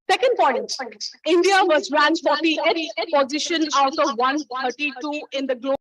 Second point, India was ranked 48th position out of 132 in the global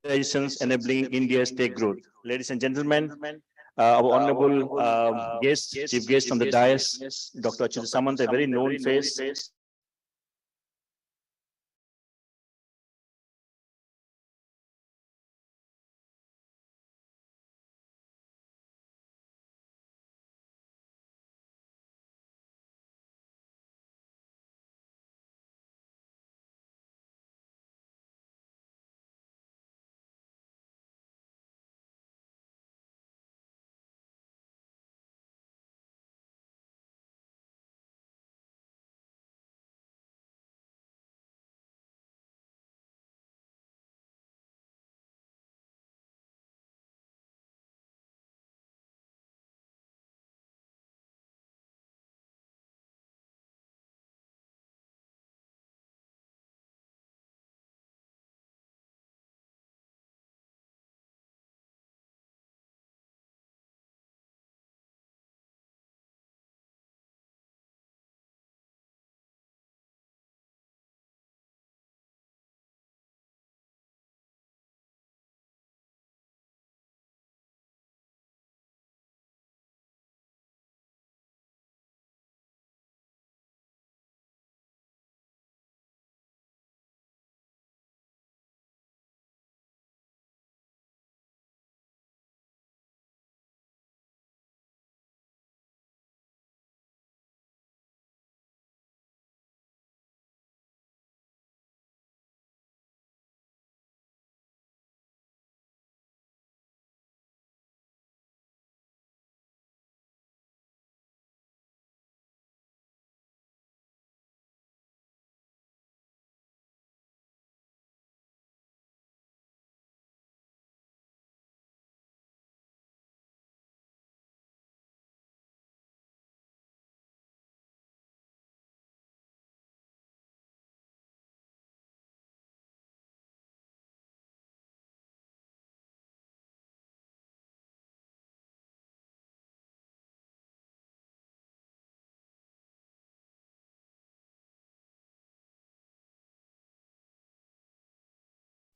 enabling India's tech growth. Ladies and gentlemen, our honorable guest, chief guest on the dais, Dr. Achyut Samant, a very known face.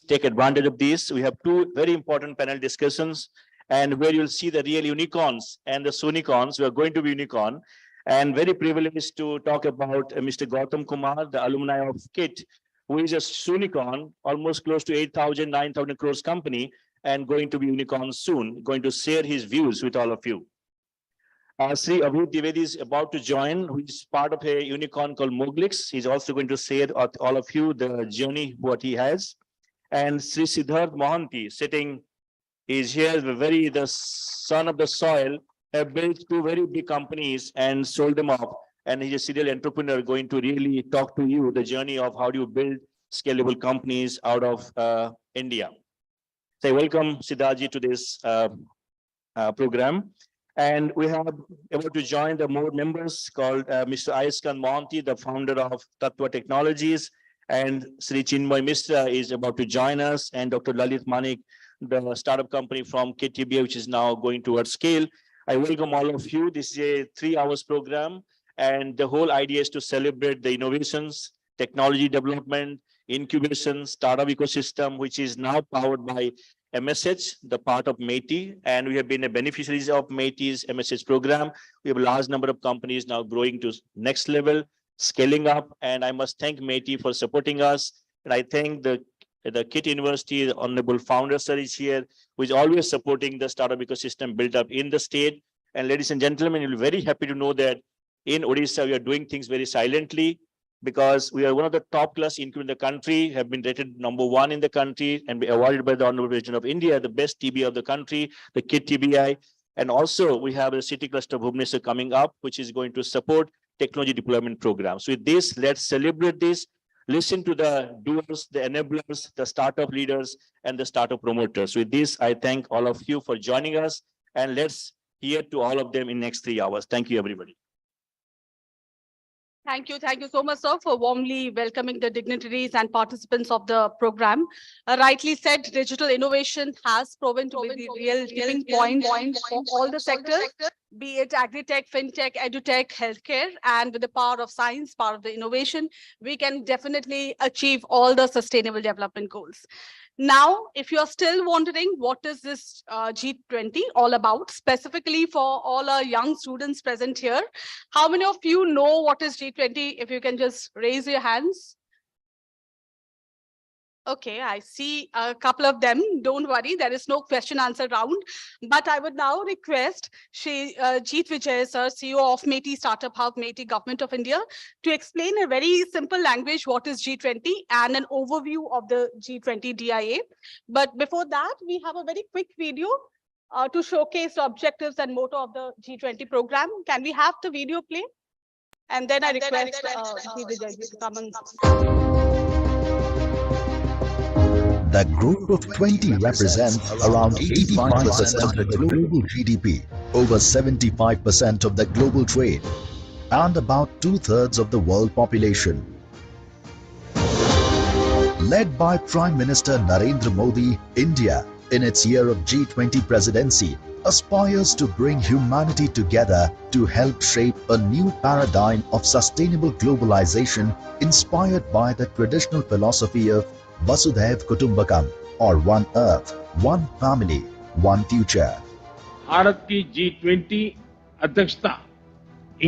Take advantage of this. We have two very important panel discussions, and where you'll see the real unicorns and the sonicons. We are going to be unicorn, and very privileged to talk about Mr. Gautam Kumar, the alumni of KIIT, who is a unicorn, almost close to 8,000, 9,000 crores company, and going to be unicorn soon, going to share his views with all of you. Sri Abhut Dwivedi is about to join, who is part of a unicorn called Moglix. He's also going to share with all of you the journey, what he has. And Sri Siddharth Mohanty sitting is here, the son of the soil, have built two very big companies and sold them off. And he's a serial entrepreneur going to really talk to you the journey of how do you build scalable companies out of India. So I welcome Siddharji to this program. And we have about to join the more members called Mr. Ayaskan Mohanty, the founder of Tattva Technologies, and Sri Chinmoy Misra is about to join us, and Dr. Lalit Manik, the startup company from KIIT, which is now going towards scale. I welcome all of you. This is a 3 hours program, and the whole idea is to celebrate the innovations, technology development, incubation, startup ecosystem, which is now powered by MSH, the part of MeitY, and we have been a beneficiaries of MeitY's MSH program. We have a large number of companies now growing to next level, scaling up, and I must thank MeitY for supporting us. And I thank the KIIT University, the honorable founder sir is here, who is always supporting the startup ecosystem built up in the state. And ladies and gentlemen, you'll be very happy to know that in Odisha, we are doing things very silently, because we are one of the top class incubators in the country, have been rated #1 in the country and be awarded by the Honorable President of India, the best TBI of the country, the KIIT TBI. And also we have the city cluster of Bhubaneswar coming up, which is going to support technology deployment programs. So with this, let's celebrate this. Listen to the doers, the enablers, the startup leaders, and the startup promoters. With this, I thank all of you for joining us, and let's hear to all of them in next 3 hours. Thank you, everybody. Thank you. Thank you so much, sir, for warmly welcoming the dignitaries and participants of the program. Rightly said, digital innovation has proven to be the real tipping point for all the sectors, be it agri-tech, fintech, edutech, healthcare, and with the power of science, power of the innovation, we can definitely achieve all the sustainable development goals. Now, if you're still wondering what is this G20 all about, specifically for all our young students present here, how many of you know what is G20? If you can just raise your hands. Okay, I see a couple of them. Don't worry, there is no question answer round. But I would now request Jeet Vijay, sir, CEO of MeitY Startup Hub, MeitY Government of India, to explain in a very simple language what is G20 and an overview of the G20-DIA. But before that, we have a very quick video to showcase the objectives and motto of the G20 program. Can we have the video play? And then I request Jeet Vijay to come on. The group of 20 represents around 85% of the global GDP, over 75% of the global trade, and about 2/3 of the world population. Led by Prime Minister Narendra Modi, India, in its year of G20 presidency, aspires to bring humanity together to help shape a new paradigm of sustainable globalization inspired by the traditional philosophy of Vasudhaiv Kutumbakam, or one earth, one family, one future. Bharat की G20 अध्यक्षता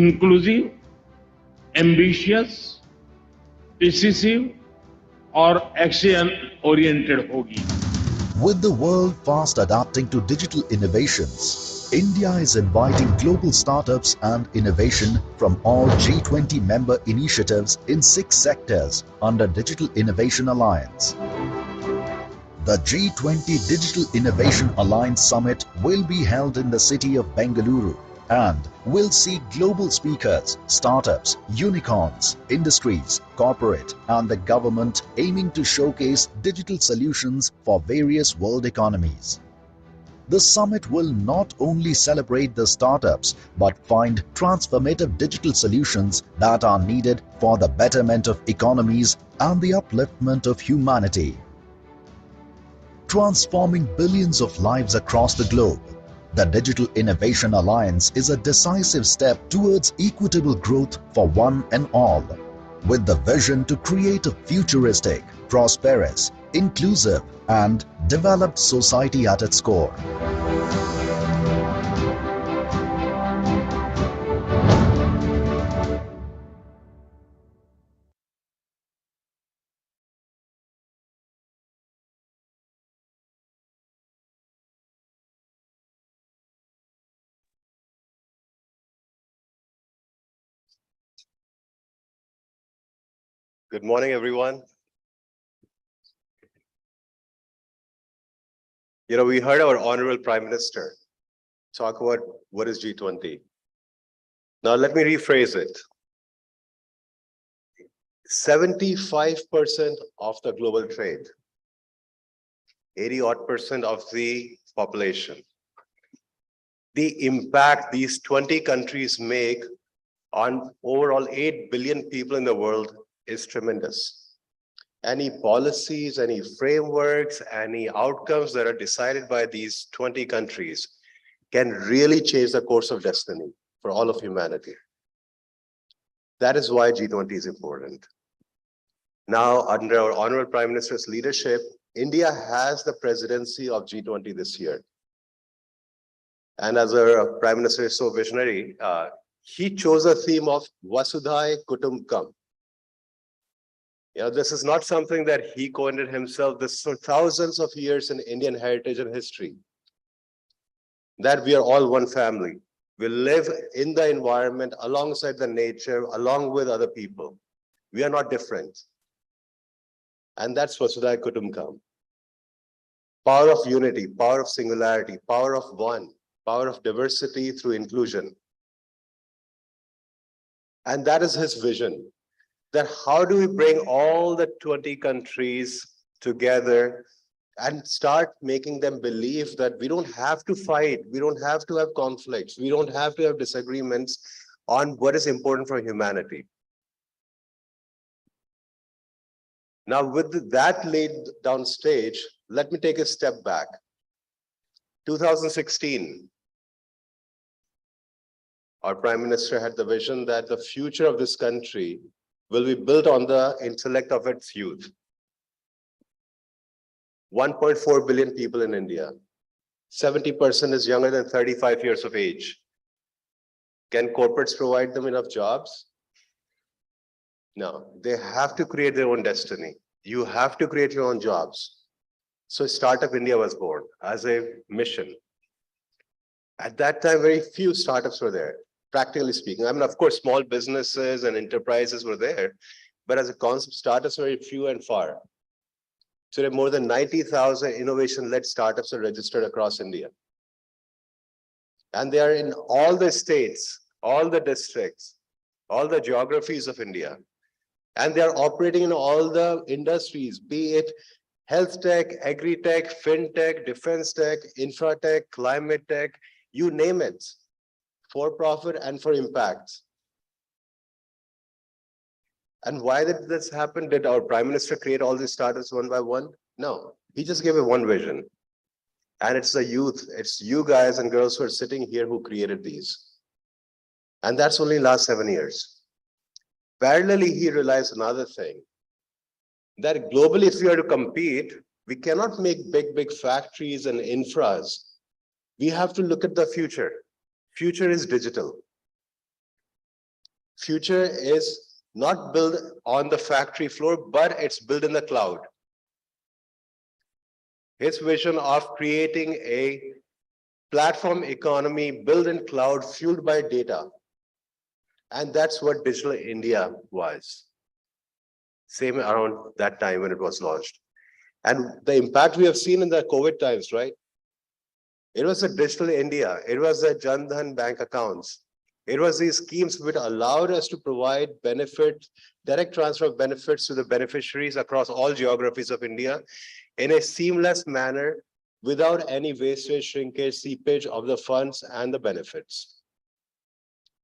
inclusive, ambitious, decisive और action oriented होगी. With the world fast adapting to digital innovations, India is inviting global startups and innovation from all G20 member initiatives in 6 sectors under Digital Innovation Alliance. The G20 Digital Innovation Alliance Summit will be held in the city of Bengaluru and will see global speakers, startups, unicorns, industries, corporate and the government aiming to showcase digital solutions for various world economies. The summit will not only celebrate the startups but find transformative digital solutions that are needed for the betterment of economies and the upliftment of humanity. Transforming billions of lives across the globe, the Digital Innovation Alliance is a decisive step towards equitable growth for one and all, with the vision to create a futuristic, prosperous, inclusive and developed society at its core. Good morning, everyone. We heard our Honorable Prime Minister talk about what is G20. Now, let me rephrase it. 75% of the global trade, 80% of the population, the impact these 20 countries make on overall 8 billion people in the world is tremendous. Any policies, any frameworks, any outcomes that are decided by these 20 countries can really change the course of destiny for all of humanity. That is why G20 is important. Now, under our Honorable Prime Minister's leadership, India has the presidency of G20 this year. And as our Prime Minister is so visionary, he chose a theme of Vasudhaiva Kutumbakam. This is not something that he coined it himself. This is for thousands of years in Indian heritage and history. That we are all one family. We live in the environment alongside the nature, along with other people. We are not different. And that's Vasudhaiva Kutumbakam. Power of unity, power of singularity, power of one, power of diversity through inclusion. And that is his vision. That how do we bring all the 20 countries together and start making them believe that we don't have to fight, we don't have to have conflicts, we don't have to have disagreements on what is important for humanity. Now, with that laid down stage, let me take a step back. 2016, our Prime Minister had the vision that the future of this country will be built on the intellect of its youth. 1.4 billion people in India. 70% is younger than 35 years of age. Can corporates provide them enough jobs? No, they have to create their own destiny. You have to create your own jobs. So Startup India was born as a mission. At that time, very few startups were there, practically speaking. I mean, of course, small businesses and enterprises were there, but as a concept, startups were very few and far. Today, more than 90,000 innovation-led startups are registered across India. And they are in all the states, all the districts, all the geographies of India. And they are operating in all the industries, be it health tech, agri-tech, fintech, defense tech, infra tech, climate tech, you name it, for profit and for impact. And why did this happen? Did our Prime Minister create all these startups one by one? No, he just gave it one vision. And it's the youth, it's you guys and girls who are sitting here who created these. And that's only last 7 years. Parallelly, he realized another thing, that globally, if we are to compete, we cannot make big factories and infras. We have to look at the future. Future is digital. Future is not built on the factory floor, but it's built in the cloud. His vision of creating a platform economy built in cloud, fueled by data. And that's what Digital India was. Same around that time when it was launched. And the impact we have seen in the COVID times, right? It was a Digital India. It was the Jan Dhan bank accounts. It was these schemes which allowed us to provide benefits, direct transfer of benefits to the beneficiaries across all geographies of India in a seamless manner without any wastage, shrinkage, seepage of the funds and the benefits.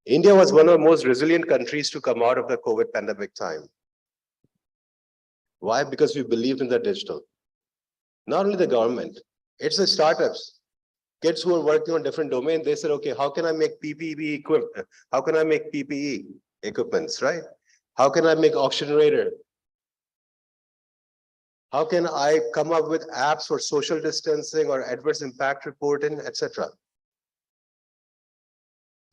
India was one of the most resilient countries to come out of the COVID pandemic time. Why? Because we believed in the digital. Not only the government, it's the startups. Kids who are working on different domains, they said, okay, how can I make PPE equipment? How can I make PPE equipments, right? How can I make oxygenator? How can I come up with apps for social distancing or adverse impact reporting, etc.?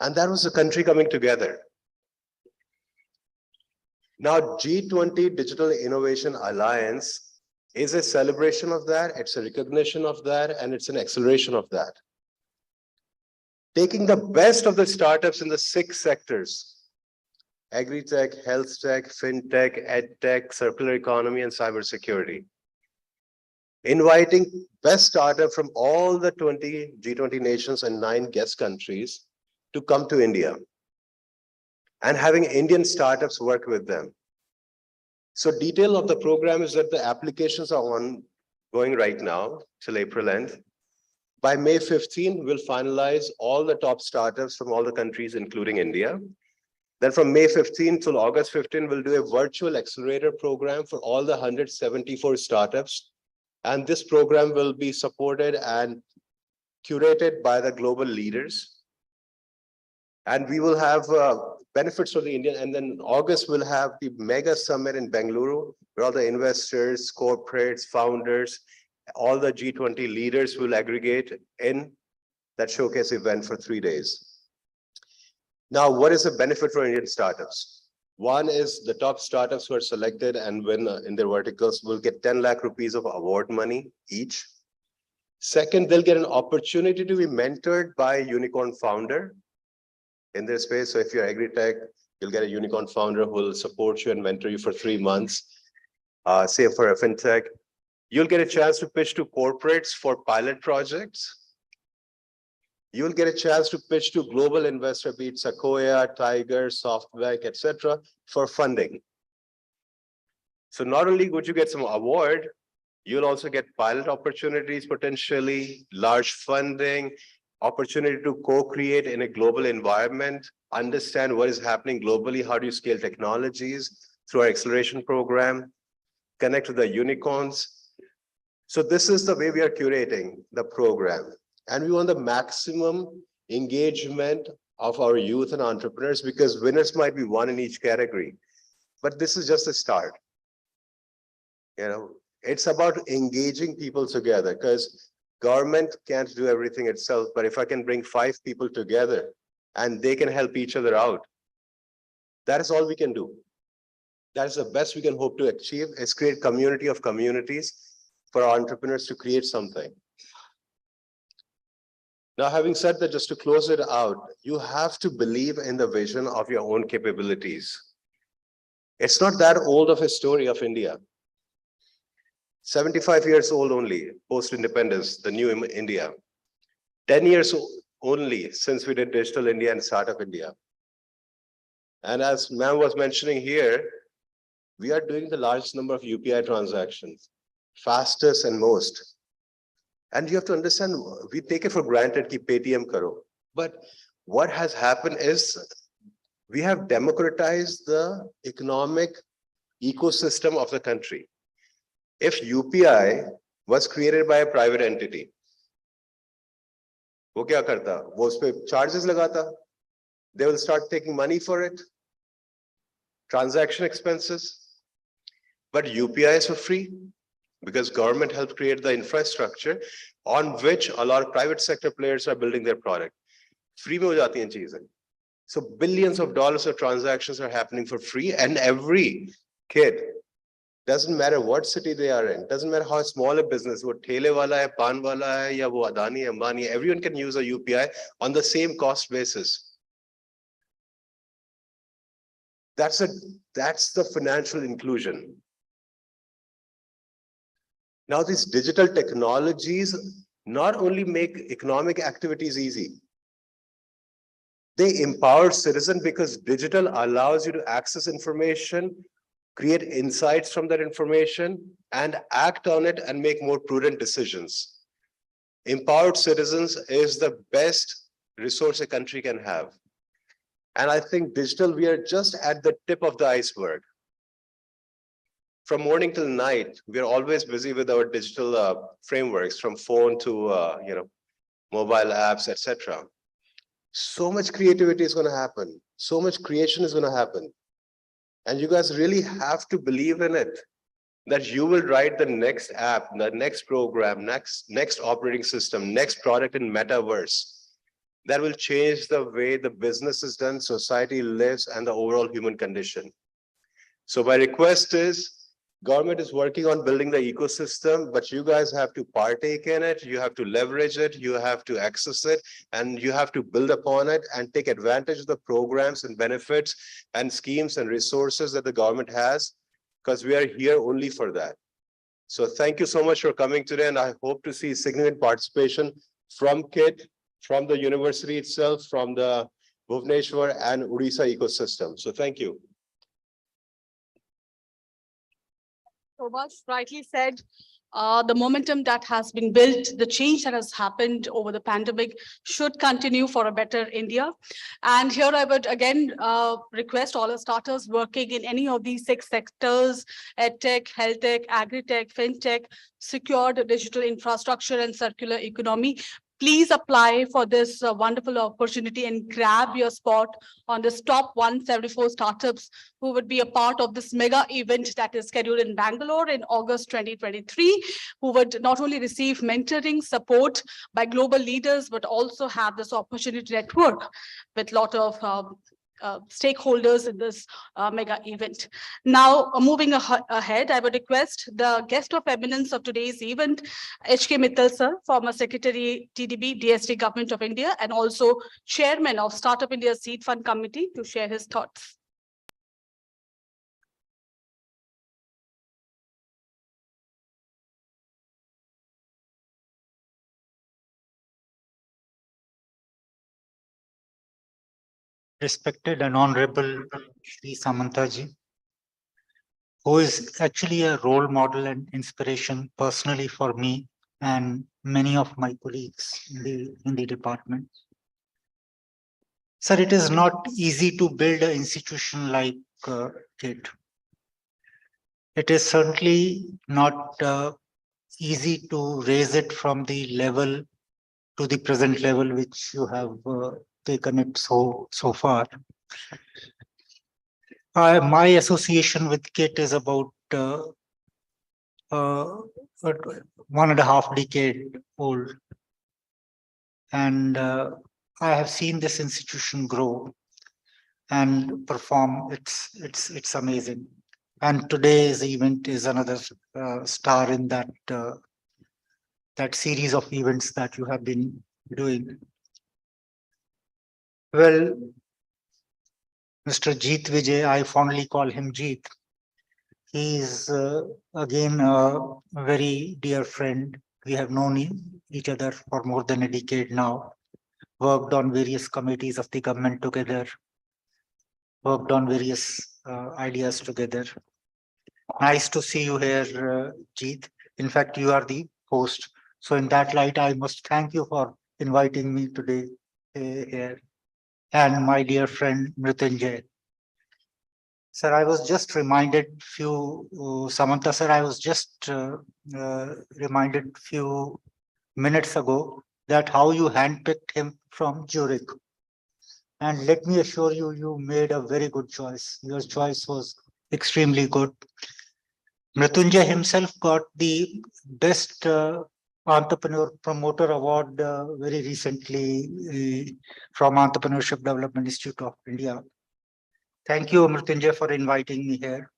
And that was the country coming together. Now, G20 Digital Innovation Alliance is a celebration of that, it's a recognition of that, and it's an acceleration of that. Taking the best of the startups in the 6 sectors, agri-tech, health tech, fintech, ed tech, circular economy, and cybersecurity. inviting best startup from all the 20 G20 nations and 9 guest countries to come to India and having Indian startups work with them. So detail of the program is that the applications are ongoing right now till April end. By May 15, we'll finalize all the top startups from all the countries, including India. Then from May 15 till August 15, we'll do a virtual accelerator program for all the 174 startups. And this program will be supported and curated by the global leaders. And we will have benefits for the Indian. And then in August, we'll have the mega summit in Bengaluru, where all the investors, corporates, founders, all the G20 leaders will aggregate in that showcase event for 3 days. Now, what is the benefit for Indian startups? One is the top startups who are selected and win in their verticals will get 10 lakh rupees of award money each. Second, they'll get an opportunity to be mentored by a unicorn founder in their space. So if you're agri-tech, you'll get a unicorn founder who will support you and mentor you for 3 months. Say for a fintech, you'll get a chance to pitch to corporates for pilot projects. You'll get a chance to pitch to global investor, be it Sequoia, Tiger, SoftBank, etc., for funding. So not only would you get some award, you'll also get pilot opportunities, potentially large funding, opportunity to co-create in a global environment, understand what is happening globally, how do you scale technologies through our acceleration program, connect with the unicorns. So this is the way we are curating the program. And we want the maximum engagement of our youth and entrepreneurs because winners might be one in each category. But this is just a start. You know, it's about engaging people together because government can't do everything itself. But if I can bring 5 people together and they can help each other out, that is all we can do. That is the best we can hope to achieve is create community of communities for our entrepreneurs to create something. Now, having said that, just to close it out, you have to believe in the vision of your own capabilities. It's not that old of a story of India. 75 years old only, post-independence, the new India. 10 years only since we did Digital India and Startup India. And as ma'am was mentioning here, we are doing the largest number of UPI transactions, fastest and most. And you have to understand, we take it for granted, ki Paytm karo. But what has happened is we have democratized the economic ecosystem of the country. If UPI was created by a private entity, वो क्या करता? वो उस पे charges लगाता. They will start taking money for it. Transaction expenses. But UPI is for free because government helped create the infrastructure on which a lot of private sector players are building their product. Free में हो जाती हैं चीजें. So billions of dollars of transactions are happening for free, and every kid, doesn't matter what city they are in, doesn't matter how small a business, wo thele wala hai, pan wala hai, ya wo Adani, Ambani, everyone can use a UPI on the same cost basis. That's the financial inclusion. Now, these digital technologies not only make economic activities easy, they empower citizens because digital allows you to access information, create insights from that information, and act on it and make more prudent decisions. Empowered citizens is the best resource a country can have. And I think digital, we are just at the tip of the iceberg. From morning till night, we are always busy with our digital frameworks, from phone to mobile apps, etc. So much creativity is going to happen. So much creation is going to happen. And you guys really have to believe in it, that you will write the next app, the next program, next operating system, next product in metaverse that will change the way the business is done, society lives, and the overall human condition. So my request is, government is working on building the ecosystem, but you guys have to partake in it. You have to leverage it. You have to access it, and you have to build upon it and take advantage of the programs and benefits and schemes and resources that the government has, because we are here only for that. So thank you so much for coming today, and I hope to see significant participation from KIIT, from the university itself, from the Bhubaneswar and Odisha ecosystem. So thank you. So much rightly said. The momentum that has been built, the change that has happened over the pandemic should continue for a better India. And here I would again request all our starters working in any of these 6 sectors, EdTech, Health Tech, Agri-Tech, FinTech, secured digital infrastructure and circular economy. Please apply for this wonderful opportunity and grab your spot on this top 174 startups who would be a part of this mega event that is scheduled in Bangalore in August 2023, who would not only receive mentoring support by global leaders, but also have this opportunity to network with a lot of stakeholders in this mega event. Now, moving ahead, I would request the guest of eminence of today's event, H.K. Mittal sir, former Secretary, TDB, DST Government of India, and also Chairman of Startup India Seed Fund Committee, to share his thoughts. Respected and Honorable Shri Samantaji, who is actually a role model and inspiration personally for me and many of my colleagues in the department. Sir, it is not easy to build an institution like KIIT. It is certainly not easy to raise it from the level to the present level which you have taken it so far. My association with KIIT is about 1.5 decade old, and I have seen this institution grow and perform. It's amazing. And today's event is another star in that that series of events that you have been doing. Well, Mr. Jeet Vijay, I fondly call him Jeet. He is again a very dear friend. We have known each other for more than a decade now, worked on various committees of the government together, worked on various ideas together. Nice to see you here, Jeet. In fact, you are the host. So in that light, I must thank you for inviting me today here. And my dear friend, Mrityunjay. Sir, I was just reminded Samantha sir, I was just reminded few minutes ago that how you handpicked him from Zurich. And let me assure you, you made a very good choice. Your choice was extremely good. Mrityunjay himself got the best entrepreneur promoter award very recently from Entrepreneurship Development Institute of India. Thank you, Mrityunjay, for inviting me here.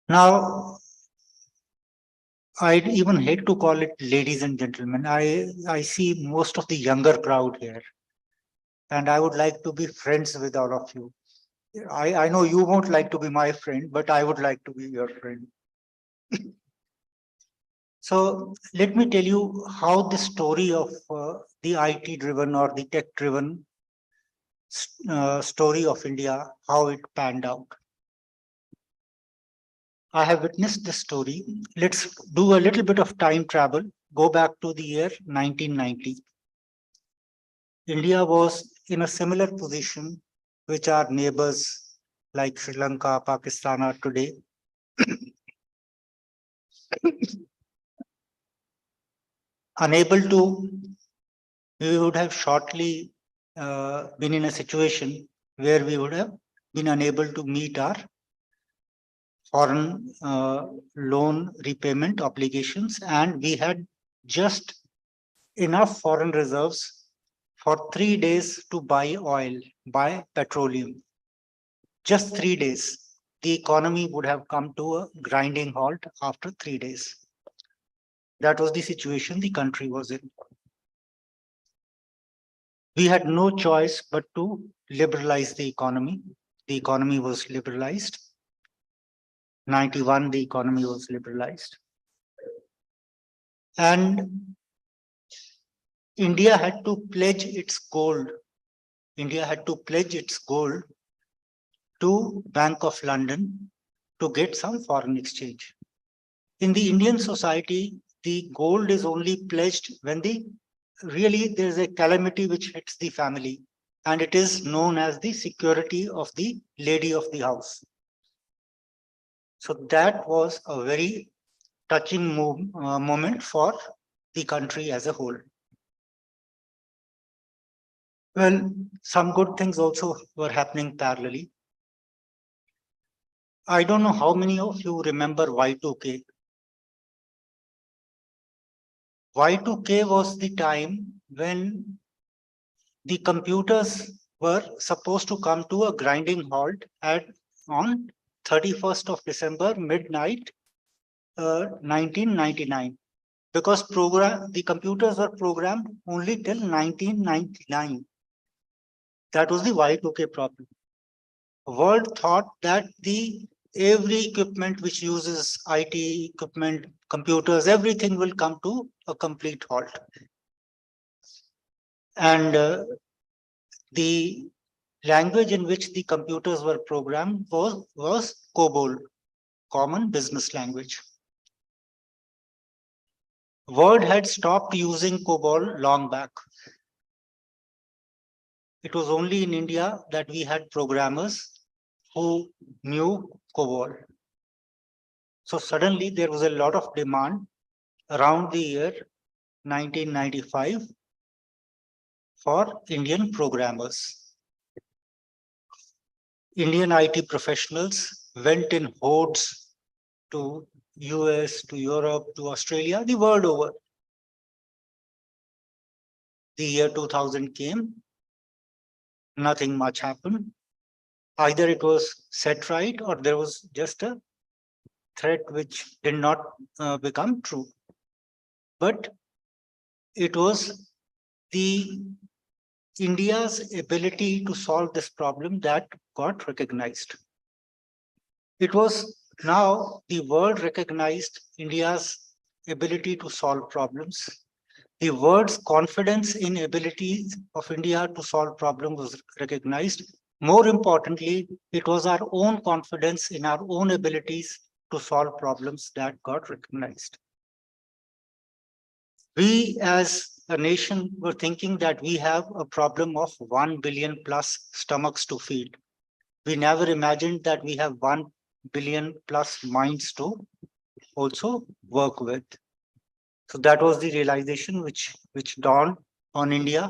Now, I even hate to call it ladies and gentlemen. I see most of the younger crowd here, and I would like to be friends with all of you. I know you won't like to be my friend, but I would like to be your friend. So let me tell you how the story of the IT-driven or the tech-driven story of India, how it panned out. I have witnessed this story. Let's do a little bit of time travel. Go back to the year 1990. India was in a similar position which our neighbors like Sri Lanka, Pakistan are today. Unable to, we would have shortly been in a situation where we would have been unable to meet our foreign loan repayment obligations, and we had just enough foreign reserves for 3 days to buy oil, buy petroleum. Just 3 days. The economy would have come to a grinding halt after 3 days. That was the situation the country was in. We had no choice but to liberalize the economy. The economy was liberalized. 91, the economy was liberalized. And India had to pledge its gold. India had to pledge its gold to Bank of London to get some foreign exchange. In the Indian society, the gold is only pledged when really there's a calamity which hits the family, and it is known as the security of the lady of the house. So that was a very touching moment for the country as a whole. Well, some good things also were happening parallelly. I don't know how many of you remember Y2K. Y2K was the time when the computers were supposed to come to a grinding halt on 31st of December, midnight, 1999. Because the computers were programmed only till 1999. That was the Y2K problem. The world thought that every equipment which uses IT equipment, computers, everything will come to a complete halt. And the language in which the computers were programmed was COBOL, Common Business Language. Word had stopped using COBOL long back. It was only in India that we had programmers who knew COBOL. So suddenly there was a lot of demand around the year 1995 for Indian programmers. Indian IT professionals went in hordes to US, to Europe, to Australia, the world over. The year 2000 came, nothing much happened. Either it was set right or there was just a threat which did not become true. But it was India's ability to solve this problem that got recognized. It was now the world recognized India's ability to solve problems. The world's confidence in abilities of India to solve problems was recognized. More importantly, it was our own confidence in our own abilities to solve problems that got recognized. We as a nation were thinking that we have a problem of 1 billion plus stomachs to feed. We never imagined that we have 1 billion plus minds to also work with. So that was the realization which dawned on India.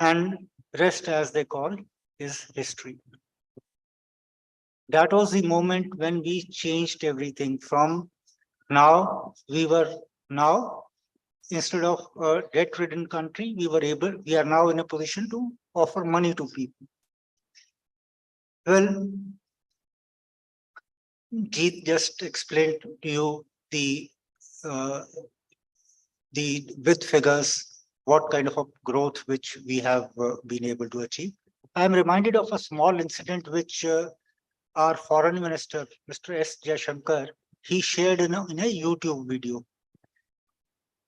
And rest, as they call, is history. That was the moment when we changed everything. From now, instead of a debt-ridden country, we are now in a position to offer money to people. Well, Geet just explained to you the with figures, what kind of a growth which we have been able to achieve. I am reminded of a small incident which our foreign minister, Mr. S. Jaishankar, he shared in a YouTube video.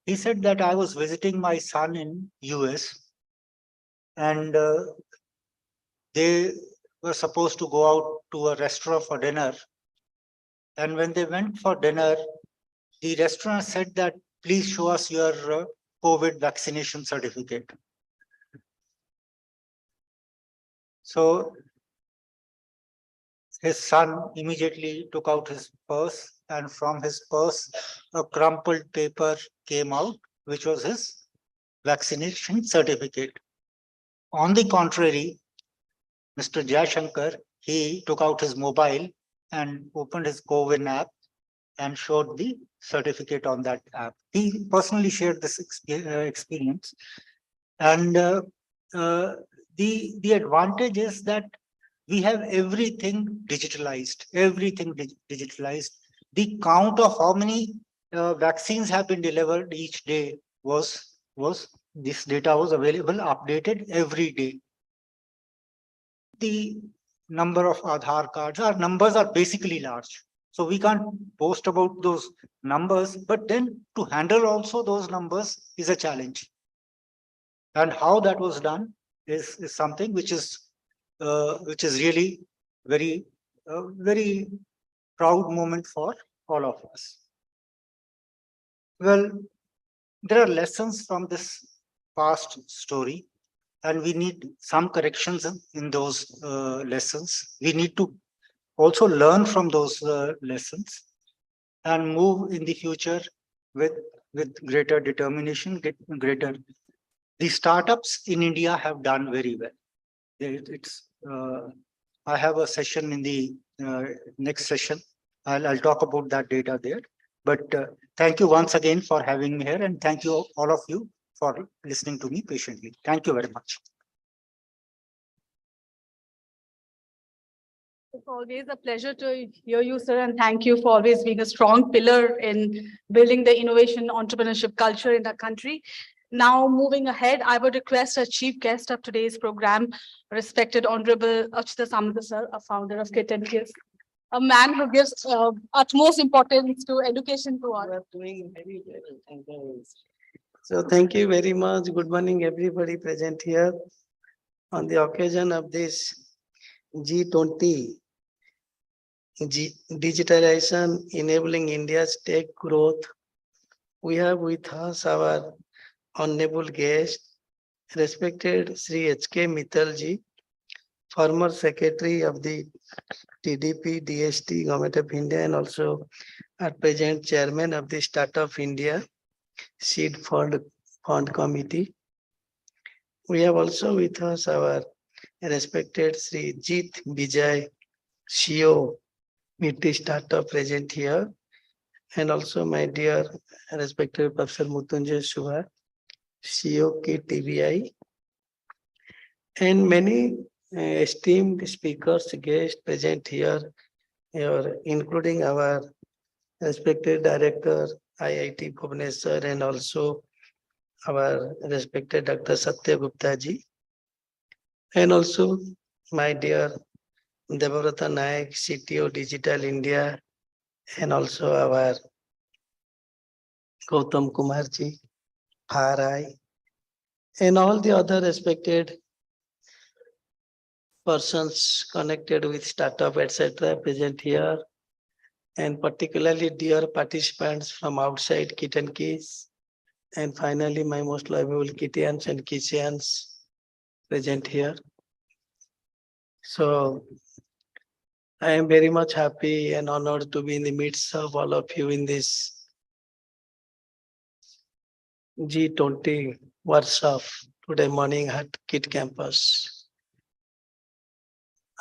He said that I was visiting my son in US and they were supposed to go out to a restaurant for dinner. And when they went for dinner, the restaurant said that, please show us your COVID vaccination certificate. So his son immediately took out his purse, and from his purse, a crumpled paper came out, which was his vaccination certificate. On the contrary, Mr. Jaishankar, he took out his mobile and opened his CoWIN app and showed the certificate on that app. He personally shared this experience. And the advantage is that we have everything digitalized, The count of how many vaccines have been delivered each day this data was available, updated every day. The number of Aadhaar cards, our numbers are basically large. So we can't boast about those numbers, but then to handle also those numbers is a challenge. And how that was done is something which is really very proud moment for all of us. Well, there are lessons from this past story, and we need some corrections in those lessons. We need to also learn from those lessons and move in the future with greater determination, greater. The startups in India have done very well. I have a session in the next session. I'll talk about that data there. But thank you once again for having me here, and thank you all of you for listening to me patiently. Thank you very much. It's always a pleasure to hear you, sir, and thank you for always being a strong pillar in building the innovation entrepreneurship culture in our country. Now, moving ahead, I would request our chief guest of today's program, respected Honorable Achita Samanta sir, a founder of KIIT and KIIT, a man who gives utmost importance to education to all. You are doing very well. Thank you. So thank you very much. Good morning, everybody present here on the occasion of this G20 digitalization enabling India's tech growth. We have with us our honorable guest, respected Sri H.K. Mittalji, former secretary of the TDP DST Government of India and also at present chairman of the Startup India Seed Fund Committee. We have also with us our respected Sri G20-DIA CEO KIIT Startup present here, and also my dear respected Professor Mrityunjay Subha, CEO KIIT TBI, and many esteemed speakers, guests present here, including our respected director IIT Bhubaneswar and also our respected Dr. Satya Gupta ji, and also my dear Debabrata Naik, CTO Digital India, and also our Gautam Kumar ji, RI, and all the other respected persons connected with startup, etc., present here, and particularly dear participants from outside KIIT and KIIT, and finally my most lovable KIITians and KIITians present here. So I am very much happy and honored to be in the midst of all of you in this G20 workshop today morning at KIIT campus.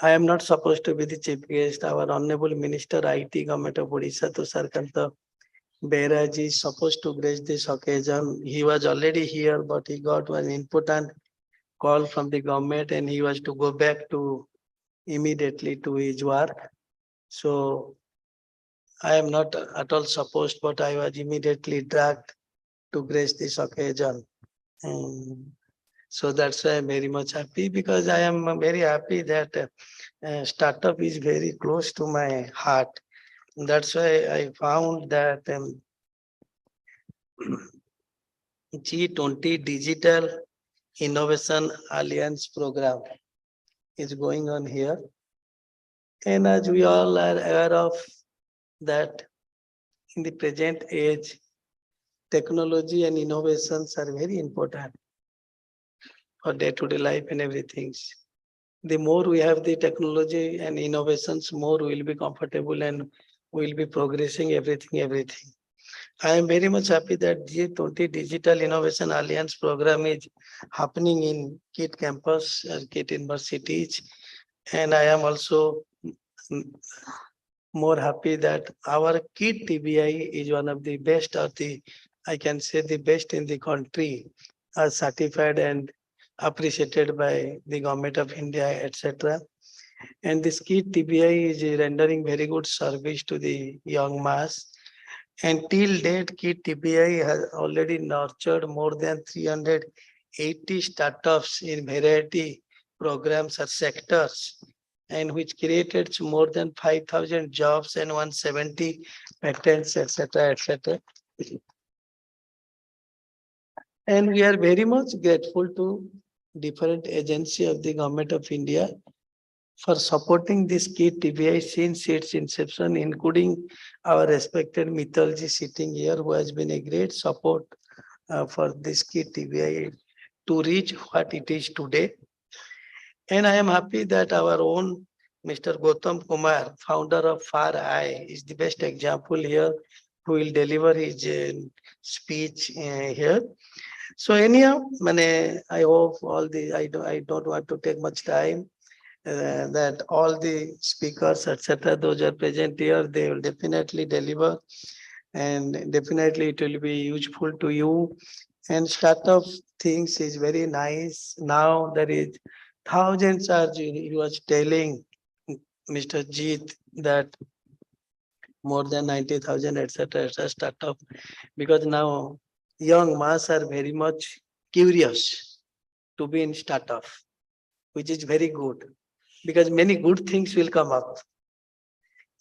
I am not supposed to be the chief guest. Our Honorable Minister IT Government of Odisha, Tusharkanta Beheraji, is supposed to grace this occasion. He was already here, but he got one important call from the government and he was to go back to immediately to his work. So I am not at all supposed, but I was immediately dragged to grace this occasion. So that's why I'm very much happy, because I am very happy that startup is very close to my heart. That's why I found that G20 Digital Innovation Alliance program is going on here. And as we all are aware of that in the present age, technology and innovations are very important for day-to-day life and everything. The more we have the technology and innovations, more we will be comfortable and we will be progressing everything. I am very much happy that G20 Digital Innovation Alliance program is happening in KIIT campus and KIIT universities. And I am also more happy that our KIIT TBI is one of the best, or I can say the best in the country, as certified and appreciated by the Government of India, etc. And this KIIT TBI is rendering very good service to the young mass. And till date, KIIT TBI has already nurtured more than 380 startups in variety programs or sectors. and which created more than 5,000 jobs and 170 patents, etc., etc. And we are very much grateful to different agency of the Government of India for supporting this KIIT TBI since its inception, including our respected Mittalji sitting here, who has been a great support for this KIIT TBI to reach what it is today. And I am happy that our own Mr. Gautam Kumar, founder of Far Eye, is the best example here, who will deliver his speech here. So anyhow, I hope all the, I don't want to take much time, that all the speakers, etc., those are present here, they will definitely deliver, and definitely it will be useful to you. And startup things is very nice. Now there is thousands are, he was telling Mr. Jeet that more than 90,000, etc., startup, because now young mass are very much curious to be in startup, which is very good, because many good things will come up.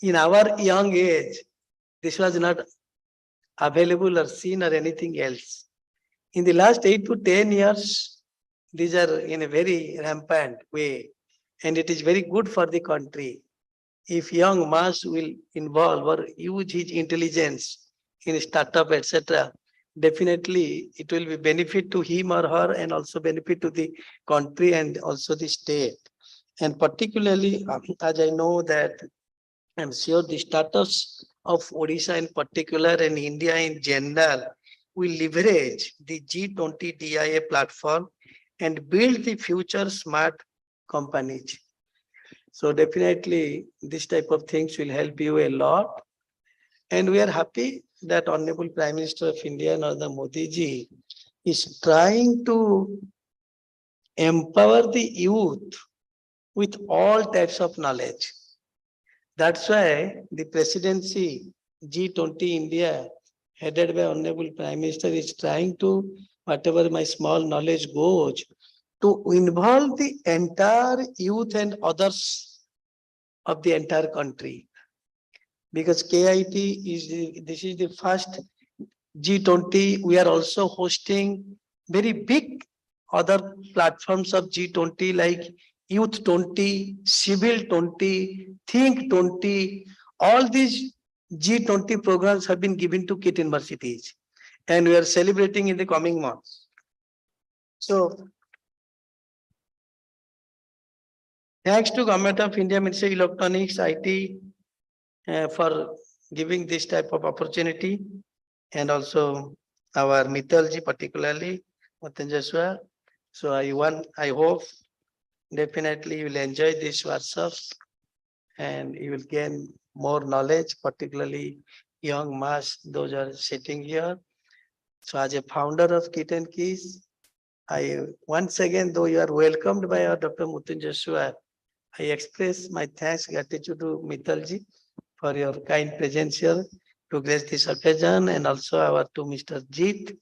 In our young age, this was not available or seen or anything else. In the last 8 to 10 years, these are in a very rampant way, and it is very good for the country. If young mass will involve or use his intelligence in startup, etc., definitely it will be benefit to him or her, and also benefit to the country and also the state. And particularly, as I know that I'm sure the status of Odisha in particular and India in general will leverage the G20-DIA platform and build the future smart companies. So definitely this type of things will help you a lot. And we are happy that Honorable Prime Minister of India, Narendra Modi ji, is trying to empower the youth with all types of knowledge. That's why the presidency G20 India, headed by Honorable Prime Minister, is trying to, whatever my small knowledge goes, to involve the entire youth and others of the entire country. Because KIIT this is the first G20. We are also hosting very big other platforms of G20 like Youth 20, Civil 20, Think 20. All these G20 programs have been given to KIIT universities, and we are celebrating in the coming months. So, thanks to Government of India, Ministry of Electronics, IT, for giving this type of opportunity, and also our Mittalji particularly, Mutanjaswa. So I hope definitely you will enjoy this workshop and you will gain more knowledge, particularly young mass, those are sitting here. So as a founder of KIIT and KIIS, I once again, though you are welcomed by our Dr. Mutanjaswa, I express my thanks, gratitude to Mittalji for your kind presence here to grace this occasion, and also our to Mr. Jeet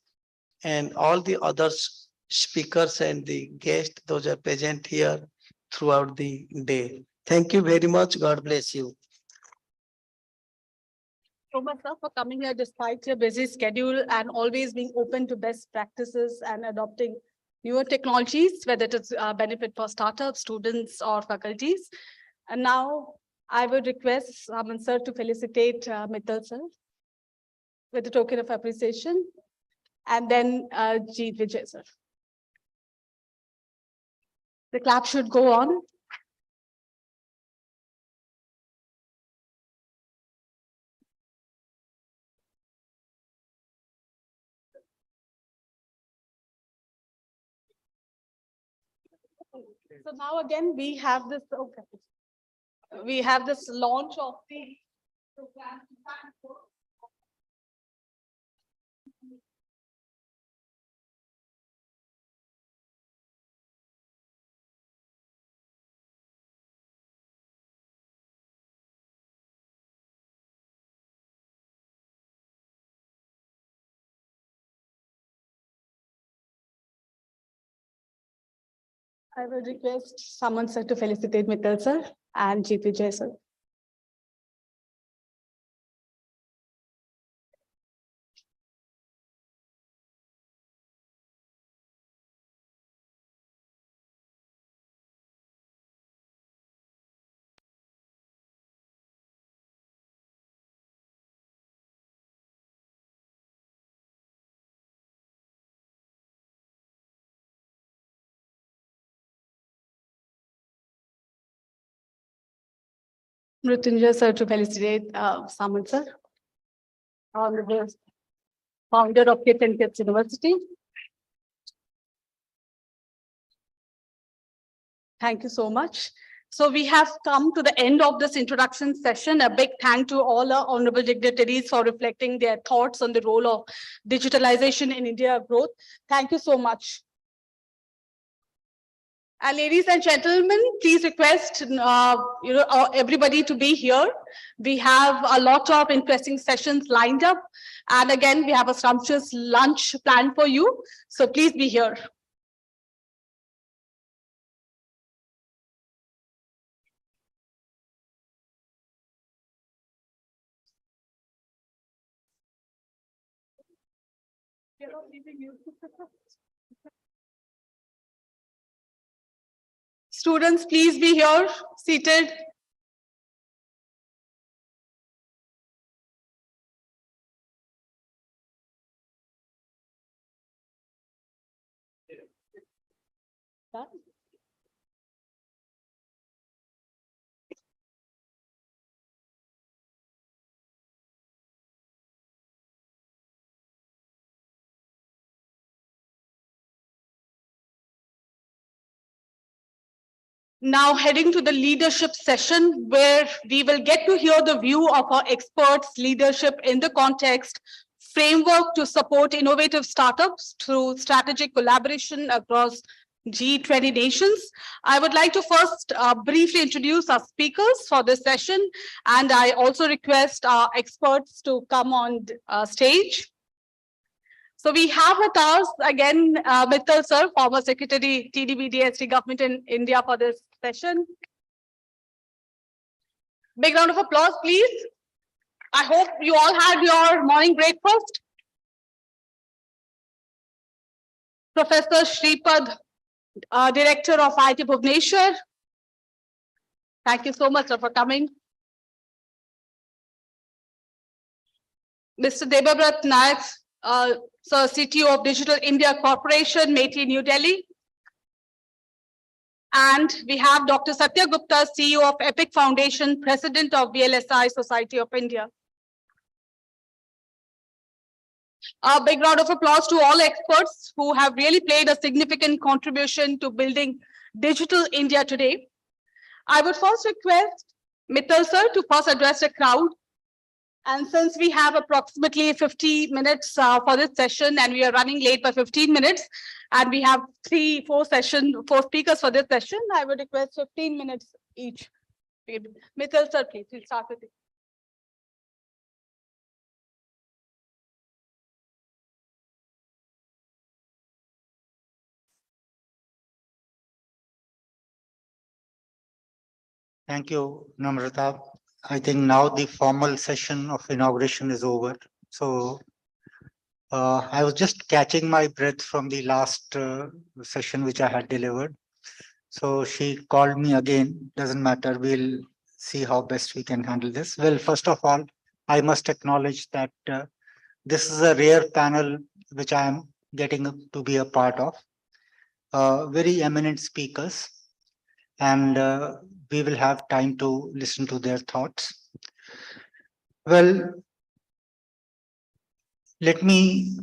and all the other speakers and the guests, those are present here throughout the day. Thank you very much. God bless you. So much, sir, for coming here despite your busy schedule and always being open to best practices and adopting newer technologies, whether it is a benefit for startups, students, or faculties. And now I would request Saman sir to felicitate Mittal sir with a token of appreciation, and then Jeet Vijay sir. The clap should go on. So now again, we have this, okay. We have this launch of the program. I will request someone sir to felicitate Mittal sir. and G. Vijay, sir. Mrityunjay, sir, to felicitate Samant, sir, on the founder of KIIT and KIIT University. Thank you so much. So we have come to the end of this introduction session. A big thank to all our honorable dignitaries for reflecting their thoughts on the role of digitalization in India growth. Thank you so much. Ladies and gentlemen, please request everybody to be here. We have a lot of interesting sessions lined up. And again, we have a sumptuous lunch planned for you. So please be here. Students, please be here, seated. Now heading to the leadership session, where we will get to hear the view of our experts, leadership in the context, framework to support innovative startups through strategic collaboration across G20 nations. I would like to first briefly introduce our speakers for this session, and I also request our experts to come on stage. So we have with us again, Mittal sir, former Secretary, TDB-DST government in India for this session. Big round of applause, please. I hope you all had your morning breakfast. Professor Shripad, Director of IIT Bhubaneswar. Thank you so much, sir, for coming. Mr. Debabrat Nayak, Sir, CTO of Digital India Corporation, MeitY, New Delhi. And we have Dr. Satya Gupta, CEO of Epic Foundation, President of VLSI Society of India. A big round of applause to all experts who have really played a significant contribution to building digital India today. I would first request Mittal sir to first address the crowd. And since we have approximately 50 minutes for this session, and we are running late by 15 minutes, and we have four speakers for this session, I would request 15 minutes each. Mittal sir, please, we'll start with you. Thank you, Namrata. I think now the formal session of inauguration is over. So I was just catching my breath from the last session which I had delivered. So she called me again. Doesn't matter. We'll see how best we can handle this. Well, first of all, I must acknowledge that this is a rare panel which I am getting to be a part of. Very eminent speakers. And we will have time to listen to their thoughts. Well, let me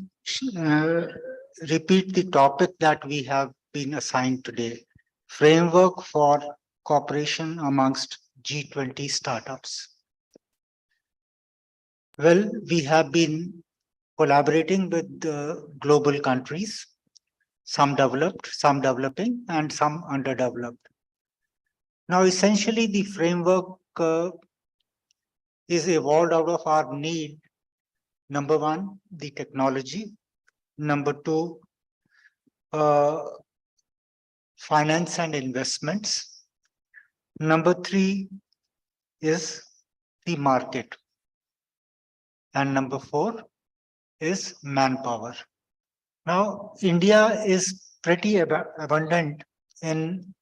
repeat the topic that we have been assigned today: framework for cooperation amongst G20 startups. Well, we have been collaborating with global countries, some developed, some developing, and some underdeveloped. Now, essentially, the framework is evolved out of our need. Number one, the technology. Number two, finance and investments. Number 3 is the market. And number 4 is manpower. Now, India is pretty abundant in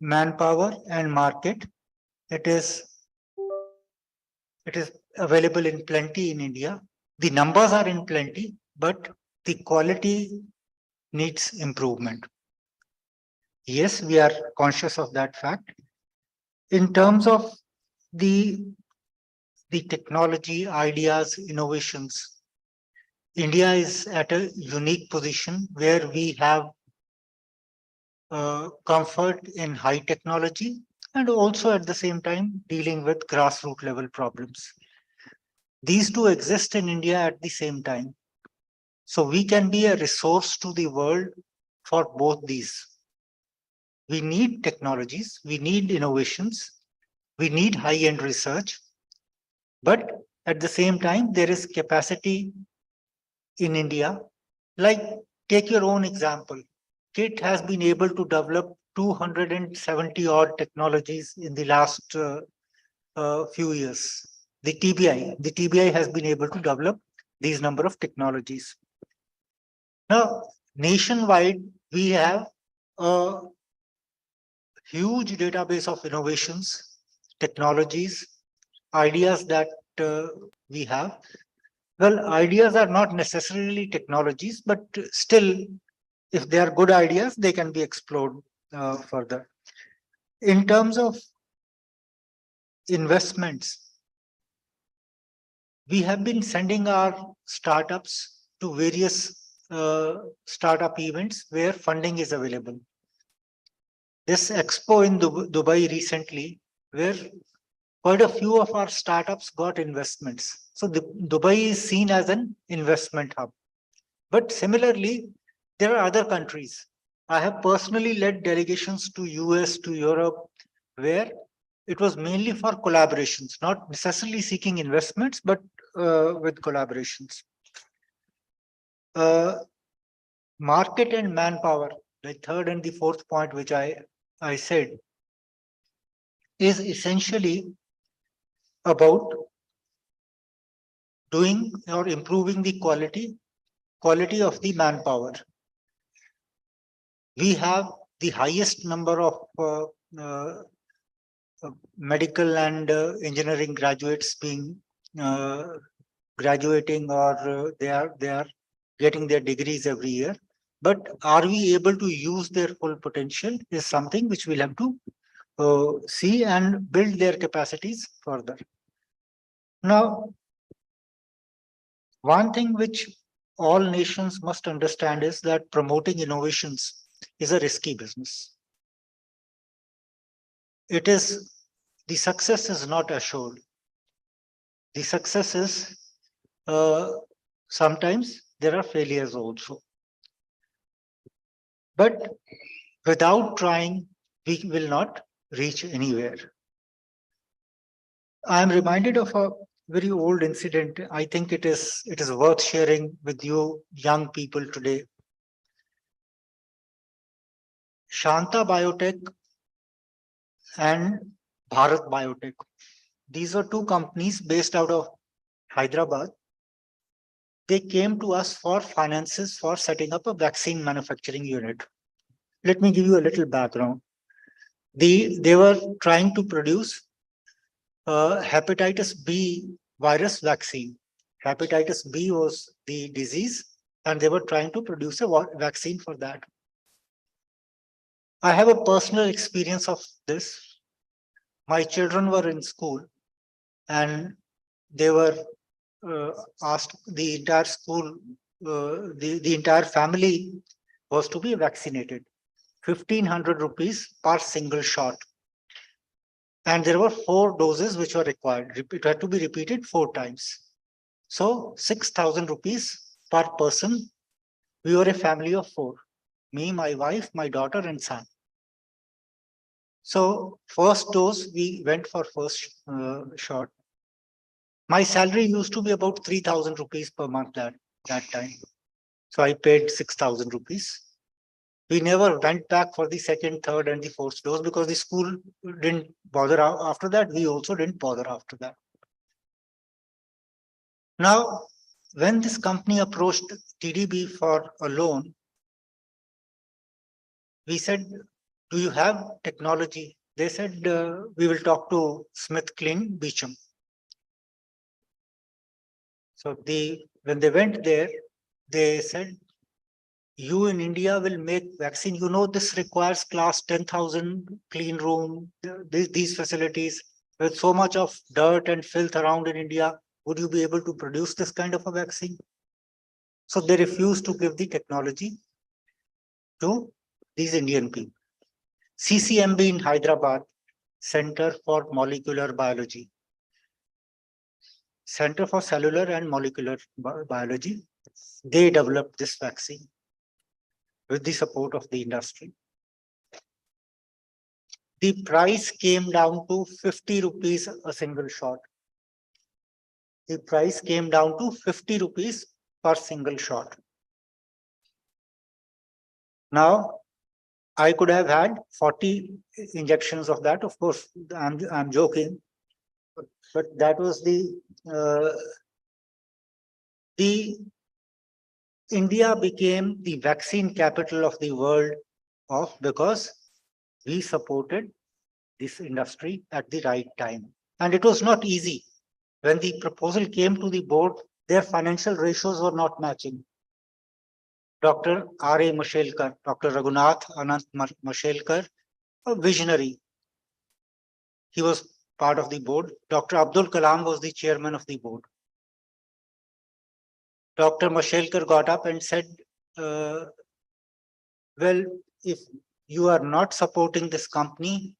manpower and market. It is available in plenty in India. The numbers are in plenty, but the quality needs improvement. Yes, we are conscious of that fact. In terms of the technology, ideas, innovations, India is at a unique position where we have comfort in high technology and also at the same time dealing with grassroots level problems. These two exist in India at the same time. So we can be a resource to the world for both these. We need technologies, we need innovations, we need high-end research, but at the same time, there is capacity in India. Like, take your own example. KIIT has been able to develop 270 odd technologies in the last few years. The TBI has been able to develop these number of technologies. Now, nationwide, we have a huge database of innovations, technologies, ideas that we have. Well, ideas are not necessarily technologies, but still, if they are good ideas, they can be explored further. In terms of investments, we have been sending our startups to various startup events where funding is available. This expo in Dubai recently, where quite a few of our startups got investments. So Dubai is seen as an investment hub. But similarly, there are other countries. I have personally led delegations to US, to Europe, where it was mainly for collaborations, not necessarily seeking investments, but with collaborations. Market and manpower, the third and the fourth point, which I said, is essentially about doing or improving the quality of the manpower. We have the highest number of medical and engineering graduates being graduating, or they are getting their degrees every year. But are we able to use their full potential is something which we'll have to see and build their capacities further. Now, one thing which all nations must understand is that promoting innovations is a risky business. The success is not assured. The success is sometimes there are failures also. But without trying, we will not reach anywhere. I am reminded of a very old incident. I think it is worth sharing with you young people today. Shanta Biotech and Bharat Biotech. These are two companies based out of Hyderabad. They came to us for finances for setting up a vaccine manufacturing unit. Let me give you a little background. They were trying to produce hepatitis B virus vaccine. Hepatitis B was the disease, and they were trying to produce a vaccine for that. I have a personal experience of this. My children were in school, and they were asked, the entire school, the entire family was to be vaccinated. 1,500 rupees per single shot. And there were 4 doses which were required. It had to be repeated 4 times. So 6,000 rupees per person. We were a family of 4. Me, my wife, my daughter, and son. So first dose, we went for first shot. My salary used to be about 3,000 rupees per month that time. So I paid 6,000 rupees. We never went back for the second, third, and the fourth dose because the school didn't bother after that. We also didn't bother after that. Now, when this company approached TDB for a loan, we said, do you have technology? They said, we will talk to SmithKline Beecham. So when they went there, they said, you in India will make vaccine. You know, this requires class 10,000 clean room, these facilities with so much of dirt and filth around in India. Would you be able to produce this kind of a vaccine? So they refused to give the technology to these Indian people. CCMB in Hyderabad, Center for Molecular Biology, Center for Cellular and Molecular Biology, they developed this vaccine with the support of the industry. The price came down to 50 rupees a single shot. The price came down to 50 rupees per single shot. Now, I could have had 40 injections of that. Of course, I'm joking, but that was the India became the vaccine capital of the world because we supported this industry at the right time. And it was not easy. When the proposal came to the board, their financial ratios were not matching. Dr. R.A. Mashelkar, Dr. Raghunath Anant Mashelkar, a visionary. He was part of the board. Dr. Abdul Kalam was the chairman of the board. Dr. Mashelkar got up and said, well, if you are not supporting this company,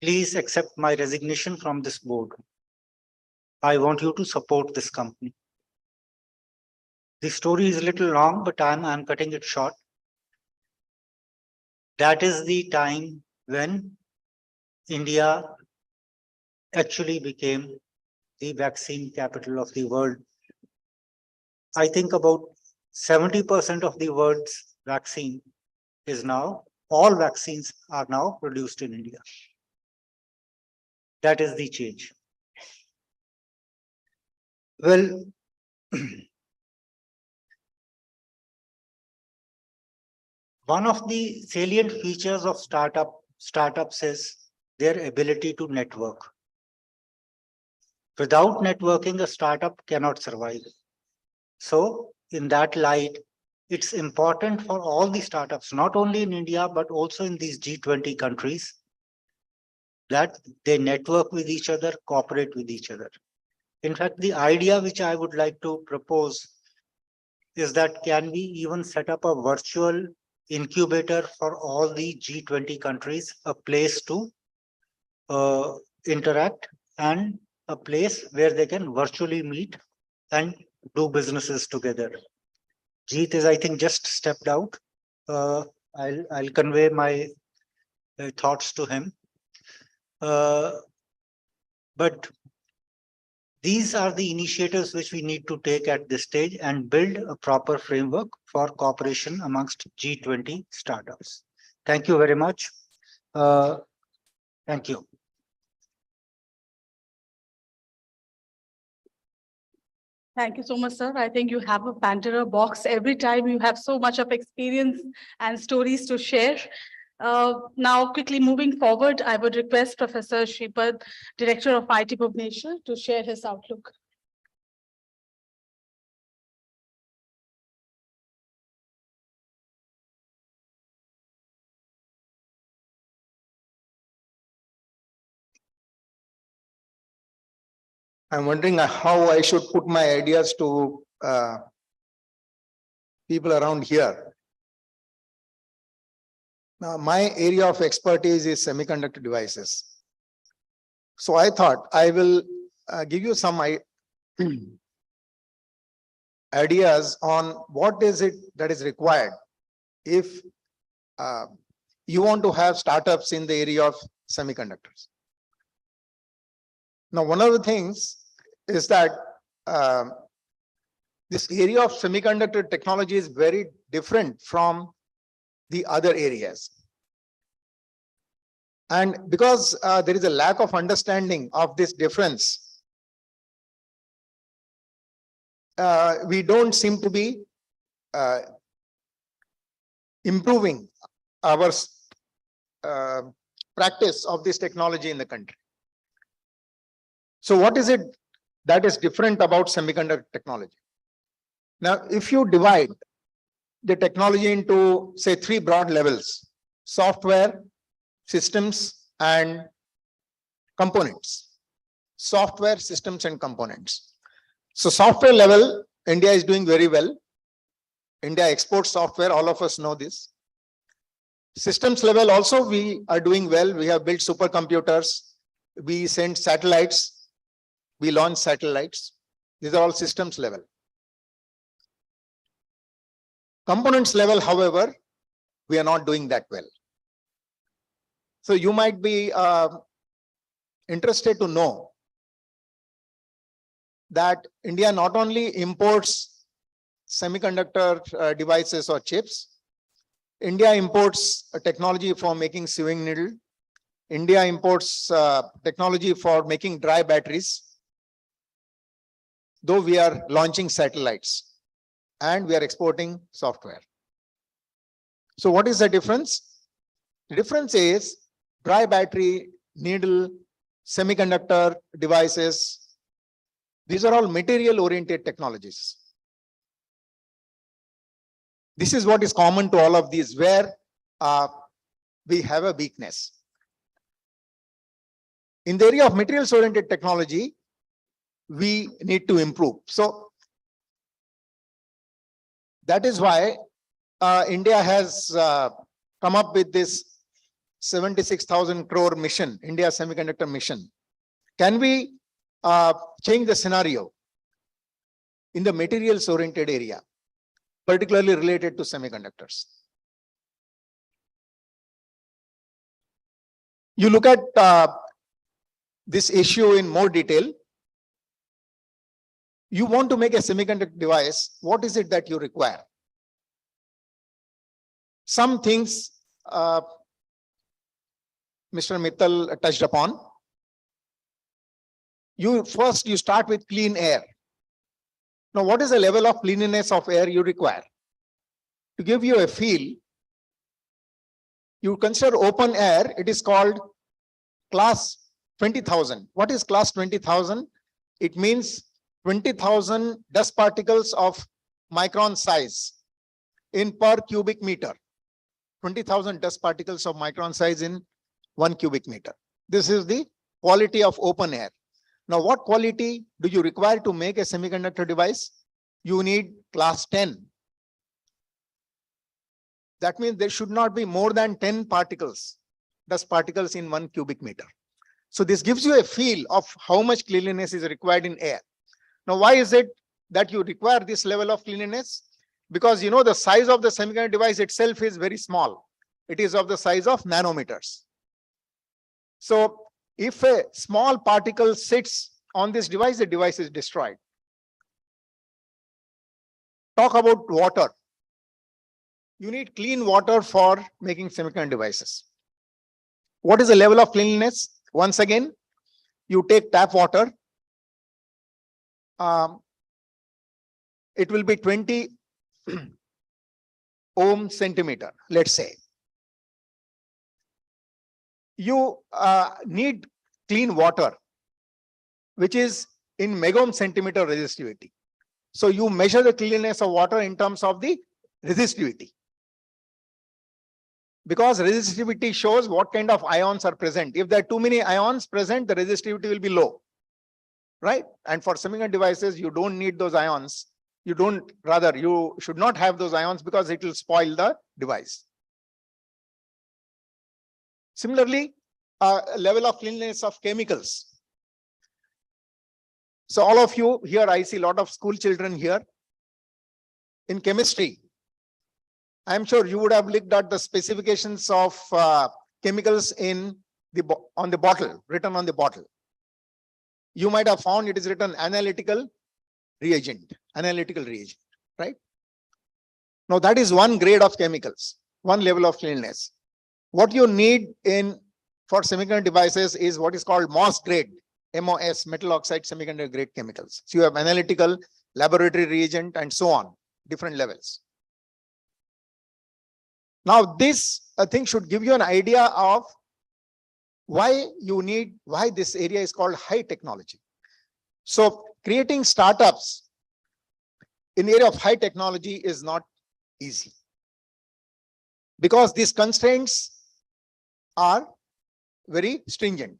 please accept my resignation from this board. I want you to support this company. The story is a little long, but I'm cutting it short. That is the time when India actually became the vaccine capital of the world. I think about 70% of the world's vaccine is now, all vaccines are now produced in India. That is the change. Well, one of the salient features of startups is their ability to network. Without networking, a startup cannot survive. So in that light, it's important for all the startups, not only in India, but also in these G20 countries, that they network with each other, cooperate with each other. In fact, the idea which I would like to propose is that can we even set up a virtual incubator for all the G20 countries, a place to interact and a place where they can virtually meet and do businesses together. Jeet is, I think, just stepped out. I'll convey my thoughts to him. But these are the initiatives which we need to take at this stage and build a proper framework for cooperation amongst G20 startups. Thank you very much. Thank you. Thank you so much, sir. I think you have a Pandora box every time. You have so much of experience and stories to share. Now, quickly moving forward, I would request Professor Shripad, Director of IIT Bhubaneswar, to share his outlook. I'm wondering how I should put my ideas to people around here. Now, my area of expertise is semiconductor devices. So I thought I will give you some ideas on what is it that is required if you want to have startups in the area of semiconductors. Now, one of the things is that this area of semiconductor technology is very different from the other areas. And because there is a lack of understanding of this difference, we don't seem to be improving our practice of this technology in the country. So what is it that is different about semiconductor technology? Now, if you divide the technology into, say, three broad levels: software, systems, and components. Software, systems, and components. So software level, India is doing very well. India exports software, all of us know this. Systems level also we are doing well. We have built supercomputers. We send satellites. We launch satellites. These are all systems level. Components level, however, we are not doing that well. So you might be interested to know that India not only imports semiconductor devices or chips, India imports a technology for making sewing needle. India imports technology for making dry batteries, though we are launching satellites, and we are exporting software. So what is the difference? The difference is dry battery, needle, semiconductor devices. These are all material oriented technologies. This is what is common to all of these, where we have a weakness. In the area of materials oriented technology, we need to improve. So that is why India has come up with this 76,000 crore mission, India Semiconductor Mission. Can we change the scenario in the materials oriented area, particularly related to semiconductors? You look at this issue in more detail. You want to make a semiconductor device, what is it that you require? Some things Mr. Mittal touched upon. You start with clean air. Now, what is the level of cleanliness of air you require? To give you a feel, you consider open air, it is called class 20,000. What is class 20,000? It means 20,000 dust particles of micron size in per cubic meter. 20,000 dust particles of micron size in 1 cubic meter. This is the quality of open air. Now, what quality do you require to make a semiconductor device? You need class 10. That means there should not be more than 10 particles, dust particles in 1 cubic meter. So this gives you a feel of how much cleanliness is required in air. Now, why is it that you require this level of cleanliness? Because you know the size of the semiconductor device itself is very small. It is of the size of nanometers. So if a small particle sits on this device, the device is destroyed. Talk about water. You need clean water for making semiconductor devices. What is the level of cleanliness? Once again, you take tap water. It will be 20 ohm centimeter, let's say. You need clean water, which is in megohm centimeter resistivity. So you measure the cleanliness of water in terms of the resistivity. Because resistivity shows what kind of ions are present. If there are too many ions present, the resistivity will be low, right? And for semiconductor devices, you don't need those ions. You should not have those ions because it will spoil the device. Similarly, level of cleanliness of chemicals. So all of you here, I see a lot of school children here. In chemistry, I'm sure you would have looked at the specifications of chemicals on the bottle, written on the bottle. You might have found it is written analytical reagent, right? Now that is one grade of chemicals. one level of cleanliness. What you need for semiconductor devices is what is called MOS grade, MOS, metal oxide semiconductor grade chemicals. So you have analytical, laboratory reagent, and so on, different levels. Now this thing should give you an idea of why this area is called high technology. So creating startups in the area of high technology is not easy, because these constraints are very stringent.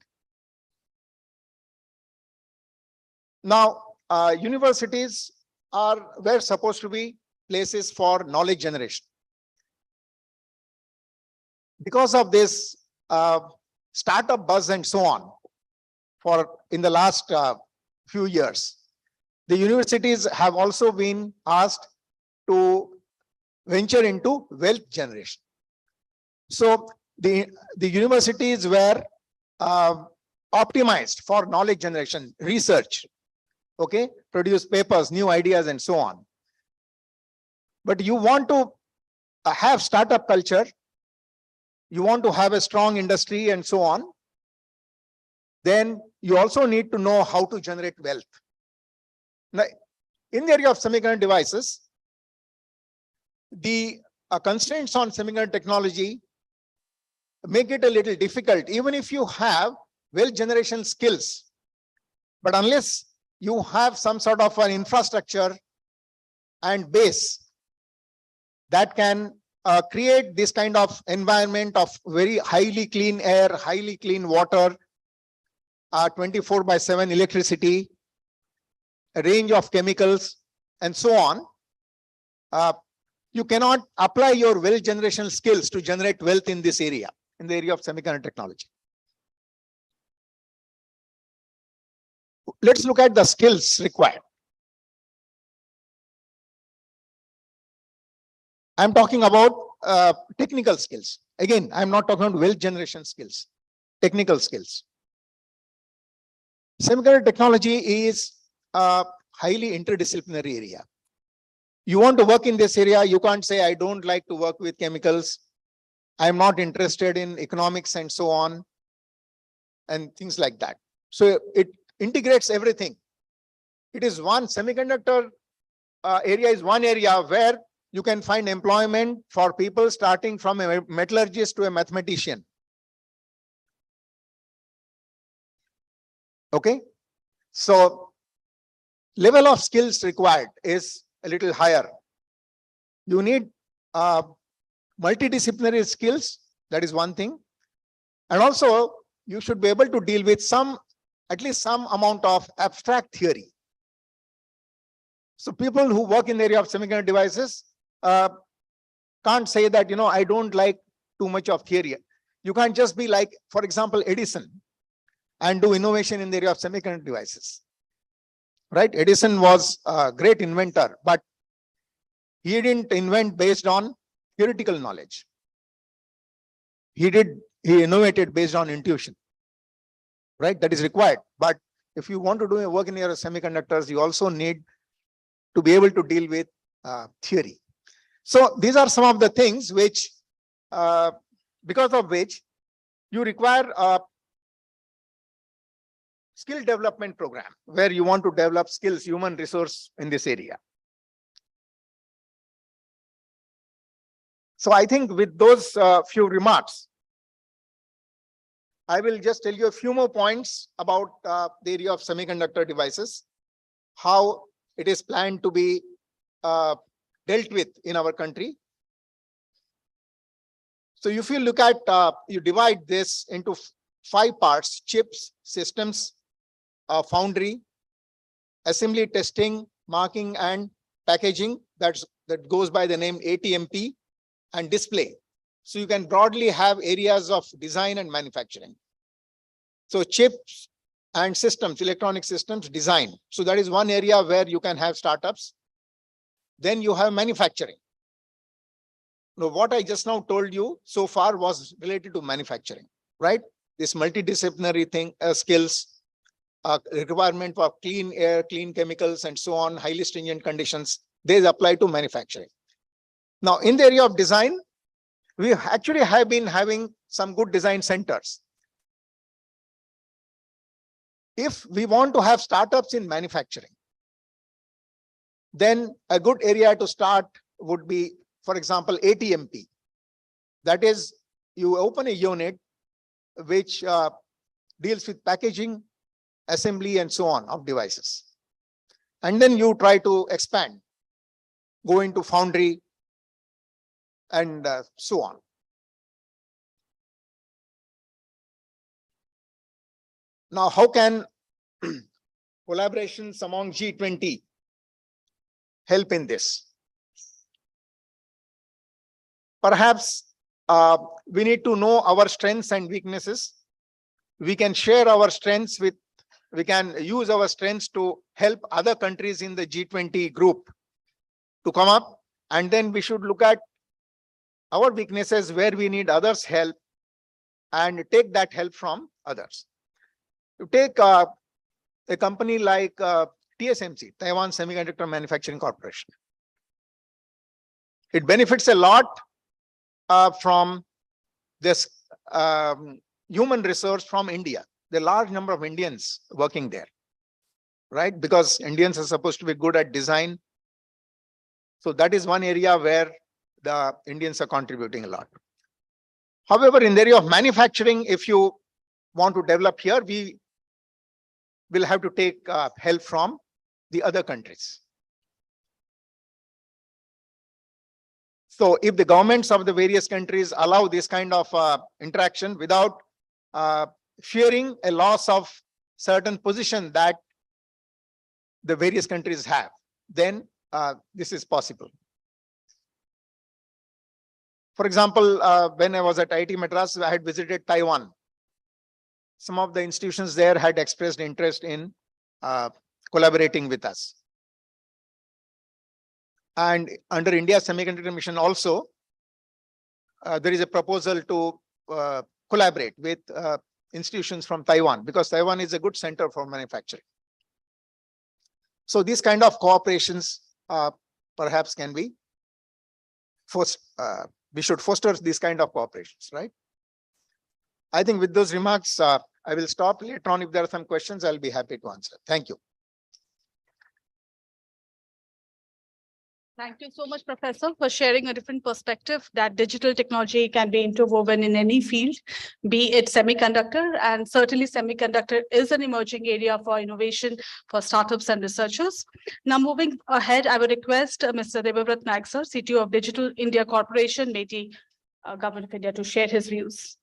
Now, universities were supposed to be places for knowledge generation. Because of this startup buzz and so on, in the last few years, the universities have also been asked to venture into wealth generation. So the universities were optimized for knowledge generation, research, okay, produce papers, new ideas, and so on. But you want to have startup culture, you want to have a strong industry and so on, then you also need to know how to generate wealth. Now, in the area of semiconductor devices, the constraints on semiconductor technology make it a little difficult, even if you have wealth generation skills. But unless you have some sort of an infrastructure and base that can create this kind of environment of very highly clean air, highly clean water, 24/7 electricity, a range of chemicals, and so on, you cannot apply your wealth generation skills to generate wealth in this area, in the area of semiconductor technology. Let's look at the skills required. I'm talking about technical skills. Again, I'm not talking about wealth generation skills, technical skills. Semiconductor technology is a highly interdisciplinary area. You want to work in this area, you can't say, I don't like to work with chemicals, I'm not interested in economics and so on, and things like that. So it integrates everything. It is one semiconductor area is one area where you can find employment for people starting from a metallurgist to a mathematician. Okay, so level of skills required is a little higher. You need multidisciplinary skills, that is one thing. And also you should be able to deal with at least some amount of abstract theory. So people who work in the area of semiconductor devices can't say that, I don't like too much of theory. You can't just be like, for example, Edison, and do innovation in the area of semiconductor devices. Right? Edison was a great inventor, but he didn't invent based on theoretical knowledge. He innovated based on intuition. Right? That is required. But if you want to do work in the area of semiconductors, you also need to be able to deal with theory. So these are some of the things which, because of which you require a skill development program where you want to develop skills, human resource in this area. So I think with those few remarks, I will just tell you a few more points about the area of semiconductor devices, how it is planned to be dealt with in our country. So if you look at, you divide this into 5 parts: chips, systems, foundry, assembly, testing, marking, and packaging. That goes by the name ATMP, and display. So you can broadly have areas of design and manufacturing. So chips and systems, electronic systems, design. So that is one area where you can have startups. Then you have manufacturing. Now, what I just now told you so far was related to manufacturing, right? This multidisciplinary thing, skills, requirement for clean air, clean chemicals, and so on, highly stringent conditions, they apply to manufacturing. Now, in the area of design, We actually have been having some good design centers. If we want to have startups in manufacturing, then a good area to start would be, for example, ATMP. That is, you open a unit which deals with packaging, assembly, and so on of devices. And then you try to expand, go into foundry, and so on. Now, how can collaborations among G20 help in this? Perhaps we need to know our strengths and weaknesses. We can share our strengths with, we can use our strengths to help other countries in the G20 group to come up. And then we should look at our weaknesses where we need others' help and take that help from others. You take a company like TSMC, Taiwan Semiconductor Manufacturing Corporation. It benefits a lot from this human resource from India. There are a large number of Indians working there, right? Because Indians are supposed to be good at design. So that is one area where the Indians are contributing a lot. However, in the area of manufacturing, if you want to develop here, we will have to take help from the other countries. So if the governments of the various countries allow this kind of interaction without fearing a loss of certain position that the various countries have, then this is possible. For example, when I was at IIT Madras, I had visited Taiwan. Some of the institutions there had expressed interest in collaborating with us. And under India Semiconductor Mission also, there is a proposal to collaborate with institutions from Taiwan, because Taiwan is a good center for manufacturing. So these kind of cooperations perhaps can be we should foster these kind of cooperations, right? I think with those remarks, I will stop. Later on, if there are some questions, I'll be happy to answer. Thank you. Thank you so much, Professor, for sharing a different perspective that digital technology can be interwoven in any field, be it semiconductor, and certainly semiconductor is an emerging area for innovation for startups and researchers. Now, moving ahead, I would request Mr. Devavrat Naik, sir, CTO of Digital India Corporation, MeitY, Government of India, to share his views.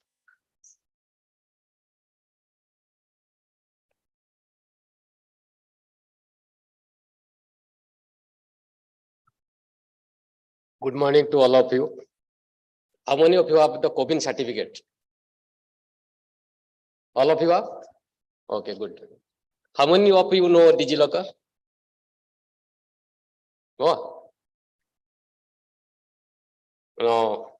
Good morning to all of you. How many of you have the COVID certificate? All of you have? Okay, good. How many of you know DigiLocker? No? No.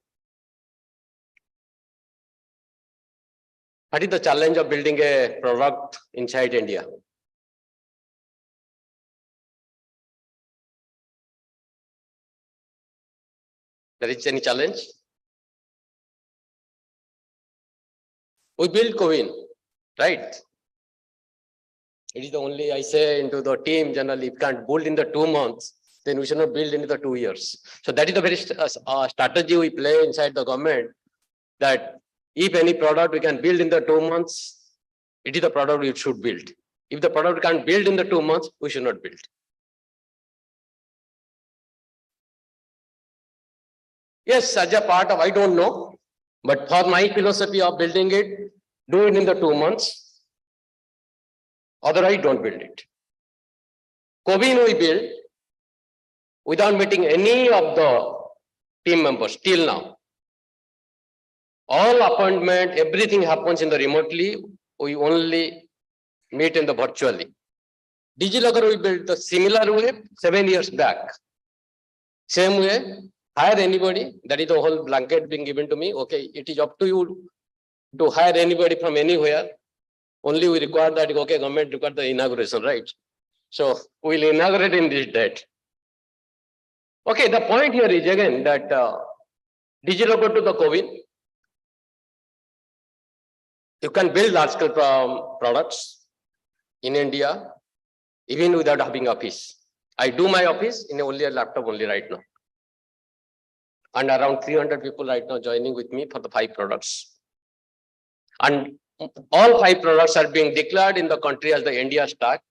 What is the challenge of building a product inside India? There is any challenge? We build CoWIN, right? It is the only, I say into the team generally, if you can't build in the 2 months, then we should not build in the 2 years. So that is the very strategy we play inside the government, that if any product we can build in the 2 months, it is the product we should build. If the product can't build in the 2 months, we should not build. Yes, as a part of, I don't know, but for my philosophy of building it, do it in the 2 months. Otherwise, don't build it. CoWIN we build without meeting any of the team members till now. All appointment, everything happens in the remotely. We only meet in the virtually. DigiLocker we built the similar way 7 years back. Same way. Hire anybody, that is the whole blanket being given to me. Okay, it is up to you to hire anybody from anywhere. Only we require that, okay, government require the inauguration, right? So we'll inaugurate in this date. Okay, the point here is again that DigiLocal to the COVID. You can build large-scale products in India, even without having office. I do my office in only a laptop only right now. And around 300 people right now joining with me for the 5 products. And all 5 products are being declared in the country as the India stack,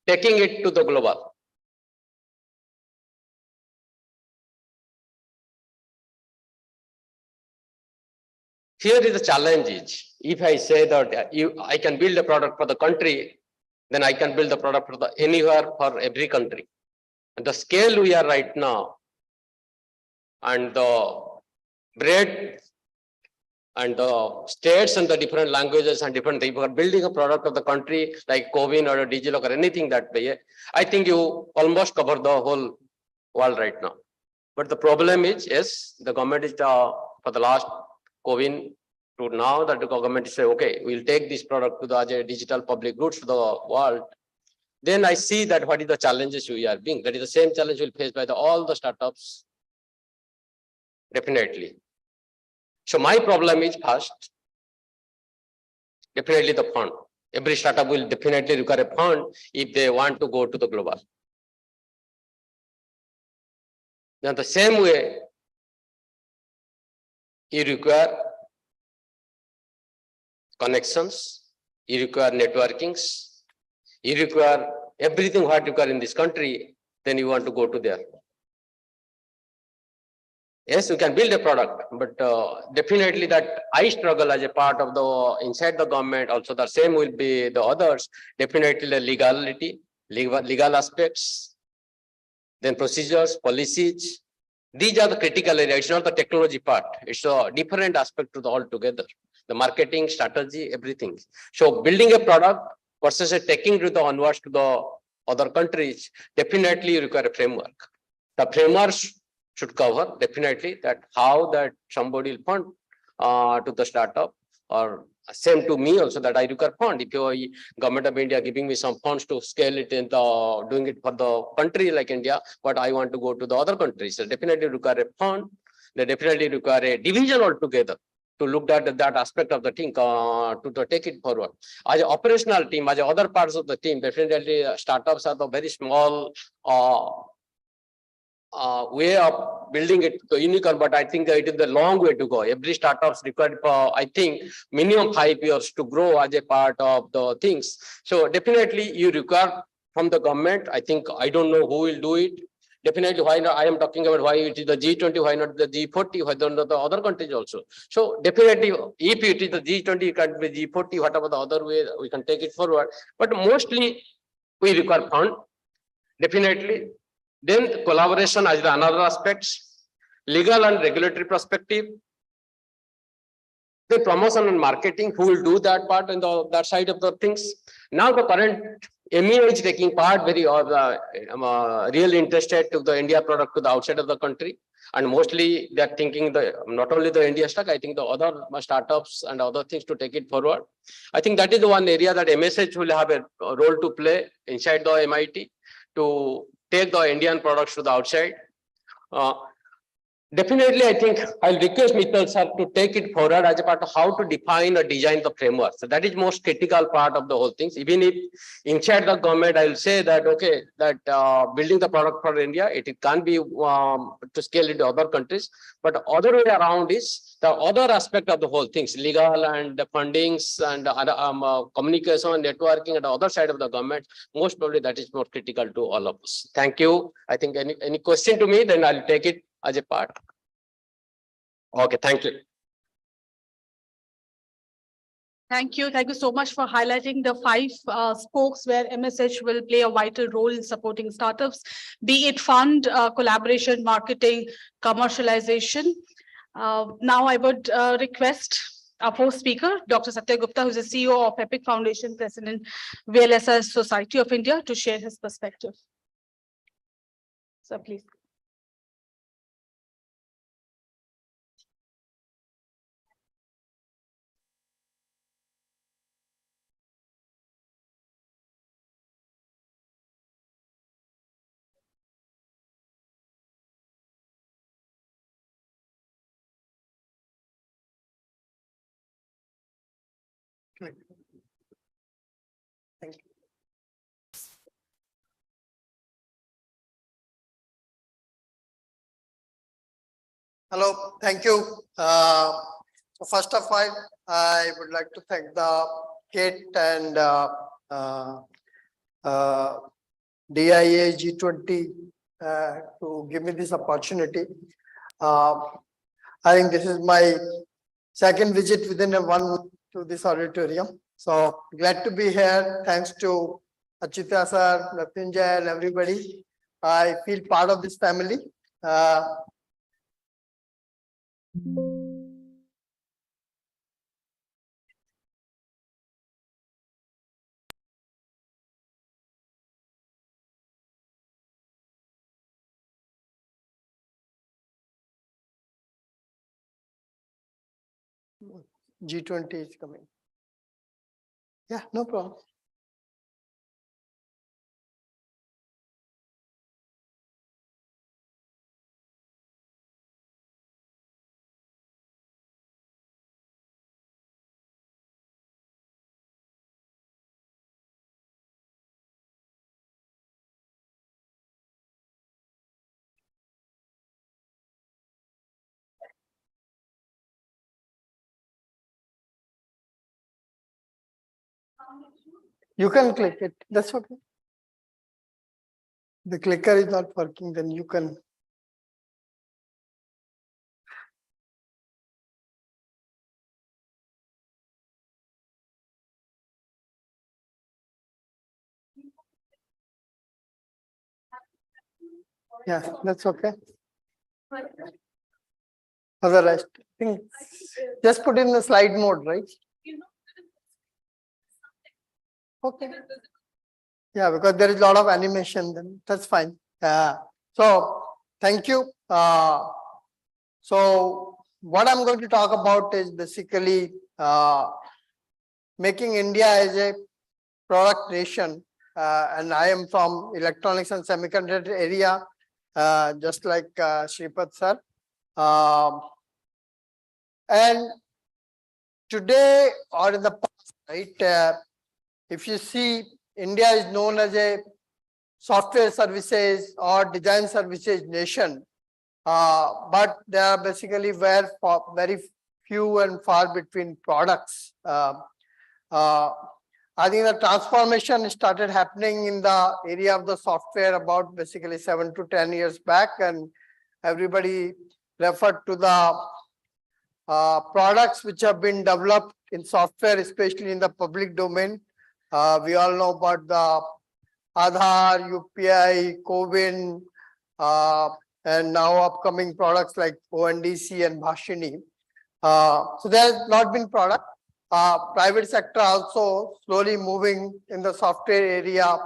taking it to the global. Here is the challenge is, if I say that I can build a product for the country, then I can build a product for the anywhere for every country. And the scale we are right now, and the breadth and the states and the different languages and different things, are building a product of the country like COVID or a DigiLocker or anything that way, I think you almost cover the whole world right now. But the problem is, yes, the government is for the last COVID to now that the government is say, okay, we'll take this product to the as a digital public goods to the world. Then I see that what is the challenges we are being. That is the same challenge will face by all the startups. Definitely. So my problem is first, definitely the fund. Every startup will definitely require a fund if they want to go to the global. Then the same way, you require connections, you require networkings, you require everything what you require in this country, then you want to go to there. Yes, you can build a product, but definitely that I struggle as a part of the inside the government. Also, the same will be the others. Definitely the legality, legal aspects, then procedures, policies. These are the critical areas. It's not the technology part. It's a different aspect to the altogether. The marketing strategy, everything. So building a product versus taking to the onwards to the other countries, definitely require a framework. The framework should cover definitely that how that somebody will fund to the startup, or same to me also that I require fund. If you government of India giving me some funds to scale it in the doing it for the country like India, but I want to go to the other countries, so definitely require a fund. They definitely require a division altogether to look at that aspect of the thing to take it forward. As an operational team, as other parts of the team, definitely startups are the very small way of building it to unicorn, but I think it is the long way to go. Every startups required, I think, minimum 5 years to grow as a part of the things. So definitely you require from the government. I think I don't know who will do it. Definitely, why not? I am talking about why it is the G20, why not the G40, why not the other countries also. So definitely, if it is the G20, it can be G40, whatever the other way, we can take it forward. But mostly we require fund, definitely. Then collaboration as the another aspects, legal and regulatory perspective. The promotion and marketing, who will do that part and that side of the things. Now the current MEA is taking part very really interested to the India product to the outside of the country. And mostly they are thinking not only the India stock, I think the other startups and other things to take it forward. I think that is the one area that MSH will have a role to play inside the MIT to take the Indian products to the outside. Definitely, I think I'll request Mittal sir to take it forward as a part of how to define or design the framework. So that is most critical part of the whole things. Even if inside the government, I will say that, okay, that building the product for India, it can be to scale into other countries. But other way around is the other aspect of the whole things, legal and the fundings and communication, networking, and the other side of the government. Most probably that is more critical to all of us. Thank you. I think any question to me, then I'll take it as a part. Okay, thank you. Thank you. Thank you so much for highlighting the 5 spokes where MSH will play a vital role in supporting startups, be it fund, collaboration, marketing, commercialization. Now I would request our first speaker, Dr. Satya Gupta, who is the CEO of Epic Foundation, President, VLSI Society of India, to share his perspective. So please. Click. Thank you. Hello, thank you. So first of all, I would like to thank the KIIT and DIA G20 to give me this opportunity. I think this is my second visit within a 1 week to this auditorium. So glad to be here. Thanks to Achita sir, Mrityunjay and everybody. I feel part of this family. G20 is coming. Yeah, no problem. You can click it. That's okay. The clicker is not working, then you can. Yeah, that's okay. Otherwise, I think just put in the slide mode, right? Okay. Yeah, because there is a lot of animation, then that's fine. So thank you. So what I'm going to talk about is basically making India as a product nation. And I am from electronics and semiconductor area, just like Shripad sir. And today or in the past, right? If you see, India is known as a software services or design services nation, but there are basically very few and far between products. I think the transformation started happening in the area of the software about basically 7 to 10 years back, and everybody referred to the products which have been developed in software, especially in the public domain. We all know about the Aadhaar, UPI, CoWIN, and now upcoming products like ONDC and Bhashini. So there has not been product. Private sector also slowly moving in the software area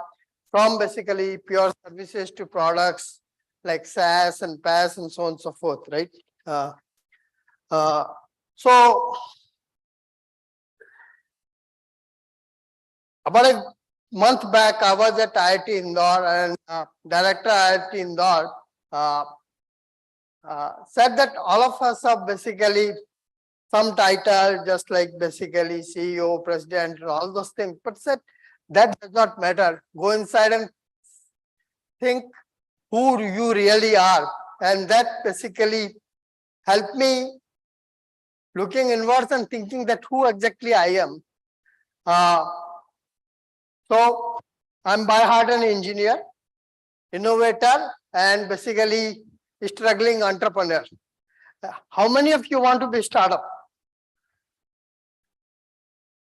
from basically pure services to products like SaaS and PaaS and so on and so forth, right? So about a month back, I was at IIT Indore, and director IIT Indore said that all of us have basically some title, just like basically CEO, president, and all those things, but said that does not matter. Go inside and think who you really are. And that basically helped me looking inwards and thinking that who exactly I am. So I'm by heart an engineer, innovator, and basically struggling entrepreneur. How many of you want to be startup?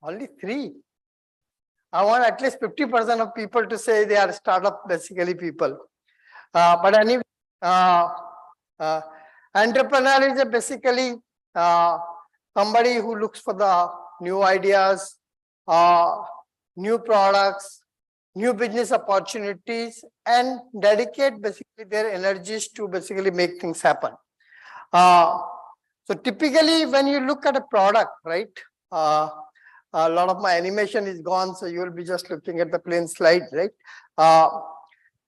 Only 3. I want at least 50% of people to say they are startup basically people. But anyway, entrepreneur is basically somebody who looks for the new ideas, new products, new business opportunities, and dedicate basically their energies to basically make things happen. So typically when you look at a product, right? A lot of my animation is gone, so you will be just looking at the plain slide, right?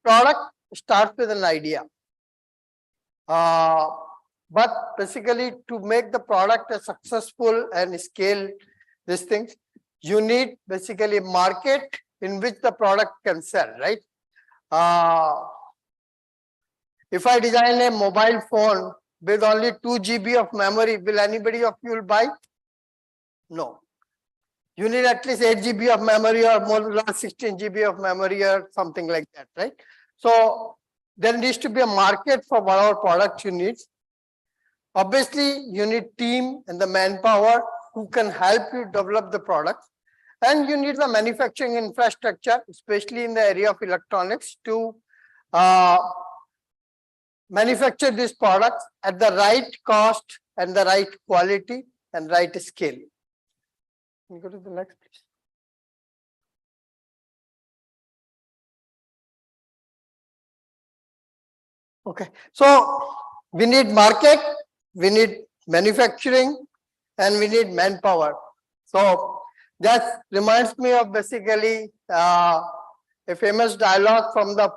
Product starts with an idea. But basically to make the product a successful and scale these things, you need basically a market in which the product can sell, right? If I design a mobile phone with only 2 GB of memory, will anybody of you buy? No. You need at least 8 GB of memory or more than 16 GB of memory or something like that, right? So there needs to be a market for whatever product you need. Obviously, you need team and the manpower who can help you develop the product. And you need the manufacturing infrastructure, especially in the area of electronics, to manufacture these products at the right cost and the right quality and right scale. Can you go to the next, please? Okay, so we need market, we need manufacturing, and we need manpower. So that reminds me of basically a famous dialogue from the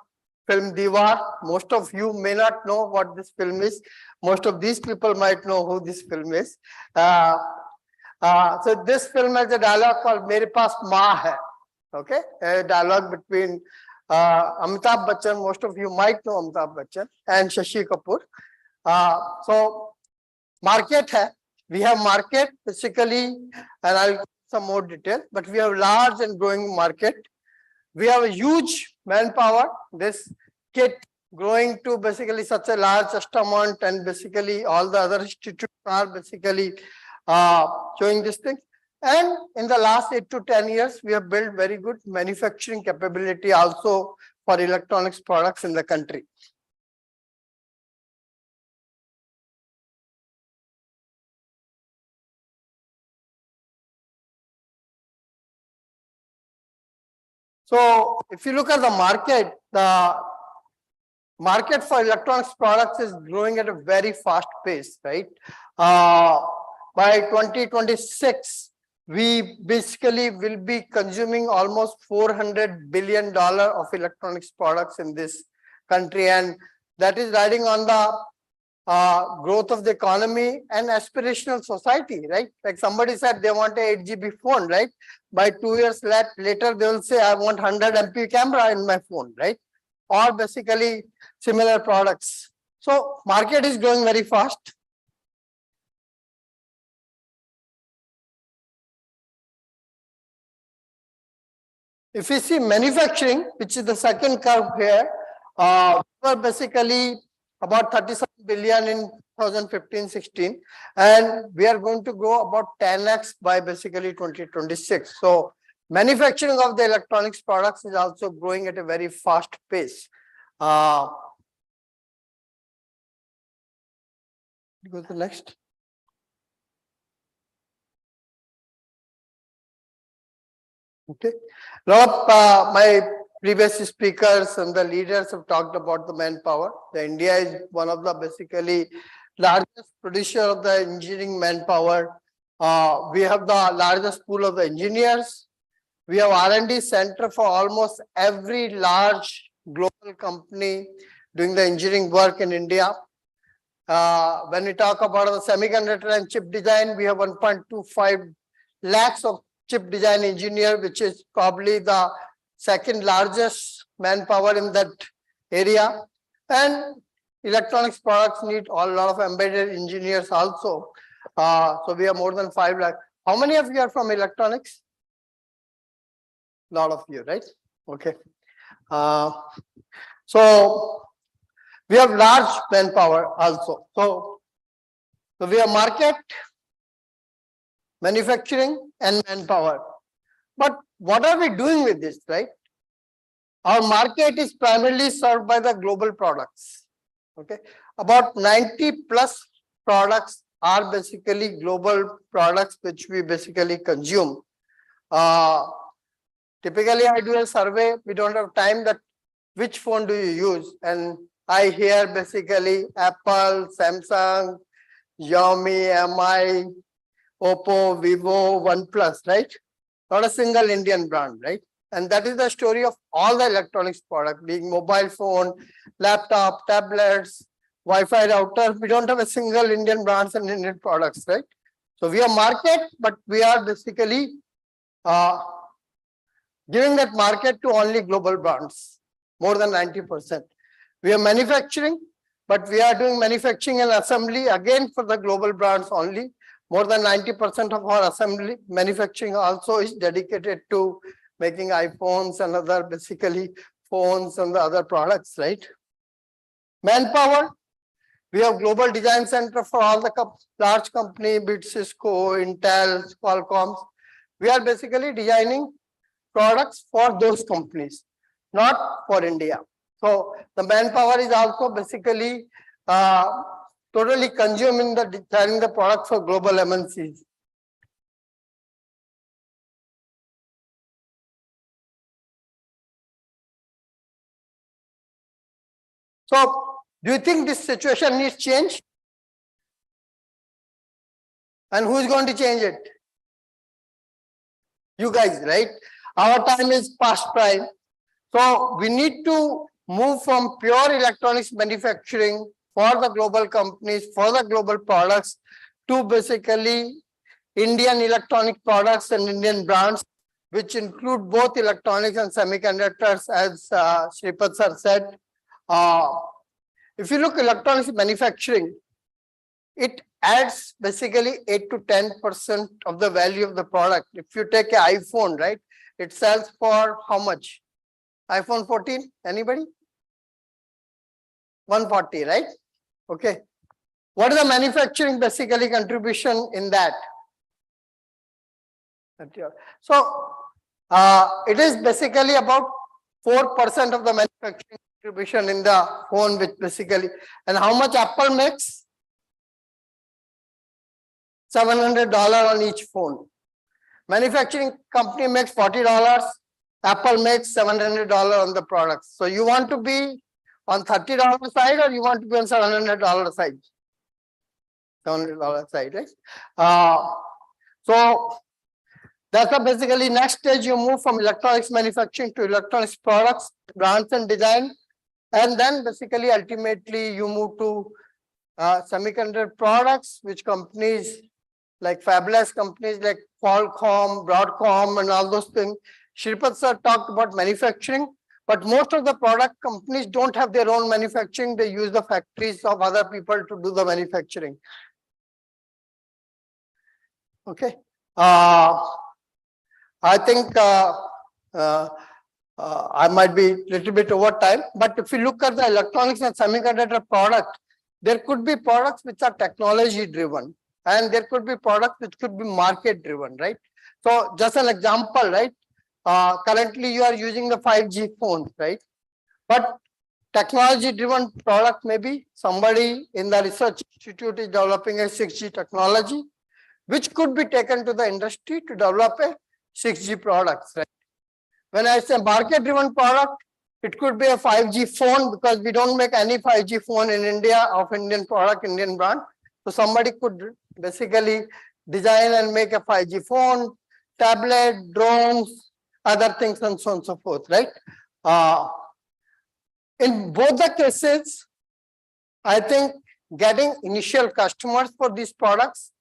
film Diwar. Most of you may not know what this film is. Most of these people might know who this film is. So this film has a dialogue called Mere Paas Maa Hai. Okay, a dialogue between Amitabh Bachchan, most of you might know Amitabh Bachchan, and Shashi Kapoor. So market hai. We have market basically, and I'll give some more detail, but we have large and growing market. We have a huge manpower. This KIIT growing to basically such a large amount, and basically all the other institutes are basically showing this thing. And in the last 8 to 10 years, we have built very good manufacturing capability also for electronics products in the country. So if you look at the market for electronics products is growing at a very fast pace, right? By 2026, we basically will be consuming almost $400 billion of electronics products in this country, and that is riding on the growth of the economy and aspirational society, right? Like somebody said they want a 8 GB phone, right? By 2 years later, they will say, I want 100 MP camera in my phone, right? Or basically similar products. So market is growing very fast. If you see manufacturing, which is the second curve here, we were basically about 37 billion in 2015-16, and we are going to grow about 10x by basically 2026. So manufacturing of the electronics products is also growing at a very fast pace. Go to the next. Okay. A lot of my previous speakers and the leaders have talked about the manpower. India is one of the basically largest producer of the engineering manpower. We have the largest pool of the engineers. We have R&D center for almost every large global company doing the engineering work in India. When we talk about the semiconductor and chip design, we have 1.25 lakhs of chip design engineer, which is probably the second largest manpower in that area. And electronics products need a lot of embedded engineers also. So we have more than 5 lakh. How many of you are from electronics? A lot of you, right? Okay. So we have large manpower also. So we have market, manufacturing, and manpower. But what are we doing with this, right? Our market is primarily served by the global products. Okay. About 90+ products are basically global products which we basically consume. Typically, I do a survey. We don't have time that which phone do you use? And I hear basically Apple, Samsung, Xiaomi, MI, Oppo, Vivo, OnePlus, right? Not a single Indian brand, right? And that is the story of all the electronics product, being mobile phone, laptop, tablets, Wi-Fi router. We don't have a single Indian brands and Indian products, right? So we are market, but we are basically giving that market to only global brands, more than 90%. We are manufacturing, but we are doing manufacturing and assembly again for the global brands only. More than 90% of our assembly manufacturing also is dedicated to making iPhones and other basically phones and the other products, right? Manpower, we have global design center for all the large company, be it Cisco, Intel, Qualcomm. We are basically designing products for those companies, not for India. So the manpower is also basically totally consumed in the designing the products for global MNCs. So do you think this situation needs change? And who is going to change it? You guys, right? Our time is past prime. So we need to move from pure electronics manufacturing for the global companies, for the global products, to basically Indian electronic products and Indian brands, which include both electronics and semiconductors, as Shripad sir said. If you look at electronics manufacturing, it adds basically 8 to 10% of the value of the product. If you take an iPhone, right, it sells for how much? iPhone 14, anybody? 140, right? Okay. What is the manufacturing basically contribution in that? So it is basically about 4% of the manufacturing contribution in the phone, which basically, and how much Apple makes? $700 on each phone. Manufacturing company makes $40. Apple makes $700 on the products. So you want to be on $30 side, or you want to be on $700 side? $700 side, right? So that's the basically next stage. You move from electronics manufacturing to electronics products, brands and design, and then basically ultimately you move to semiconductor products, which companies like fabulous companies like Qualcomm, Broadcom, and all those things. Shripad sir talked about manufacturing, but most of the product companies don't have their own manufacturing. They use the factories of other people to do the manufacturing. Okay. I think I might be a little bit over time, but if you look at the electronics and semiconductor product, there could be products which are technology driven, and there could be products which could be market driven, right? So just an example, right? Currently you are using the 5G phones, right? But technology driven product, maybe somebody in the research institute is developing a 6G technology, which could be taken to the industry to develop a 6G products, right? When I say market driven product, it could be a 5G phone, because we don't make any 5G phone in India of Indian product, Indian brand. So somebody could basically design and make a 5G phone, tablet, drones, other things, and so on and so forth, right? In both the cases, I think getting initial customers for these products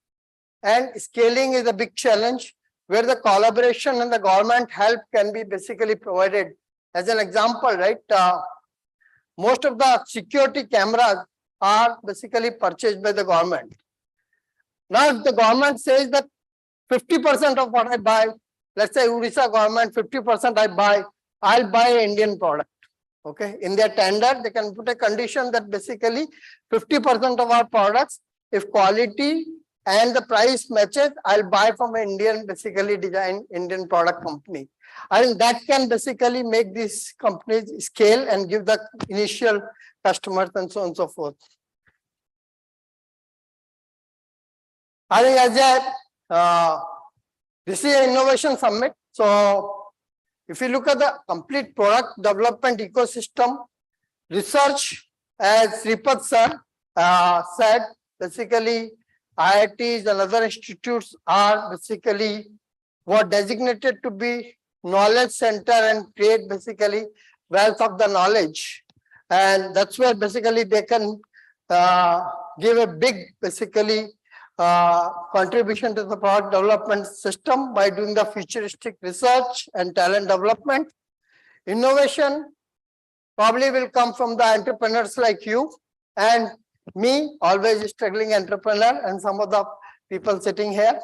and scaling is a big challenge, where the collaboration and the government help can be basically provided. As an example, right? Most of the security cameras are basically purchased by the government. Now, if the government says that 50% of what I buy, let's say Odisha government, 50% I'll buy an Indian product. Okay, in their tender, they can put a condition that basically 50% of our products, if quality and the price matches, I'll buy from an Indian, basically designed Indian product company. I think that can basically make these companies scale and give the initial customers and so on and so forth. I think as this is an innovation summit. So if you look at the complete product development ecosystem, research, as Shripad sir said, basically IITs and other institutes are basically what designated to be knowledge center and create basically wealth of the knowledge. And that's where basically they can give a big basically contribution to the product development system by doing the futuristic research and talent development. Innovation probably will come from the entrepreneurs like you and me, always struggling entrepreneur, and some of the people sitting here.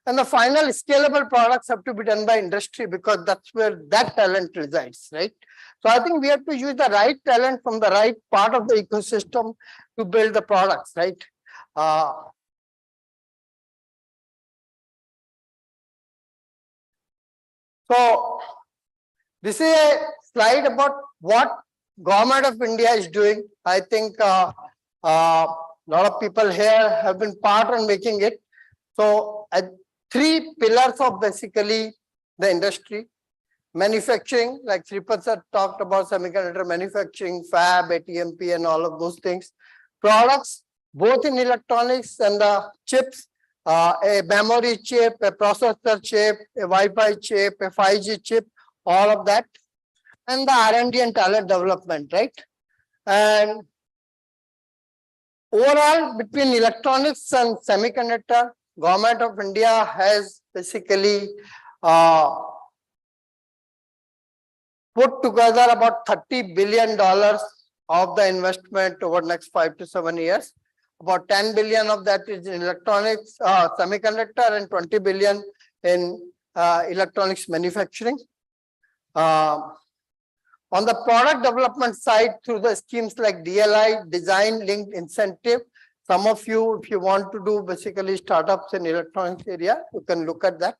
And the final scalable products have to be done by industry because that's where that talent resides, right? So I think we have to use the right talent from the right part of the ecosystem to build the products, right? So this is a slide about what government of India is doing. I think a lot of people here have been part in making it. So three pillars of basically the industry. Manufacturing, like Sripad sir talked about semiconductor manufacturing, fab, ATMP, and all of those things. Products, both in electronics and the chips, a memory chip, a processor chip, a Wi-Fi chip, a 5G chip, all of that. And the R&D and talent development, right? And overall, between electronics and semiconductor, Government of India has basically put together about $30 billion of the investment over the next 5 to 7 years. About 10 billion of that is in electronics, semiconductor, and 20 billion in electronics manufacturing. On the product development side, through the schemes like DLI, design linked incentive, some of you, if you want to do basically startups in electronics area, you can look at that.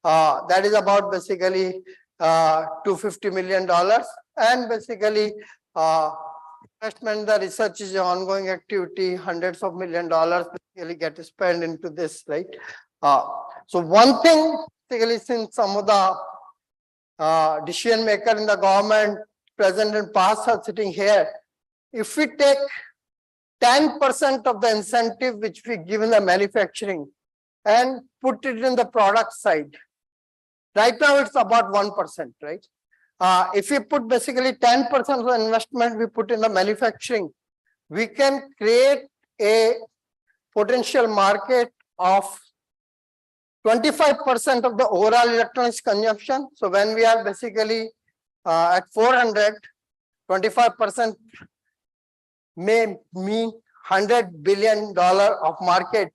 That is about basically $250 million, and basically investment, the research is an ongoing activity, hundreds of $millions basically get spent into this, right? So one thing, basically, since some of the decision maker in the government, present and past, are sitting here, if we take 10% of the incentive which we give in the manufacturing and put it in the product side, right now it's about 1%, right? If we put basically 10% of the investment we put in the manufacturing, we can create a potential market of 25% of the overall electronics consumption. So when we are basically at 400, 25% may mean $100 billion of market,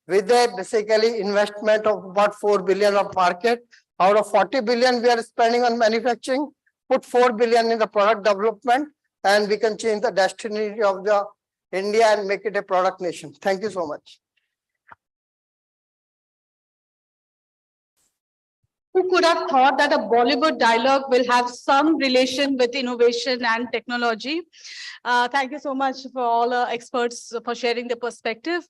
with a basically investment of about 4 billion of market. Out of 40 billion we are spending on manufacturing, put 4 billion in the product development, and we can change the destiny of the India and make it a product nation. Thank you so much. Who could have thought that a Bollywood dialogue will have some relation with innovation and technology? Thank you so much for all our experts for sharing their perspective.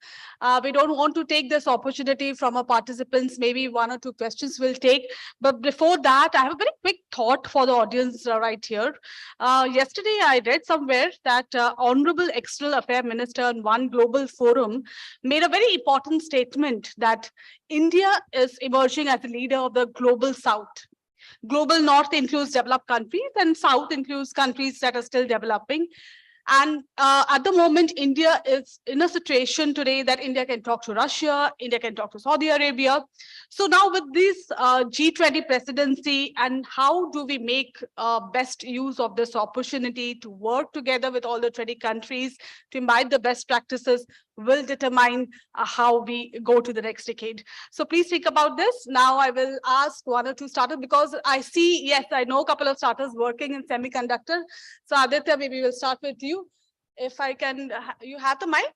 We don't want to take this opportunity from our participants. Maybe 1 or 2 questions we'll take. But before that, I have a very quick thought for the audience right here. Yesterday, I read somewhere that Honorable External Affairs Minister in one global forum made a very important statement that India is emerging as a leader of the global South. Global North includes developed countries and South includes countries that are still developing. And at the moment, India is in a situation today that India can talk to Russia, India can talk to Saudi Arabia. So now with this G20 presidency, and how do we make best use of this opportunity to work together with all the 20 countries to imbibe the best practices will determine how we go to the next decade. So please think about this. Now I will ask 1 or 2 starters, because I see, yes, I know a couple of starters working in semiconductor. So Aditya, maybe we'll start with you. If I can, you have the mic?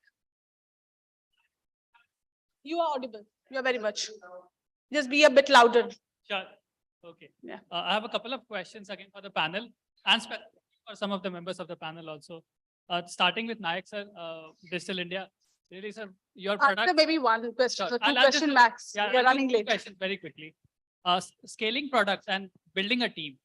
You are audible. You are very much. Just be a bit louder. Sure. Okay. Yeah. I have a couple of questions again for the panel and for some of the members of the panel also. Starting with Nayak sir, Digital India. Really, sir, your product. After maybe 1 question, Sure. so 2 question max. Yeah, You're I'll running do 2 late. questions very quickly. Scaling products and building a team,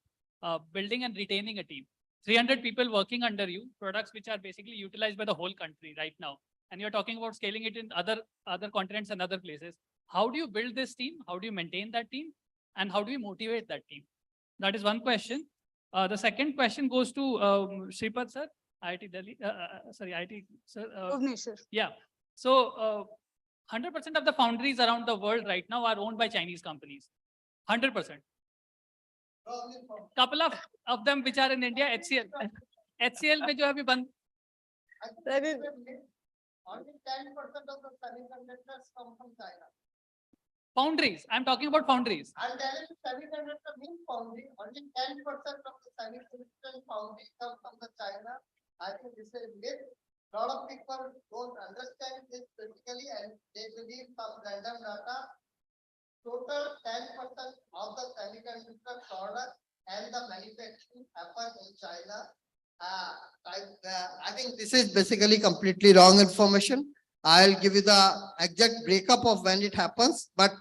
building and retaining a team. 300 people working under you, products which are basically utilized by the whole country right now. And you're talking about scaling it in other continents and other places. How do you build this team? How do you maintain that team? And how do you motivate that team? That is one question. The second question goes to Sripad sir, IIT Delhi, IIT sir. Bhubaneswar. Yeah. So 100% of the foundries around the world right now are owned by Chinese companies. 100%. Couple of them which are in India, HCL. HCL में जो अभी बंद Only 10% of the semiconductors come from China. foundries. I'm talking about foundries. And there is semiconductor means foundry, only 10% of the semiconductor foundry come from the China. I think this is myth. Lot of people don't understand this basically and they believe some random data. Total 10% of the semiconductor product and the manufacturing happen in China. I think this is basically completely wrong information. I'll give you the exact breakup of when it happens, but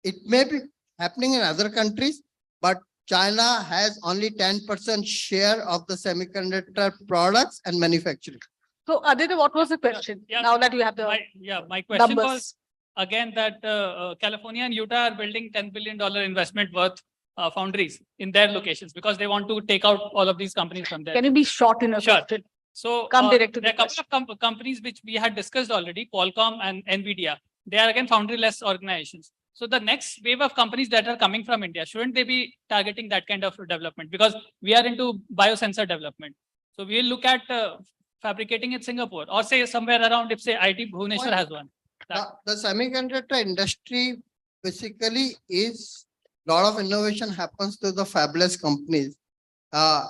it may be happening in other countries, but China has only 10% share of the semiconductor products and manufacturing. So Aditya, what was the question? Yeah. Now that you have the My question numbers. was again that California and Utah are building $10 billion investment worth foundries in their locations because they want to take out all of these companies from there. Can you be short in a Sure. question? So Come direct to there the are a couple of companies which we had discussed already, Qualcomm and NVIDIA. They are again foundry-less organizations. So the next wave of companies that are coming from India, shouldn't they be targeting that kind of development? Because we are into biosensor development. So we'll look at fabricating in Singapore or say somewhere around, if say IT Bhubaneswar has one. The semiconductor industry basically is lot of innovation happens to the fabless companies.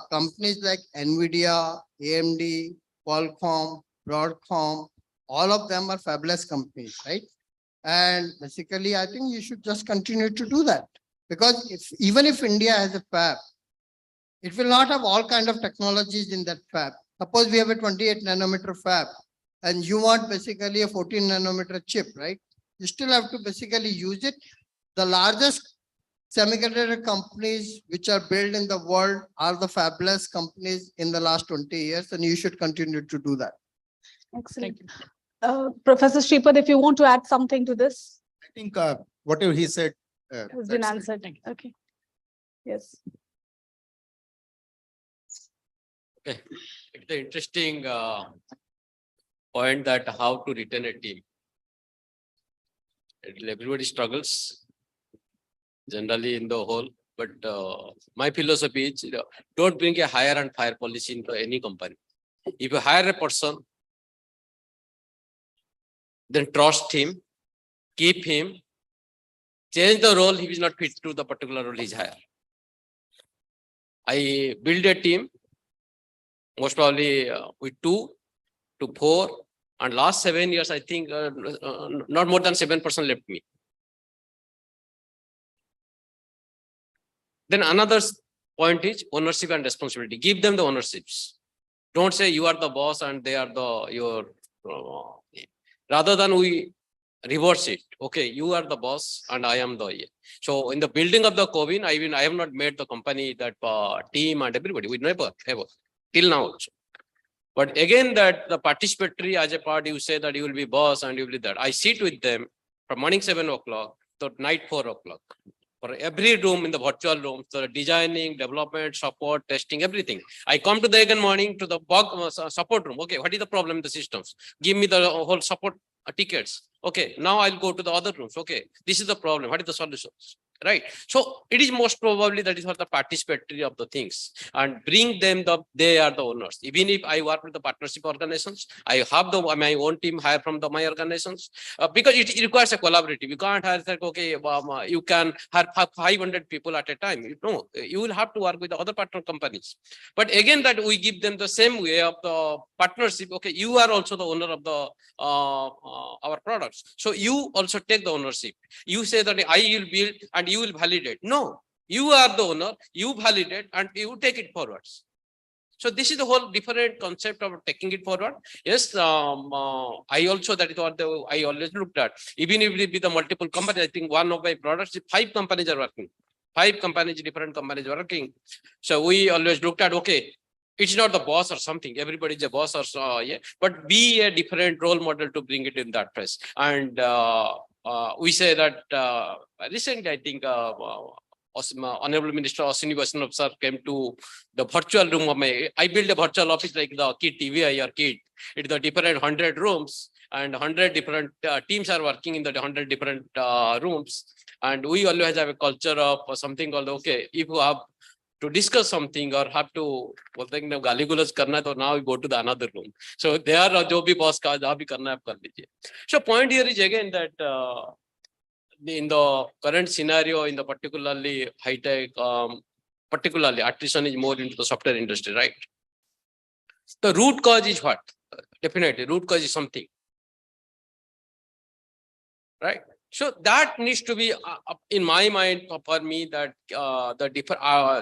Companies like NVIDIA, AMD, Qualcomm, Broadcom, all of them are fabless companies, right? And basically, I think you should just continue to do that because even if India has a fab, it will not have all kind of technologies in that fab. Suppose we have a 28 nanometer fab and you want basically a 14 nanometer chip, right? You still have to basically use it. The largest semiconductor companies which are built in the world are the fabless companies in the last 20 years, and you should continue to do that. Excellent. Professor Shripad, if you want to add something to this, I think whatever he said. has been answered. Okay. Yes. Okay, it's an interesting point that how to retain a team. Everybody struggles generally in the whole, but my philosophy is don't bring a hire and fire policy into any company. If you hire a person, then trust him, keep him, change the role if he is not fit to the particular role he's hired. I build a team, most probably with 2 to 4, and last 7 years, I think not more than 7% left me. Then another point is ownership and responsibility. Give them the ownerships. Don't say you are the boss and they are your. Rather than we reverse it. Okay, you are the boss and I am the. So in the building of the COVID, I have not made the company that team and everybody. We never ever till now also. But again, that the participatory as a part, you say that you will be boss and you will be that. I sit with them from morning 7 o'clock to night 4 o'clock. For every room in the virtual room, so designing, development, support, testing, everything. I come to the again morning to the support room. Okay, what is the problem in the systems? Give me the whole support tickets. Okay, now I'll go to the other rooms. Okay, this is the problem. What is the solutions? Right. So it is most probably that is what the participatory of the things and bring them they are the owners. Even if I work with the partnership organizations, I have my own team hire from my organizations because it requires a collaborative. You can't hire like, okay, you can hire 500 people at a time. You will have to work with the other partner companies. But again, that we give them the same way of the partnership. Okay, you are also the owner of the our products. So you also take the ownership. You say that I will build and you will validate. No, you are the owner, you validate and you take it forwards. So this is the whole different concept of taking it forward. Yes, I also, that is what I always looked at. Even if it be the multiple companies, I think one of my products, 5 companies are working. 5 companies, different companies are working. So we always looked at, okay, it's not the boss or something. Everybody is a boss or yeah, but be a different role model to bring it in that place. And we say that recently, I think Honorable Minister Ashwini Vaishnav sir came to the virtual room of I built a virtual office like the KIIT, TVI or KIIT. It's the different 100 rooms. and 100 different teams are working in the 100 different rooms. And we always have a culture of something called, okay, if you have to discuss something or have to गाली गुलज करना है, तो now we go to the another room. So there जो भी boss का जहाँ भी करना है आप कर लीजिए. So point here is again that in the current scenario, in the particularly high tech, particularly attrition is more into the software industry, right? The root cause is what? Definitely, root cause is something, right? So that needs to be, in my mind, for me, that the different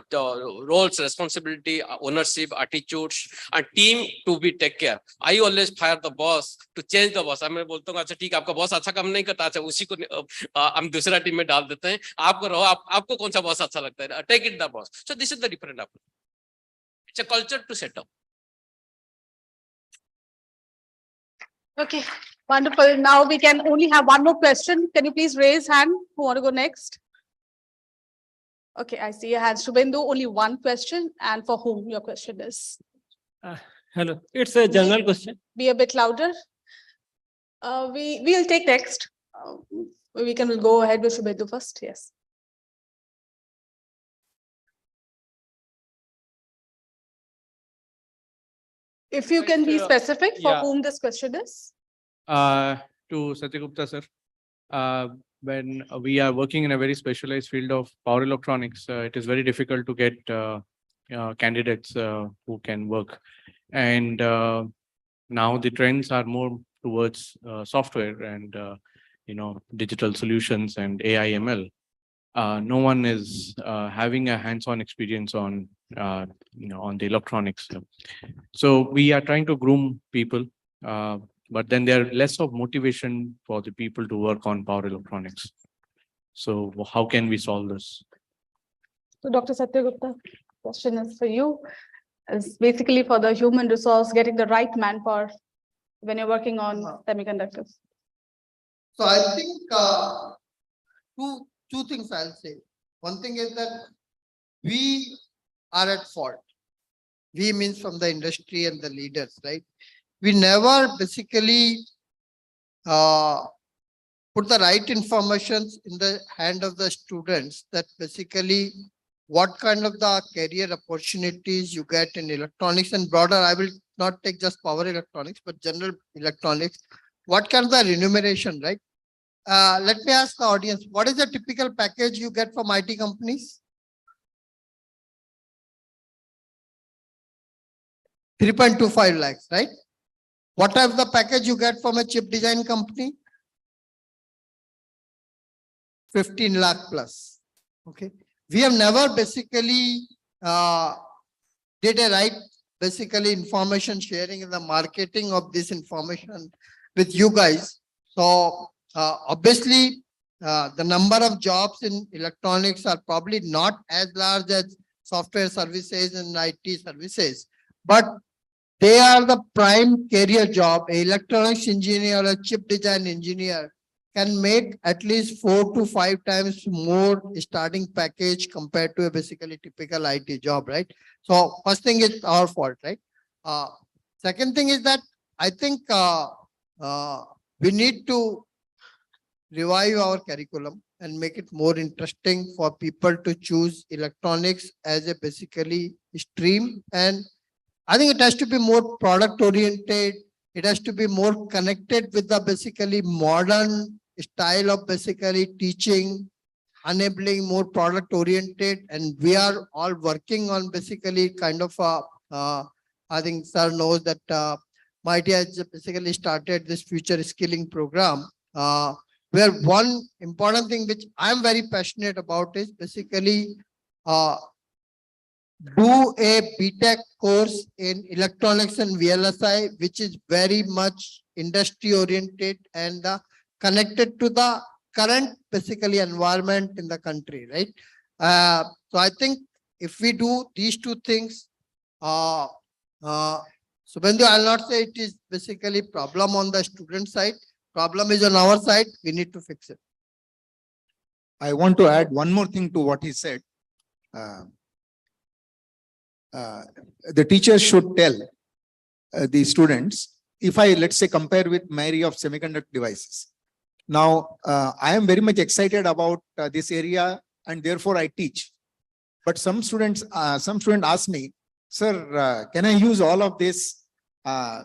the roles, responsibility, ownership, attitudes, and team to be take care. I always fire the boss to change the boss. मैं बोलता हूँ अच्छा ठीक है आपका boss अच्छा काम नहीं करता, अच्छा उसी को हम दूसरा टीम में डाल देते हैं. आपको रहो, आपको कौन सा boss अच्छा लगता है? Take it the boss. So this is the different approach. It's a culture to set up. Okay, wonderful. Now we can only have one more question. Can you please raise hand? Who want to go next? Okay, I see your hand. Shubhendu, only one question, and for whom your question is? Hello, it's a general question. Be a bit louder. We'll take next. We'll go ahead with Shubhendu first. Yes. If you can be specific for whom this question is. To Satyagupta sir, when we are working in a very specialized field of power electronics, it is very difficult to get candidates who can work. And now the trends are more towards software and digital solutions and AI ML. No one is having a hands-on experience on on the electronics. So we are trying to groom people, but then there are less of motivation for the people to work on power electronics. So how can we solve this? So Dr. Satyagupta, question is for you. It's basically for the human resource, getting the right manpower when you're working on semiconductors. So I think two things I'll say. One thing is that we are at fault. We means from the industry and the leaders, right? We never basically put the right information in the hand of the students, that basically what kind of the career opportunities you get in electronics and broader. I will not take just power electronics, but general electronics. What kind of the remuneration, right? Let me ask the audience, what is the typical package you get from IT companies? 3.25 lakhs, right? What is the package you get from a chip design company? 15 lakh plus. Okay. We have never basically did a right basically information sharing and the marketing of this information with you guys. So obviously the number of jobs in electronics are probably not as large as software services and IT services, but they are the prime career job. An electronics engineer or a chip design engineer can make at least 4 to 5 times more starting package compared to a basically typical IT job, right? So first thing is our fault, right? Second thing is that I think we need to revive our curriculum and make it more interesting for people to choose electronics as a basically stream. And I think it has to be more product oriented. It has to be more connected with the basically modern style of basically teaching, enabling more product oriented. And we are all working on basically kind of I think sir knows that MIT has basically started this future skilling program, where one important thing which I'm very passionate about is basically do a BTech course in electronics and VLSI, which is very much industry oriented and connected to the current basically environment in the country, right? So I think if we do these two things, Subhendu, I'll not say it is basically problem on the student side. Problem is on our side. We need to fix it. I want to add one more thing to what he said. The teachers should tell the students if I, let's say, compare with my area of semiconductor devices. Now, I am very much excited about this area, and therefore I teach. But some student ask me, sir, can I use all of this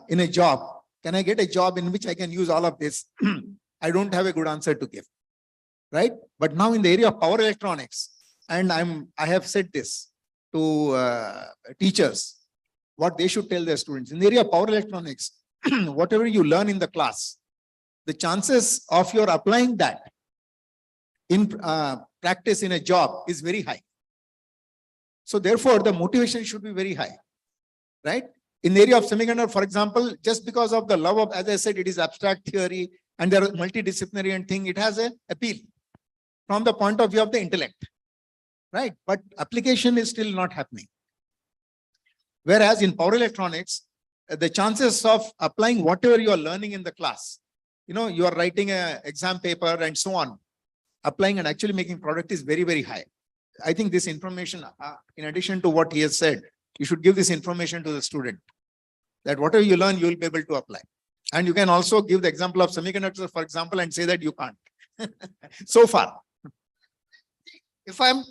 in a job? Can I get a job in which I can use all of this? I don't have a good answer to give, right? But now in the area of power electronics, and I have said this to teachers, what they should tell their students. In the area of power electronics, whatever you learn in the class, the chances of your applying that in practice in a job is very high. So therefore, the motivation should be very high, right? In the area of semiconductor, for example, just because of the love of, as I said, it is abstract theory and there are multidisciplinary and thing, it has an appeal from the point of view of the intellect, right? But application is still not happening. Whereas in power electronics, the chances of applying whatever you are learning in the class, you are writing an exam paper and so on, applying and actually making product is very, very high. I think this information, in addition to what he has said, you should give this information to the student that whatever you learn, you will be able to apply. And you can also give the example of semiconductors, for example, and say that you can't. So far. If I'm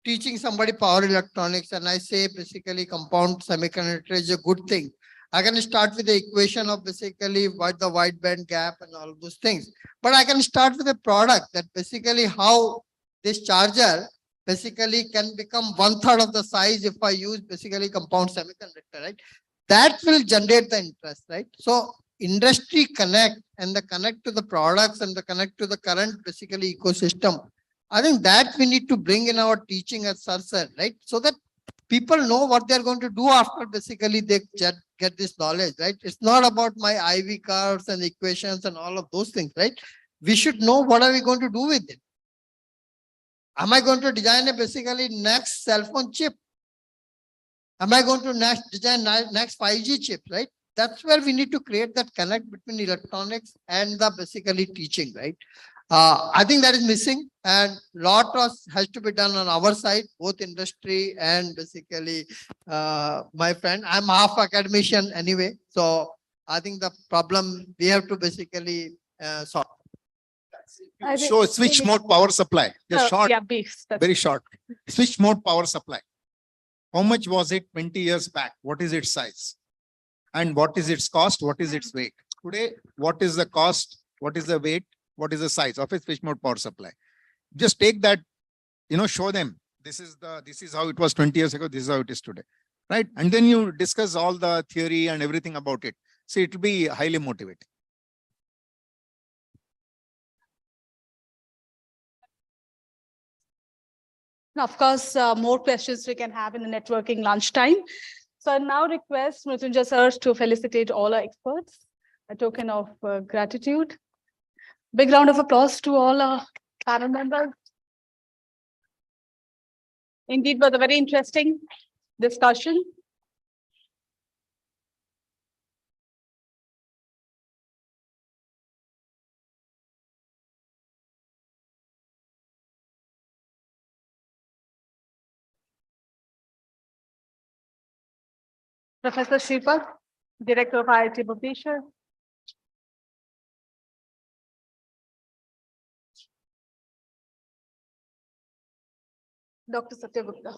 teaching somebody power electronics and I say basically compound semiconductor is a good thing, I can start with the equation of basically what the wide band gap and all of those things. But I can start with a product that basically how this charger basically can become 1/3 of the size if I use basically compound semiconductor, right? That will generate the interest, right? So industry connect and the connect to the products and the connect to the current basically ecosystem. I think that we need to bring in our teaching as Sir said, right? So that people know what they're going to do after basically they get this knowledge, right? It's not about my IV curves and equations and all of those things, right? We should know what are we going to do with it. Am I going to design a basically next cell phone chip? Am I going to design next 5G chip, right? That's where we need to create that connect between electronics and the basically teaching, right? I think that is missing and lot has to be done on our side, both industry and basically my friend. I'm half academician anyway. So I think the problem we have to basically solve. So switch mode power supply, just short, Yeah, very short. Switch mode power supply. How much was it 20 years back? What is its size? And what is its cost? What is its weight? Today, what is the cost? What is the weight? What is the size of a switch mode power supply? Just take that, show them. This is how it was 20 years ago. This is how it is today, right? And then you discuss all the theory and everything about it. So it will be highly motivating. Of course, more questions we can have in the networking lunchtime. So I now request Mrityunjay sir to felicitate all our experts, a token of gratitude. Big round of applause to all our panel members. Indeed, was a very interesting discussion. Professor Shripad, Director of IIT Bhubaneswar. Dr. Satya Gupta.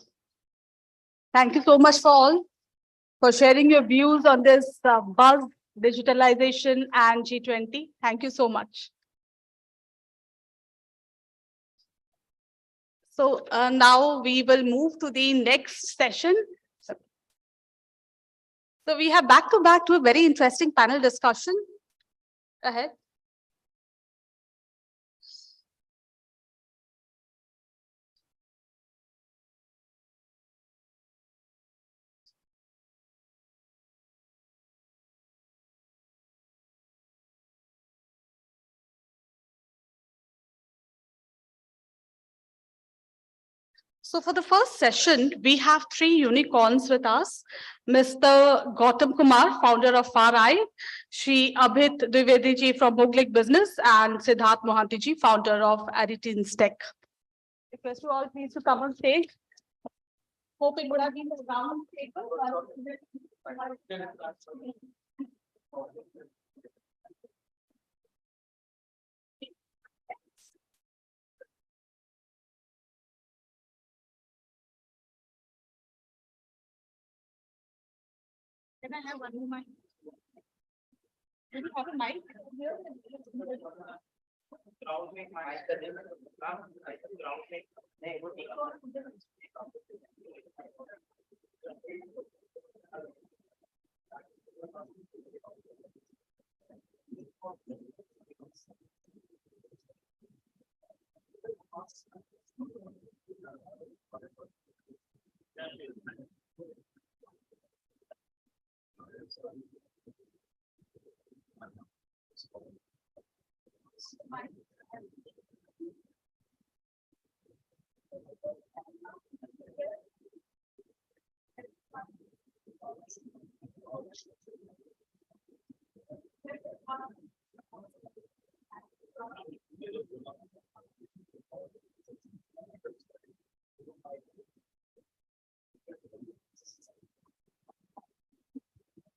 Thank you so much for sharing your views on this buzz, digitalization and G20. Thank you so much. So now we will move to the next session. So we have back to a very interesting panel discussion. Go ahead. So for the first session, we have 3 unicorns with us. Mr. Gautam Kumar, founder of FarEye, Shri Abhit Dwivedi ji from Moglik Business, and Siddharth Mohanty ji, founder of Aditins Tech. Request you all please to come on stage. Hope it would have been a round table. Can I have one more mic? Do you have a mic?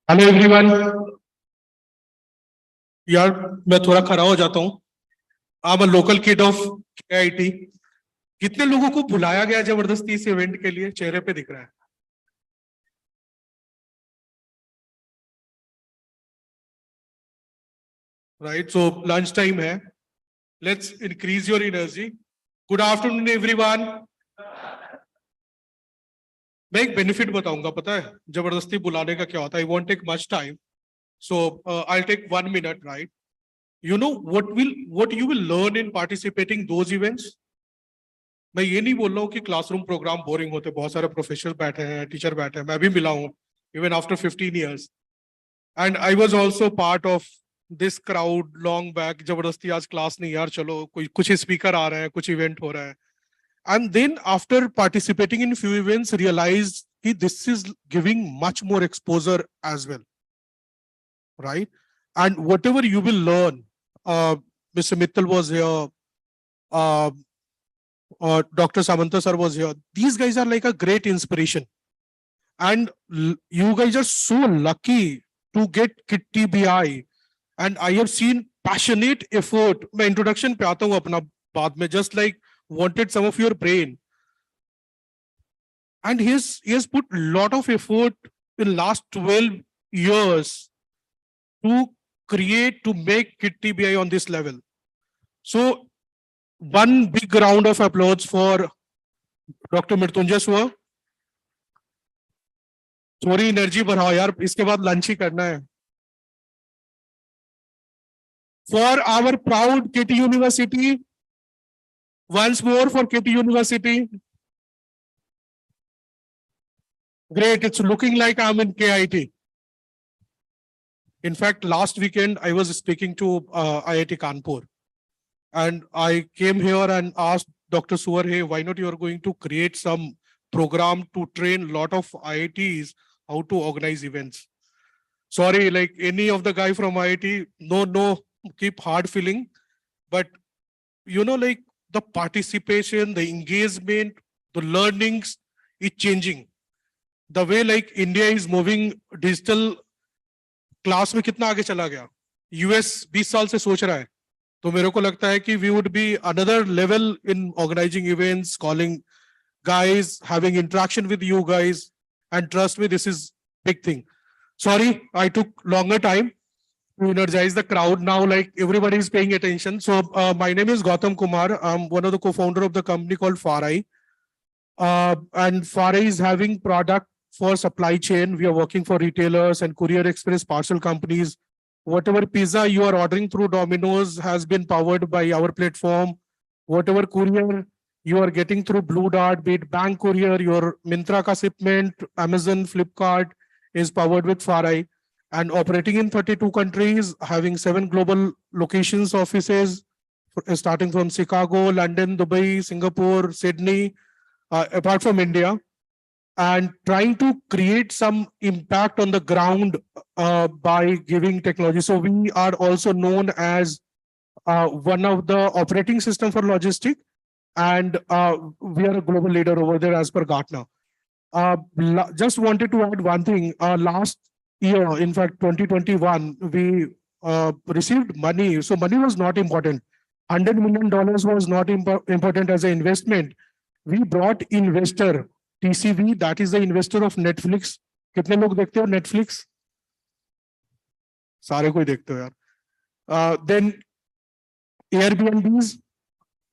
Hello everyone. यार मैं थोड़ा खड़ा हो जाता हूँ। I am a local kid of KIIT। कितने लोगों को बुलाया गया जबरदस्ती इस इवेंट के लिए? चेहरे पे दिख रहा है। राइट, सो लंच टाइम है। Let's increase your energy. Good afternoon everyone. मैं एक बेनिफिट बताऊंगा, पता है जबरदस्ती बुलाने का क्या होता है। I want take much time, so I take 1 minute, right? You know what you will learn in participating those events? मैं ये नहीं बोल रहा हूँ कि क्लासरूम प्रोग्राम बोरिंग होते, बहुत सारे प्रोफेसर बैठे हैं, टीचर बैठे हैं, मैं भी मिला हूँ even after 15 years, and I was also part of this crowd long back. जबरदस्ती आज क्लास नहीं यार, चलो कोई कुछ स्पीकर आ रहे हैं, कुछ इवेंट हो रहा है, and then after participating in few events realise कि this is giving much more exposure as well, right? And whatever you will learn, Mr. Mittal was here, Dr. Samantha sir was here. These guys are like a great inspiration, and you guys are so lucky to get KIIT-DIA, and I have seen passionate effort. मैं introduction पे आता हूँ अपना बाद में, just like wanted some of your brain, and he has put a lot of effort in last 12 years to create, to make KIIT-DIA on this level. So one big round of applause for Dr. Mrityunjay Suha. थोड़ी energy बढ़ाओ यार, इसके बाद lunch ही करना है. For our proud KIIT University, once more for KIIT University. Great, it's looking like I'm in KIIT. In fact, last weekend I was speaking to IIT Kanpur, and I came here and asked Dr. Suhar, hey, why not you are going to create some program to train a lot of IITs how to organize events. Sorry, like any of the guy from IIT, no, keep hard feeling, but you know, like the participation, the engagement, the learnings is changing. The way like India is moving digital, class में कितना आगे चला गया, US 20 साल से सोच रहा है, तो मेरे को लगता है कि we would be another level in organizing events, calling guys, having interaction with you guys, and trust me, this is big thing. Sorry, I took longer time to energize the crowd. Now, like everybody is paying attention. So my name is Gautam Kumar. I'm one of the co-founder of the company called FARI. And FARI is having product for supply chain. We are working for retailers and courier express parcel companies. Whatever pizza you are ordering through Domino's has been powered by our platform. Whatever courier you are getting through Blue Dart, be it bank courier, your Myntra ka shipment, Amazon, Flipkart is powered with FARI, and operating in 32 countries, having 7 global locations, offices, starting from Chicago, London, Dubai, Singapore, Sydney, apart from India, and trying to create some impact on the ground by giving technology. So we are also known as one of the operating system for logistics, and we are a global leader over there as per Gartner. Just wanted to add one thing. Last year, in fact, 2021, we received money. So money was not important. $100 million was not important as an investment. We brought investor, TCV, that is the investor of Netflix. कितने लोग देखते हो Netflix? सारे कोई देखते हो यार. Then Airbnbs,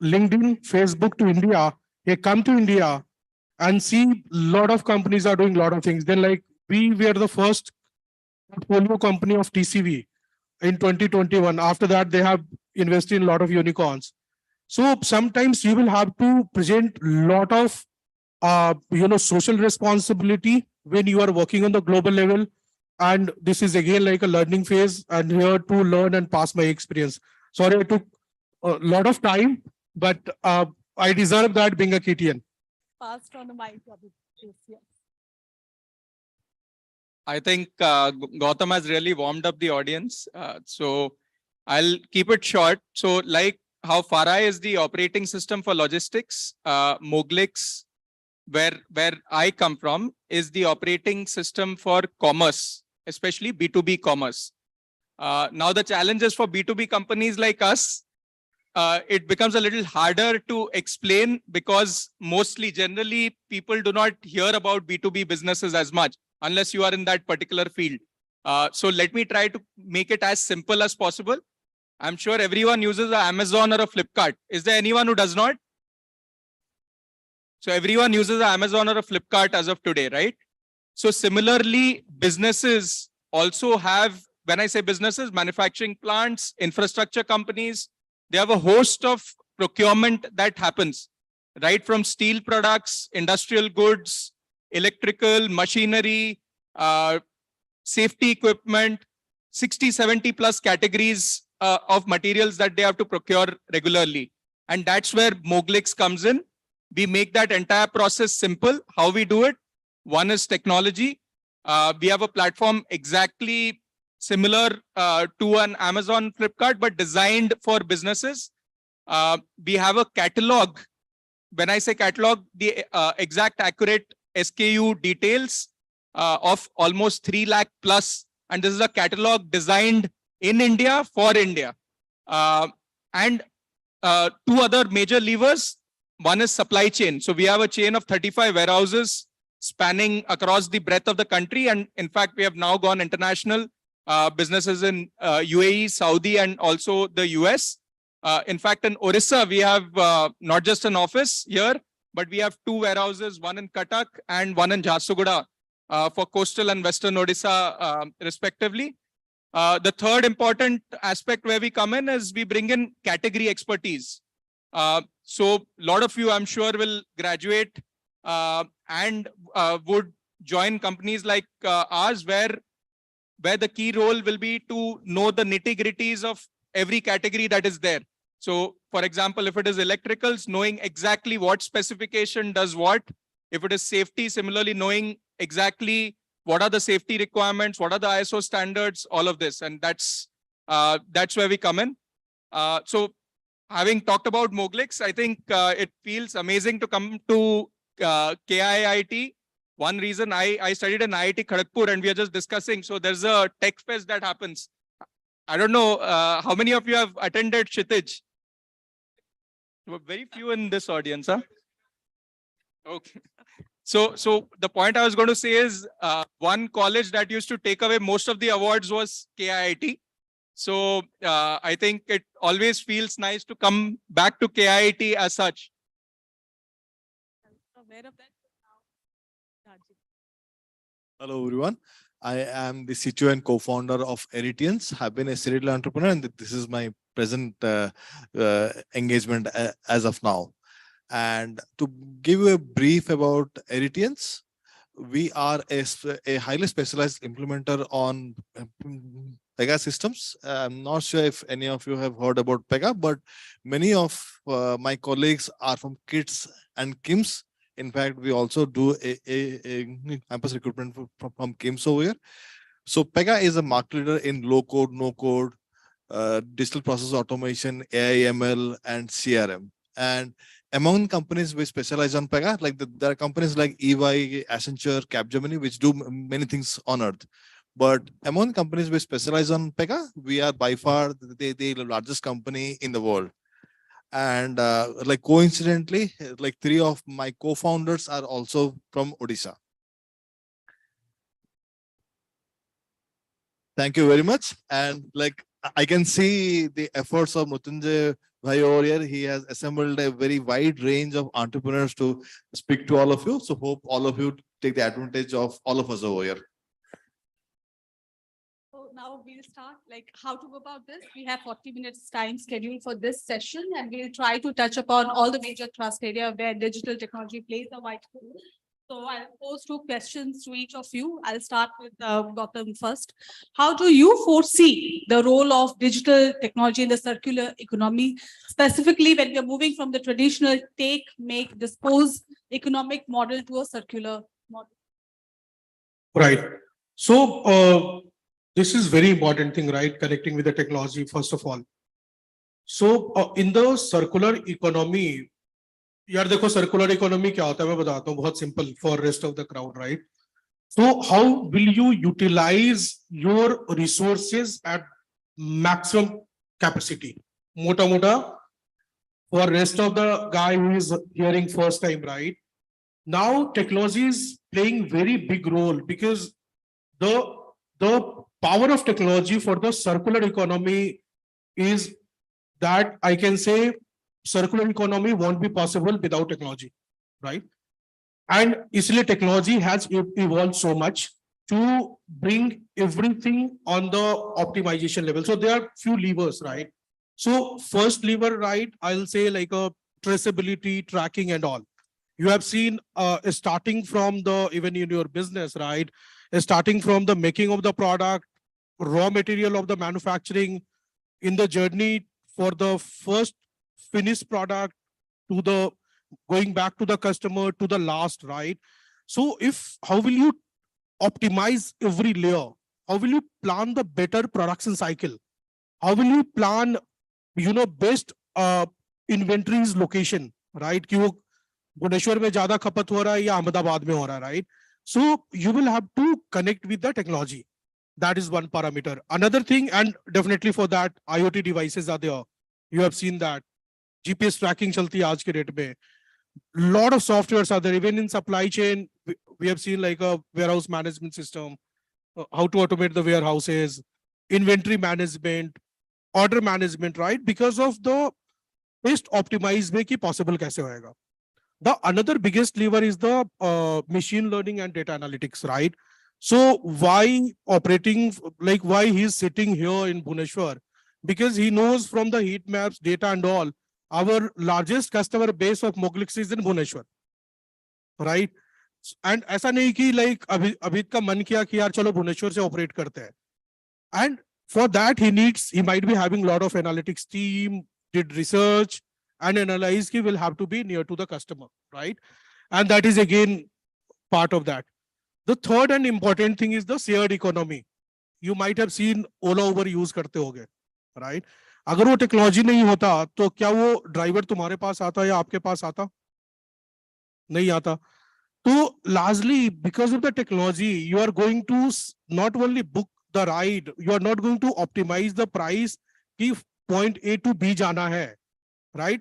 LinkedIn, Facebook to India. They come to India and see lot of companies are doing lot of things. Then like we were the first portfolio company of TCV in 2021. After that, they have invested in a lot of unicorns. So sometimes you will have to present lot of social responsibility when you are working on the global level. And this is again like a learning phase, and here to learn and pass my experience. Sorry, I took a lot of time, but I deserve that being a KTN. Passed on the mic. Yes. I think Gautam has really warmed up the audience. So I'll keep it short. So like how Farai is the operating system for logistics, Moglix, where I come from, is the operating system for commerce, especially B2B commerce. Now the challenges for B2B companies like us, it becomes a little harder to explain because mostly generally people do not hear about B2B businesses as much unless you are in that particular field. So let me try to make it as simple as possible. I'm sure everyone uses an Amazon or a Flipkart. Is there anyone who does not? So everyone uses an Amazon or a Flipkart as of today, right? So similarly, businesses also have, when I say businesses, manufacturing plants, infrastructure companies, they have a host of procurement that happens, right from steel products, industrial goods, electrical, machinery, safety equipment, 60, 70 plus categories of materials that they have to procure regularly. And that's where Moglix comes in. We make that entire process simple. How we do it? One is technology. We have a platform exactly similar to an Amazon Flipkart, but designed for businesses. We have a catalog. When I say catalog, the exact accurate SKU details of almost 3 lakh plus. And this is a catalog designed in India for India. And two other major levers. One is supply chain. So we have a chain of 35 warehouses spanning across the breadth of the country. And in fact, we have now gone international. Businesses in UAE, Saudi, and also the US. In fact, in Orissa, we have not just an office here, but we have 2 warehouses, one in Cuttack and one in Jharsuguda for coastal and western Odisha, respectively. The third important aspect where we come in is we bring in category expertise. So a lot of you, I'm sure, will graduate and would join companies like ours, where the key role will be to know the nitty-gritties of every category that is there. So, for example, if it is electricals, knowing exactly what specification does what. If it is safety, similarly knowing exactly what are the safety requirements, what are the ISO standards, all of this. And that's where we come in. So having talked about Moglix, I think it feels amazing to come to KIIT. One reason I studied in IIT Kharagpur, and we are just discussing. So there's a tech fest that happens. I don't know how many of you have attended, Kshitij? Very few in this audience, huh? Okay. So the point I was going to say is one college that used to take away most of the awards was KIIT. So I think it always feels nice to come back to KIIT as such. Hello, everyone. I am the CTO and co-founder of Eritians. Have been a serial entrepreneur, and this is my present engagement as of now. And to give you a brief about Eritians, we are a highly specialized implementer on Pega systems. I'm not sure if any of you have heard about Pega, but many of my colleagues are from KIIT and KIMS. In fact, we also do a campus recruitment from KIMS over here. So Pega is a market leader in low code, no code, digital process automation, AI, ML, and CRM. And among companies we specialize on Pega, like there are companies like EY, Accenture, Capgemini, which do many things on earth. But among companies we specialize on Pega, we are by far the largest company in the world. And like coincidentally, like 3 of my co-founders are also from Odisha. Thank you very much. And like I can see the efforts of Mutunjay Bhai over here. He has assembled a very wide range of entrepreneurs to speak to all of you. So hope all of you take the advantage of all of us over here. So now we'll start, like how to go about this. We have 40 minutes time scheduled for this session, and we'll try to touch upon all the major thrust area where digital technology plays a vital role. So I'll pose two questions to each of you. I'll start with Gautam first. How do you foresee the role of digital technology in the circular economy, specifically when we're moving from the traditional take, make, dispose economic model to a circular model? Right. So this is very important thing, right? Connecting with the technology, first of all. So in the circular economy, यार देखो circular economy क्या होता है मैं बताता हूँ बहुत simple for rest of the crowd, right? So how will you utilize your resources at maximum capacity? Mota mota for rest of the guy who is hearing first time, right? Now technology is playing very big role because the power of technology for the circular economy is that I can say circular economy won't be possible without technology, right? And इसलिए technology has evolved so much to bring everything on the optimization level. So there are few levers, right? So first lever, right, I'll say like a traceability, tracking and all. You have seen starting from the, even in your business, right? Starting from the making of the product, raw material of the manufacturing, in the journey for the first finished product to the going back to the customer to the last, right? So if how will you optimize every layer? How will you plan the better production cycle? How will you plan, best inventories location, right? कि वो भुवनेश्वर में ज्यादा खपत हो रहा है या अहमदाबाद में हो रहा है, right? So you will have to connect with the technology. That is one parameter. Another thing, and definitely for that, IoT devices are there. You have seen that. GPS tracking chalti hai aaj ke date mein. Lot of softwares are there. Even in supply chain, we have seen like a warehouse management system, how to automate the warehouses, inventory management, order management, right? Because of the best optimized way ki possible kaise hoega. The another biggest lever is the machine learning and data analytics, right? So why operating, like why he's sitting here in Bhubaneswar? Because he knows from the heat maps, data and all, our largest customer base of Moglix is in Bhubaneswar, right? And ऐसा नहीं कि like अभी का मन किया कि यार चलो भुवनेश्वर से operate करते हैं. And for that he might be having a lot of analytics team, did research and analyze he will have to be near to the customer, right? And that is again part of that. The third and important thing is the shared economy. You might have seen Ola Uber use करते होगे, right? अगर वो technology नहीं होता तो क्या वो driver तुम्हारे पास आता या आपके पास आता? नहीं आता. तो largely because of the technology, you are going to not only book the ride, you are not going to optimize the price कि point A to B जाना है, right?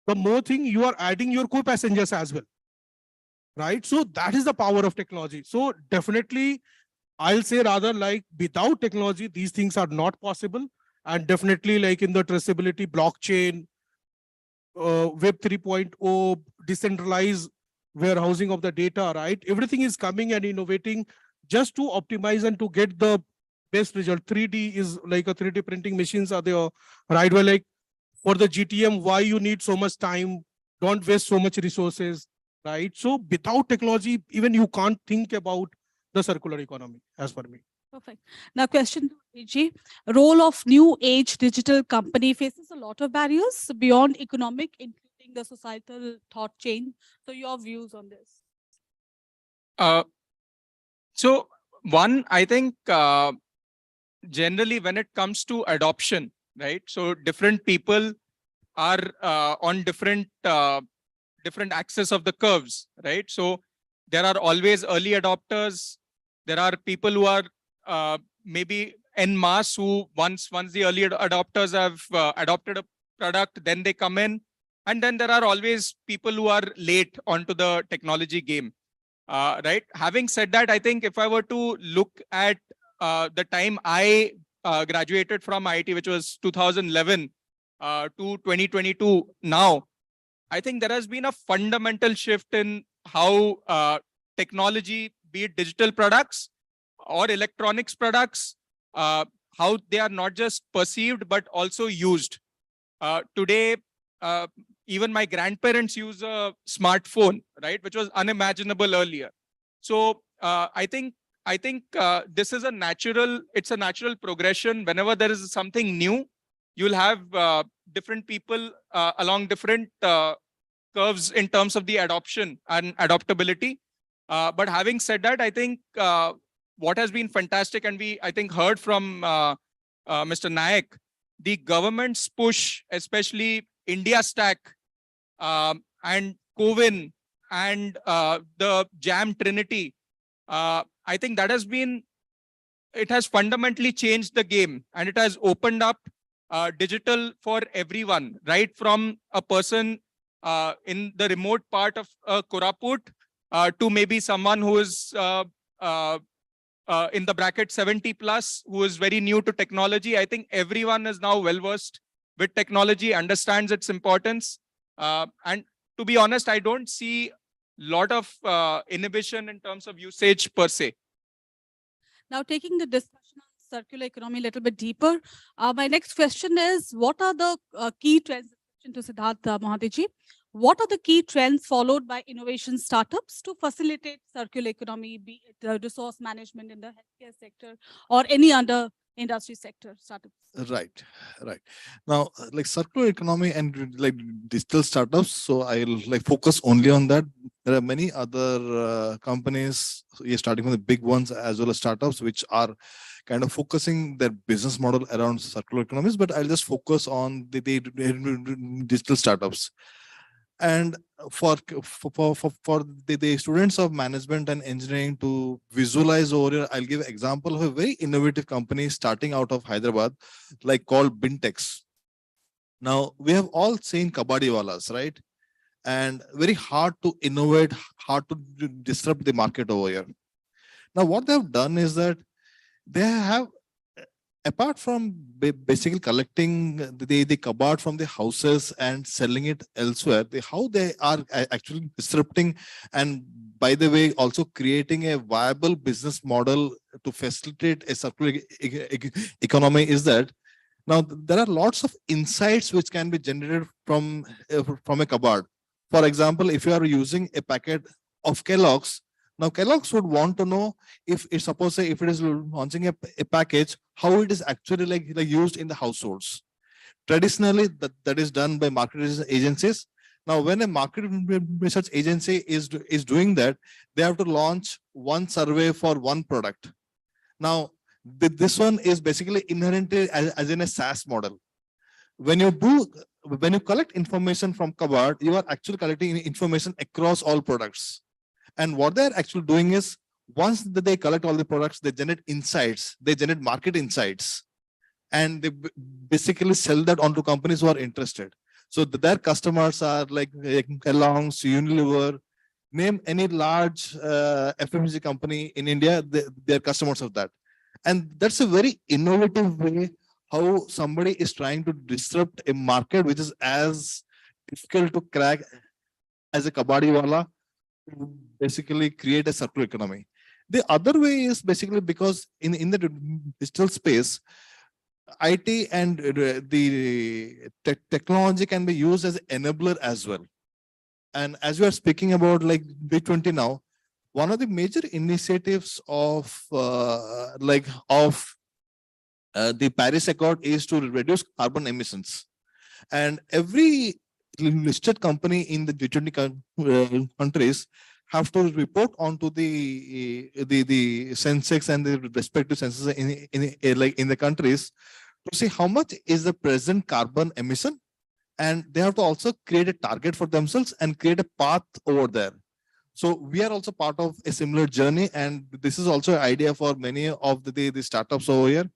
The more thing you are adding your co-passengers as well, right? So that is the power of technology. So definitely, I'll say rather like without technology, these things are not possible. And definitely like in the traceability, blockchain, Web 3.0, decentralized warehousing of the data, right? Everything is coming and innovating just to optimize and to get the best result. 3D is like a 3D printing machines are there, right? Well, like for the GTM, why you need so much time? Don't waste so much resources, right? So without technology, even you can't think about the circular economy, as per me. Perfect. Now, question to AG. Role of new age digital company faces a lot of barriers beyond economic, including the societal thought chain. So, your views on this? So one, I think generally when it comes to adoption, right? So different people are on different axes of the curves, right? So there are always early adopters. There are people who are maybe en masse who once the early adopters have adopted a product, then they come in. And then there are always people who are late onto the technology game, right? Having said that, I think if I were to look at the time I graduated from IIT, which was 2011 to 2022 now, I think there has been a fundamental shift in how technology, be it digital products or electronics products, how they are not just perceived, but also used. Today, even my grandparents use a smartphone, right, which was unimaginable earlier. So I think this is it's a natural progression. Whenever there is something new, you'll have different people along different curves in terms of the adoption and adaptability. But having said that, I think what has been fantastic, and I think heard from Mr. Nayak, the government's push, especially India Stack and CoWIN and the JAM Trinity, I think that it has fundamentally changed the game, and it has opened up digital for everyone, right from a person in the remote part of Koraput to maybe someone who is in the bracket 70 plus, who is very new to technology. I think everyone is now well versed with technology, understands its importance. And to be honest, I don't see a lot of inhibition in terms of usage per se. Now, taking the discussion on circular economy a little bit deeper, my next question is, what are the key trends, to Siddharth Mohanty, what are the key trends followed by innovation startups to facilitate circular economy, be it resource management in the healthcare sector or any other industry sector startups? Right. Now, like circular economy and like digital startups, so I'll like focus only on that. There are many other companies, starting from the big ones as well as startups, which are kind of focusing their business model around circular economies, but I'll just focus on the digital startups. And for the students of management and engineering to visualize over here, I'll give an example of a very innovative company starting out of Hyderabad, like called Bintex. Now, we have all seen kabadiwalas, right? And very hard to innovate, hard to disrupt the market over here. Now, what they have done is that they have, apart from basically collecting the kabad from the houses and selling it elsewhere, how they are actually disrupting, and by the way, also creating a viable business model to facilitate a circular economy is that now there are lots of insights which can be generated from a kabad. For example, if you are using a packet of Kellogg's, now Kellogg's would want to know if it, suppose say if it is launching a package, how it is actually like used in the households. Traditionally, that is done by market research agencies. Now, when a market research agency is doing that, they have to launch one survey for one product. Now, this one is basically inherently as in a SaaS model. When you collect information from kabad, you are actually collecting information across all products. And what they're actually doing is, once they collect all the products, they generate insights, they generate market insights, and they basically sell that onto companies who are interested. So their customers are like Kellogg's, Unilever, name any large FMCG company in India, they're customers of that. And that's a very innovative way how somebody is trying to disrupt a market which is as difficult to crack as a kabadiwala, basically create a circular economy. The other way is basically because in the digital space, IT and the technology can be used as an enabler as well. And as we are speaking about like G20 now, one of the major initiatives of the Paris Accord is to reduce carbon emissions. And every listed company in the G20 countries have to report onto the Sensex and the respective census in the countries to see how much is the present carbon emission, and they have to also create a target for themselves and create a path over there. So we are also part of a similar journey, and this is also an idea for many of the startups over here.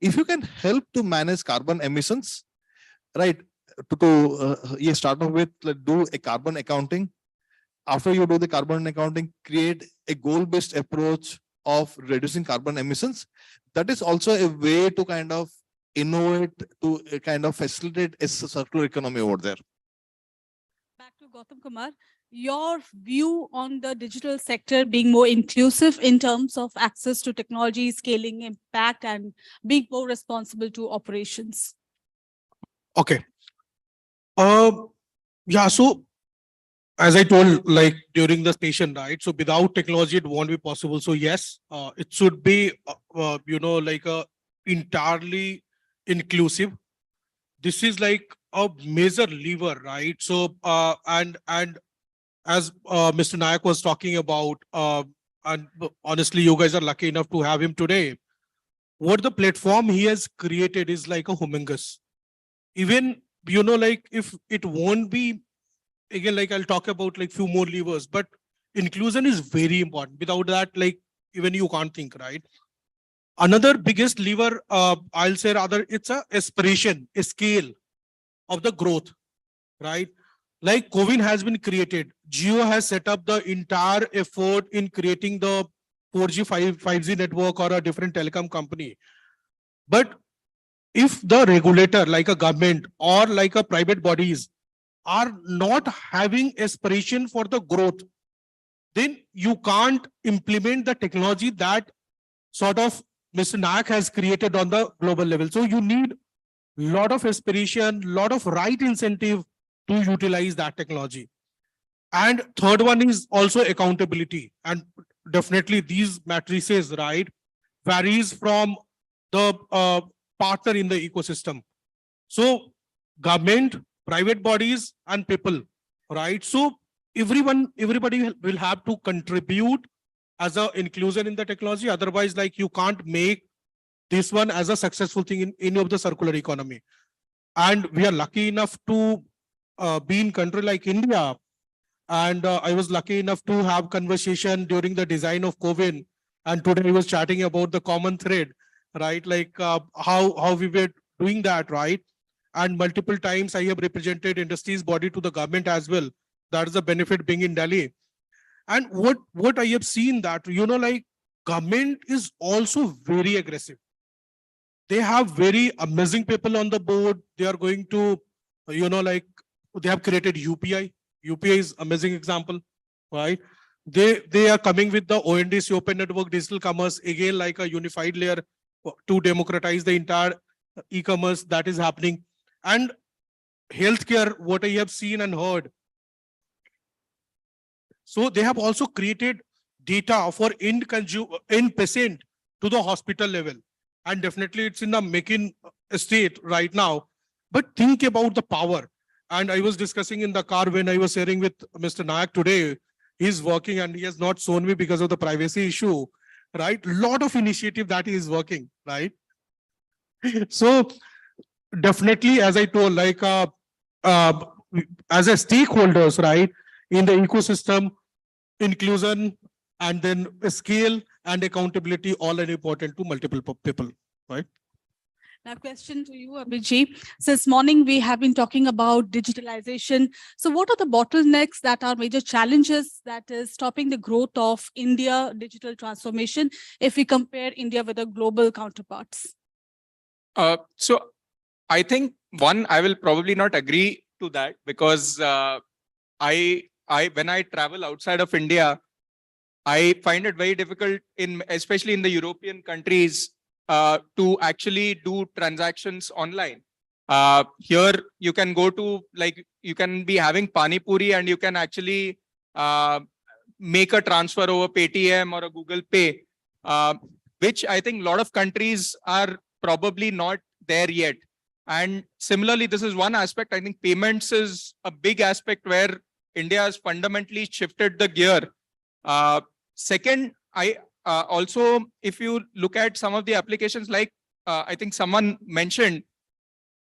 If you can help to manage carbon emissions, right, to start off with, do a carbon accounting. After you do the carbon accounting, create a goal-based approach of reducing carbon emissions. That is also a way to kind of innovate, to kind of facilitate a circular economy over there. Back to Gautam Kumar, your view on the digital sector being more inclusive in terms of access to technology, scaling impact, and being more responsible to operations. Okay. Yeah, so as I told, like during the station, right? So without technology, it won't be possible. So yes, it should be, like a entirely inclusive. This is like a major lever, right? So, and as Mr. Nayak was talking about, and honestly, you guys are lucky enough to have him today. What the platform he has created is like a humongous. Even, like if it won't be, again, like I'll talk about like few more levers, but inclusion is very important. Without that, like even you can't think, right? Another biggest lever, I'll say rather, it's a aspiration, a scale of the growth, right? Like COVID has been created. Jio has set up the entire effort in creating the 4G, 5G network or a different telecom company. But if the regulator, like a government or like a private bodies, are not having aspiration for the growth, then you can't implement the technology that sort of Mr. Nayak has created on the global level. So you need lot of aspiration, lot of right incentive to utilize that technology. And third one is also accountability. And definitely these matrices, right, varies from the partner in the ecosystem. So government, private bodies, and people, right? So everybody will have to contribute as a inclusion in the technology. Otherwise, like you can't make this one as a successful thing in any of the circular economy. And we are lucky enough to be in country like India. And I was lucky enough to have conversation during the design of COVID. And today I was chatting about the common thread, right? Like how we were doing that, right? And multiple times I have represented industry's body to the government as well. That is the benefit being in Delhi. And what I have seen that, like government is also very aggressive. They have very amazing people on the board. They are going to, like they have created UPI. UPI is amazing example, right? They are coming with the ONDC, Open Network Digital Commerce, again like a unified layer to democratize the entire e-commerce that is happening. And healthcare, what I have seen and heard. So they have also created data for end patient to the hospital level. And definitely it's in the making state right now. But think about the power. And I was discussing in the car when I was sharing with Mr. Nayak today. He's working and he has not shown me because of the privacy issue, right? Lot of initiative that he is working, right? So definitely, as I told, like as a stakeholders, right, in the ecosystem, inclusion and then scale and accountability all are important to multiple people, right? Now, question to you, Abhijit. Since morning, we have been talking about digitalization. So what are the bottlenecks that are major challenges that is stopping the growth of India digital transformation if we compare India with the global counterparts? So I think one, I will probably not agree to that because I when I travel outside of India, I find it very difficult especially in the European countries to actually do transactions online. Here you can go to, like, you can be having Pani Puri and you can actually make a transfer over Paytm or a Google Pay, which I think a lot of countries are probably not there yet. And similarly, this is one aspect. I think payments is a big aspect where India has fundamentally shifted the gear. Second, also, if you look at some of the applications, like I think someone mentioned,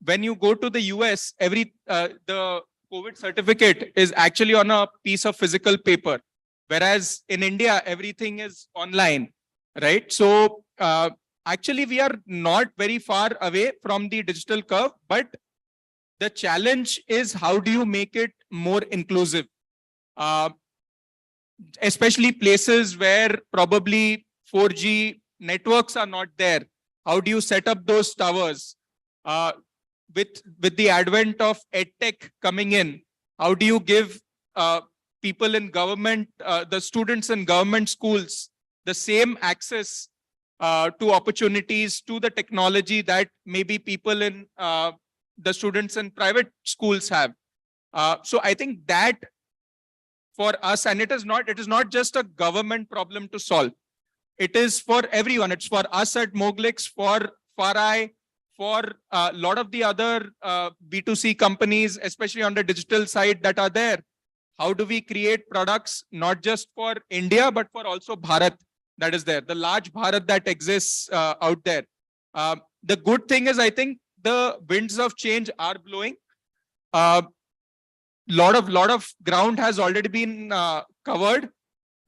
when you go to the US, the COVID certificate is actually on a piece of physical paper, whereas in India, everything is online, right? So actually, we are not very far away from the digital curve, but the challenge is how do you make it more inclusive? Especially places where probably 4G networks are not there. How do you set up those towers? With the advent of EdTech coming in, how do you give people in government, the students in government schools, the same access to opportunities, to the technology that maybe people in the students in private schools have? So I think that for us, and it is not just a government problem to solve. It is for everyone. It's for us at Moglix, for Farai, for a lot of the other B2C companies, especially on the digital side that are there. How do we create products, not just for India, but for also Bharat that is there, the large Bharat that exists out there. The good thing is, I think the winds of change are blowing. Lot of ground has already been covered,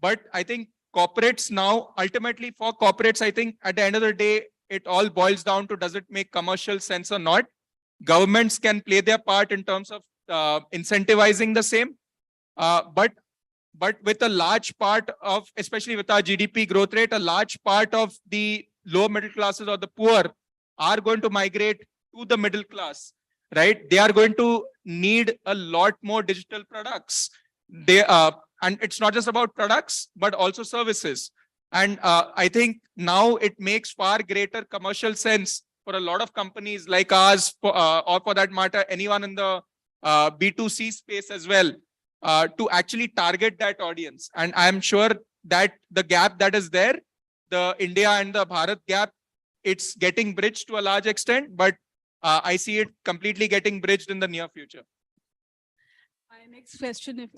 but I think corporates now, ultimately for corporates, I think at the end of the day, it all boils down to, does it make commercial sense or not? Governments can play their part in terms of incentivizing the same. But with a large part of, especially with our GDP growth rate, a large part of the lower middle classes or the poor are going to migrate to the middle class, right? They are going to need a lot more digital products. And it's not just about products, but also services. And I think now it makes far greater commercial sense for a lot of companies like ours, or for that matter, anyone in the B2C space as well, to actually target that audience. And I'm sure that the gap that is there, the India and the Bharat gap, it's getting bridged to a large extent, but I see it completely getting bridged in the near future. My next question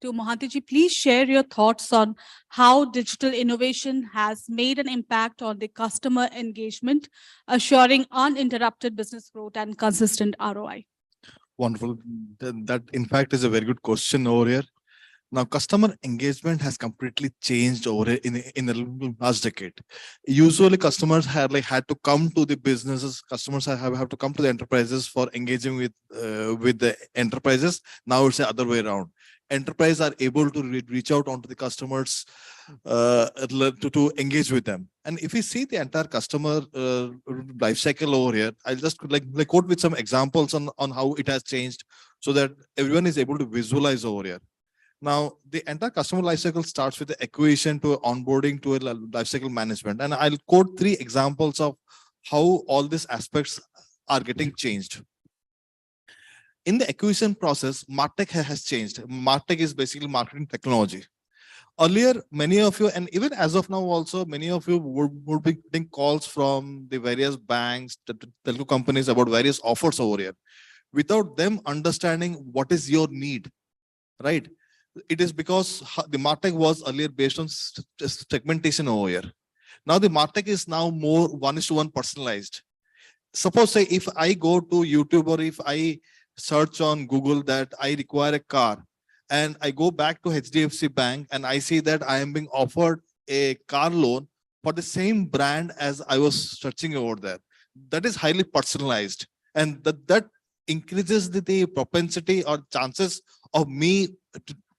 to Mohanty, please share your thoughts on how digital innovation has made an impact on the customer engagement, assuring uninterrupted business growth and consistent ROI. Wonderful. That in fact is a very good question over here. Now, customer engagement has completely changed over in the last decade. Usually, customers had to come to the businesses. Customers have to come to the enterprises for engaging with the enterprises. Now it's the other way around. Enterprises are able to reach out onto the customers to engage with them. And if we see the entire customer life cycle over here, I'll just quote with some examples on how it has changed, so that everyone is able to visualize over here. Now, the entire customer lifecycle starts with the acquisition to onboarding to a lifecycle management. And I'll quote 3 examples of how all these aspects are getting changed. In the acquisition process, MarTech has changed. MarTech is basically marketing technology. Earlier, many of you, and even as of now also, many of you would be getting calls from the various banks, the telco companies about various offers over here, without them understanding what is your need, right? It is because the MarTech was earlier based on segmentation over here. Now the MarTech is now more 1:1 personalized. Suppose say if I go to YouTube or if I search on Google that I require a car, and I go back to HDFC Bank and I see that I am being offered a car loan for the same brand as I was searching over there. That is highly personalized, and that increases the propensity or chances of me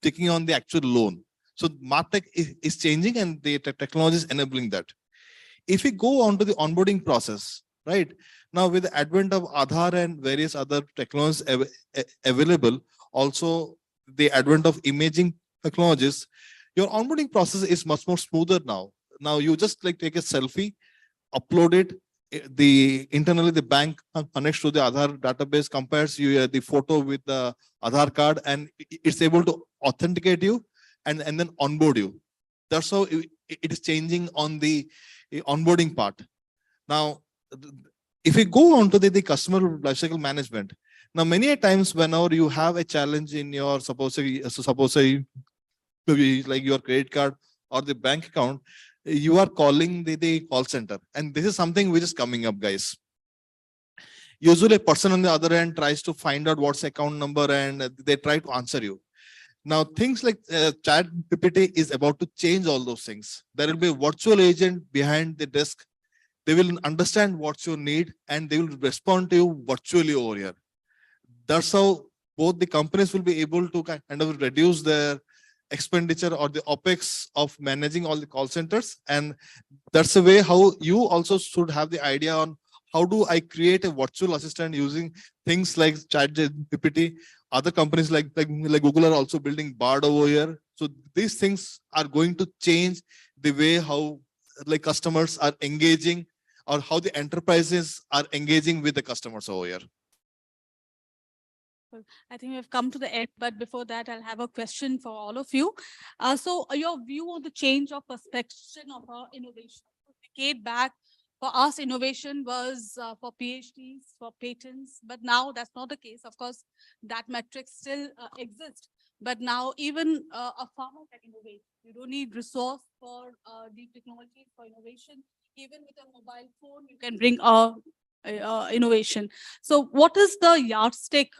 taking on the actual loan. So MarTech is changing, and the technology is enabling that. If we go on to the onboarding process, right? Now with the advent of Aadhaar and various other technologies available, also the advent of imaging technologies, your onboarding process is much more smoother now. Now you just take a selfie, upload it, internally the bank connects to the Aadhaar database, compares you the photo with the Aadhaar card, and it's able to authenticate you and then onboard you. That's how it is changing on the onboarding part. Now, if we go on to the customer lifecycle management, now many a times whenever you have a challenge in your suppose like your credit card or the bank account, you are calling the call center, and this is something which is coming up, guys. Usually a person on the other end tries to find out what's the account number, and they try to answer you. Now things like ChatGPT is about to change all those things. There will be a virtual agent behind the desk. They will understand what you need and they will respond to you virtually over here. That's how both the companies will be able to kind of reduce their expenditure or the OPEX of managing all the call centers. And that's the way how you also should have the idea on how do I create a virtual assistant using things like ChatGPT. Other companies like Google are also building Bard over here. So these things are going to change the way how like customers are engaging or how the enterprises are engaging with the customers over here. I think we've come to the end, but before that, I'll have a question for all of you. So your view on the change of perception of our innovation. A decade back, for us, innovation was for PhDs, for patents, but now that's not the case. Of course, that metric still exists, but now even a farmer can innovate. You don't need resource for deep technology for innovation. Even with a mobile phone, you can bring innovation. So what is the yardstick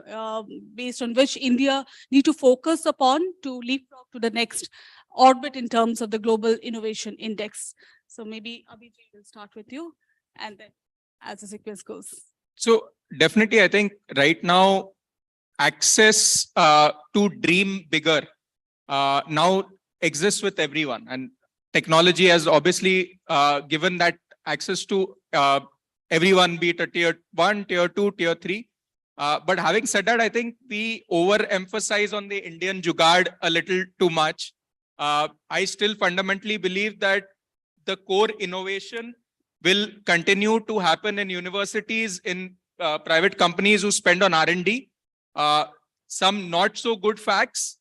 based on which India need to focus upon to leapfrog to the next orbit in terms of the global innovation index? So maybe Abhijit will start with you, and then as the sequence goes. So definitely, I think right now, access to dream bigger now exists with everyone. And technology has obviously given that access to everyone, be it a tier 1, tier 2, tier 3. But having said that, I think we overemphasize on the Indian jugaad a little too much. I still fundamentally believe that the core innovation will continue to happen in universities, in private companies who spend on R&D. Some not so good facts.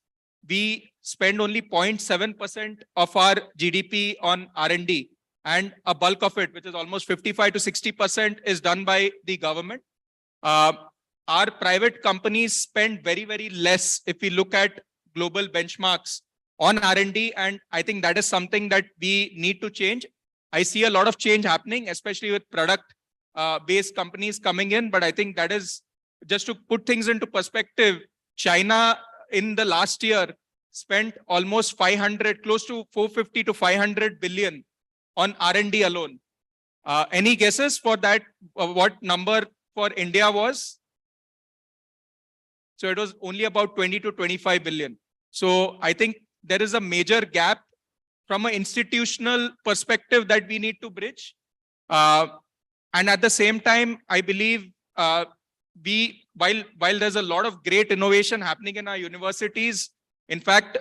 We spend only 0.7% of our GDP on R&D. And a bulk of it, which is almost 55 to 60%, is done by the government. Our private companies spend very, very less if we look at global benchmarks on R&D. And I think that is something that we need to change. I see a lot of change happening, especially with product-based companies coming in. But I think that is, just to put things into perspective, China in the last year spent almost 500, close to 450 to 500 billion on R&D alone. Any guesses for that? What number for India was? So it was only about 20 to 25 billion. So I think there is a major gap from an institutional perspective that we need to bridge. And at the same time, I believe while there's a lot of great innovation happening in our universities, in fact,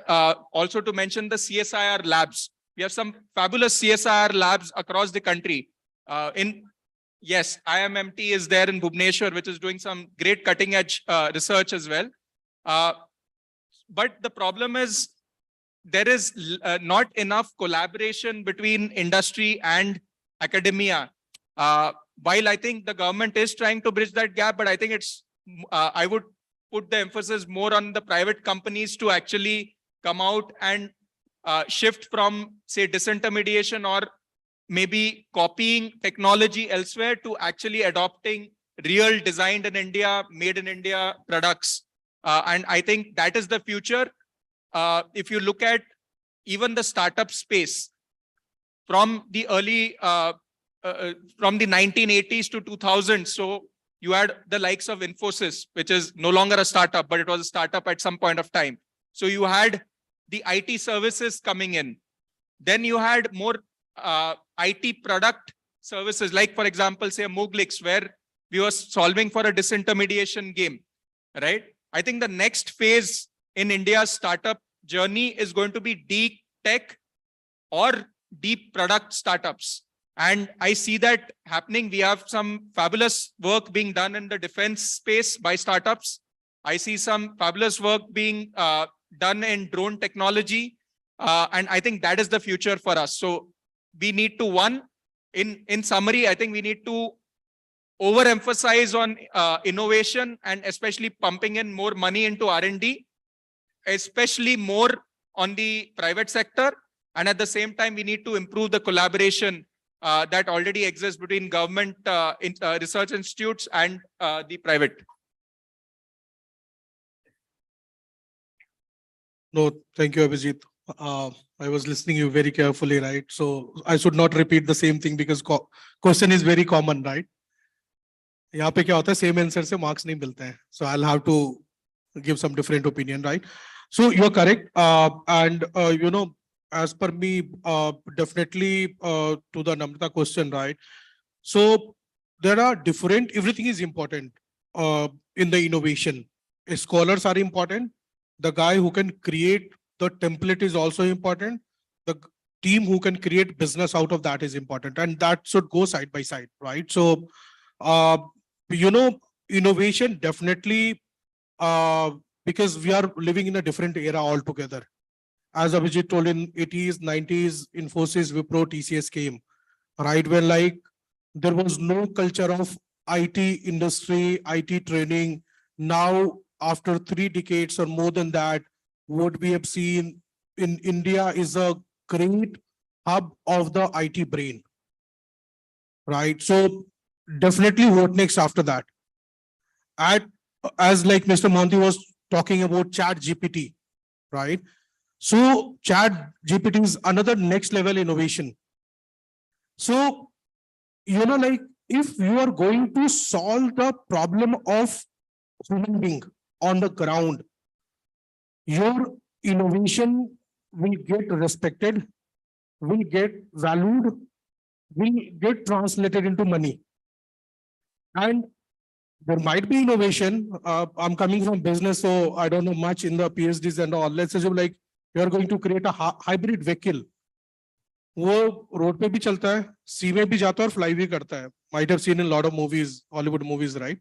also to mention the CSIR labs. We have some fabulous CSIR labs across the country. Yes, IMMT is there in Bhubaneswar, which is doing some great cutting edge research as well. But the problem is there is not enough collaboration between industry and academia. While I think the government is trying to bridge that gap, but I think it's, I would put the emphasis more on the private companies to actually come out and shift from, say, disintermediation or maybe copying technology elsewhere to actually adopting real designed in India, made in India products. And I think that is the future. If you look at even the startup space from the early, from the 1980s to 2000, so you had the likes of Infosys, which is no longer a startup, but it was a startup at some point of time. So you had the IT services coming in. Then you had more IT product services, like, for example, say a Mooglix, where we were solving for a disintermediation game, right? I think the next phase in India's startup journey is going to be deep tech or deep product startups. And I see that happening. We have some fabulous work being done in the defense space by startups. I see some fabulous work being done in drone technology. And I think that is the future for us. So we need to, in summary, I think we need to overemphasize on innovation and especially pumping in more money into R&D, especially more on the private sector. And at the same time, we need to improve the collaboration that already exists between government research institutes and the private. No, thank you, Abhijit. I was listening you very carefully, right? So I should not repeat the same thing because question is very common, right? यहाँ पे क्या होता है, same answer से marks नहीं मिलते हैं. So I'll have to give some different opinion, right? So you're correct. And as per me, definitely to the Namrata question, right? So there are different, everything is important in the innovation. Scholars are important. The guy who can create the template is also important. The team who can create business out of that is important. And that should go side by side, right? So, uh, innovation definitely, because we are living in a different era altogether. As Abhijit told, in 80s, 90s, Infosys, Wipro, TCS came, right? Where like there was no culture of IT industry, IT training. Now, after 3 decades or more than that, what we have seen in India is a great hub of the IT brain, right? So definitely what next after that? As like Mr. Monty was talking about Chat GPT, right? So Chat GPT is another next level innovation. So, like if you are going to solve the problem of human being on the ground, your innovation will get respected, will get valued, will get translated into money. And there might be innovation. I'm coming from business, so I don't know much in the PhDs and all. Let's assume like you are going to create a hybrid vehicle. वो road पे भी चलता है, सी में भी जाता है और फ्लाई भी करता है. Might have seen in a lot of movies, Hollywood movies, right?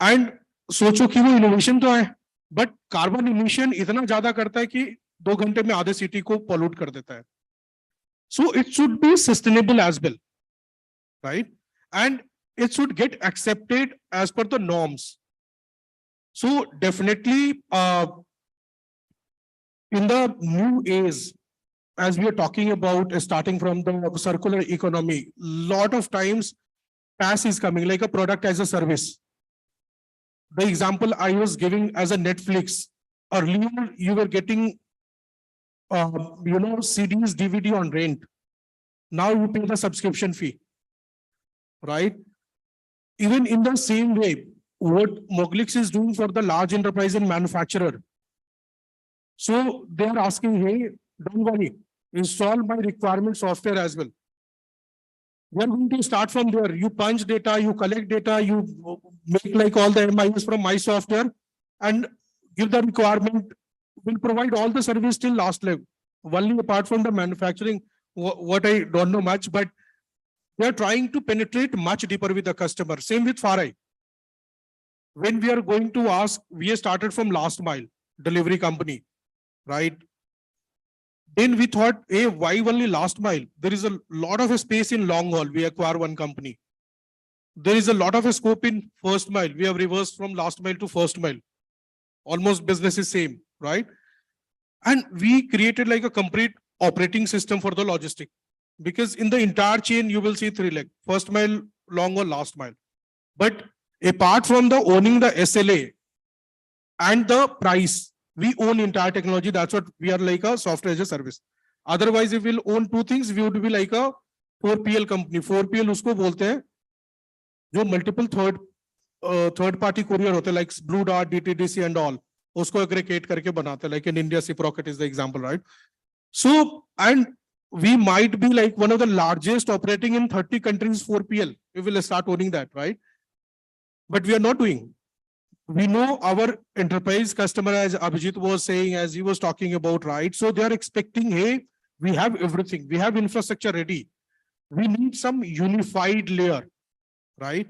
And सोचो कि वो इनोवेशन तो है, बट कार्बन इमिशन इतना ज्यादा करता है कि 2 घंटे में आधे सिटी को पॉल्यूट कर देता है. So it should be sustainable as well, right? And it should get accepted as per the norms. So definitely, in the new age, as we are talking about starting from the circular economy, lot of times PaaS is coming like a product as a service. The example I was giving as a Netflix, earlier you were getting CDs, DVD on rent. Now you pay the subscription fee, right? Even in the same way, what Moglix is doing for the large enterprise and manufacturer. So they are asking, hey, don't worry, install my requirement software as well. We are going to start from there. You punch data, you collect data, you make like all the MIs from my software and give the requirement. Will provide all the service till last level. Only apart from the manufacturing, what I don't know much, but they are trying to penetrate much deeper with the customer. Same with FARI. When we are going to ask, we have started from last mile delivery company, right? Then we thought, hey, why only last mile? There is a lot of space in long haul. We acquire one company. There is a lot of scope in first mile. We have reversed from last mile to first mile. Almost business is same, right? And we created like a complete operating system for the logistic. Because in the entire chain, you will see 3 legs: first mile, long or last mile. But apart from the owning the SLA and the price, we own entire technology. That's what we are like a software as a service. Otherwise, if we'll own 2 things, we would be like a 4PL company. 4PL usko bolte hain, jo multiple third party courier hote like Blue Dart, DTDC and all. Usko aggregate karke banate, like in India, Ciprocket is the example, right? So, and we might be like one of the largest operating in 30 countries 4PL. We will start owning that, right? But we are not doing. We know our enterprise customer, as Abhijit was saying, as he was talking about, right? So they are expecting, hey, we have everything. We have infrastructure ready. We need some unified layer, right?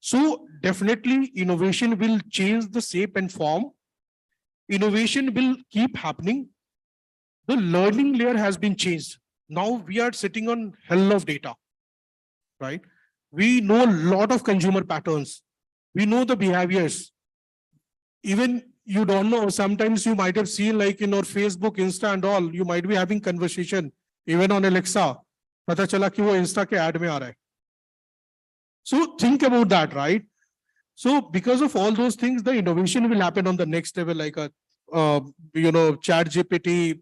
So definitely innovation will change the shape and form. Innovation will keep happening. The learning layer has been changed. Now we are sitting on hell of data, right? We know a lot of consumer patterns. We know the behaviors. Even you don't know, sometimes you might have seen like in our Facebook, Insta and all, you might be having conversation, even on Alexa, pata chala ki wo Insta ke ad mein aa raha hai. So think about that, right? So because of all those things, the innovation will happen on the next level, like a, Chat GPT,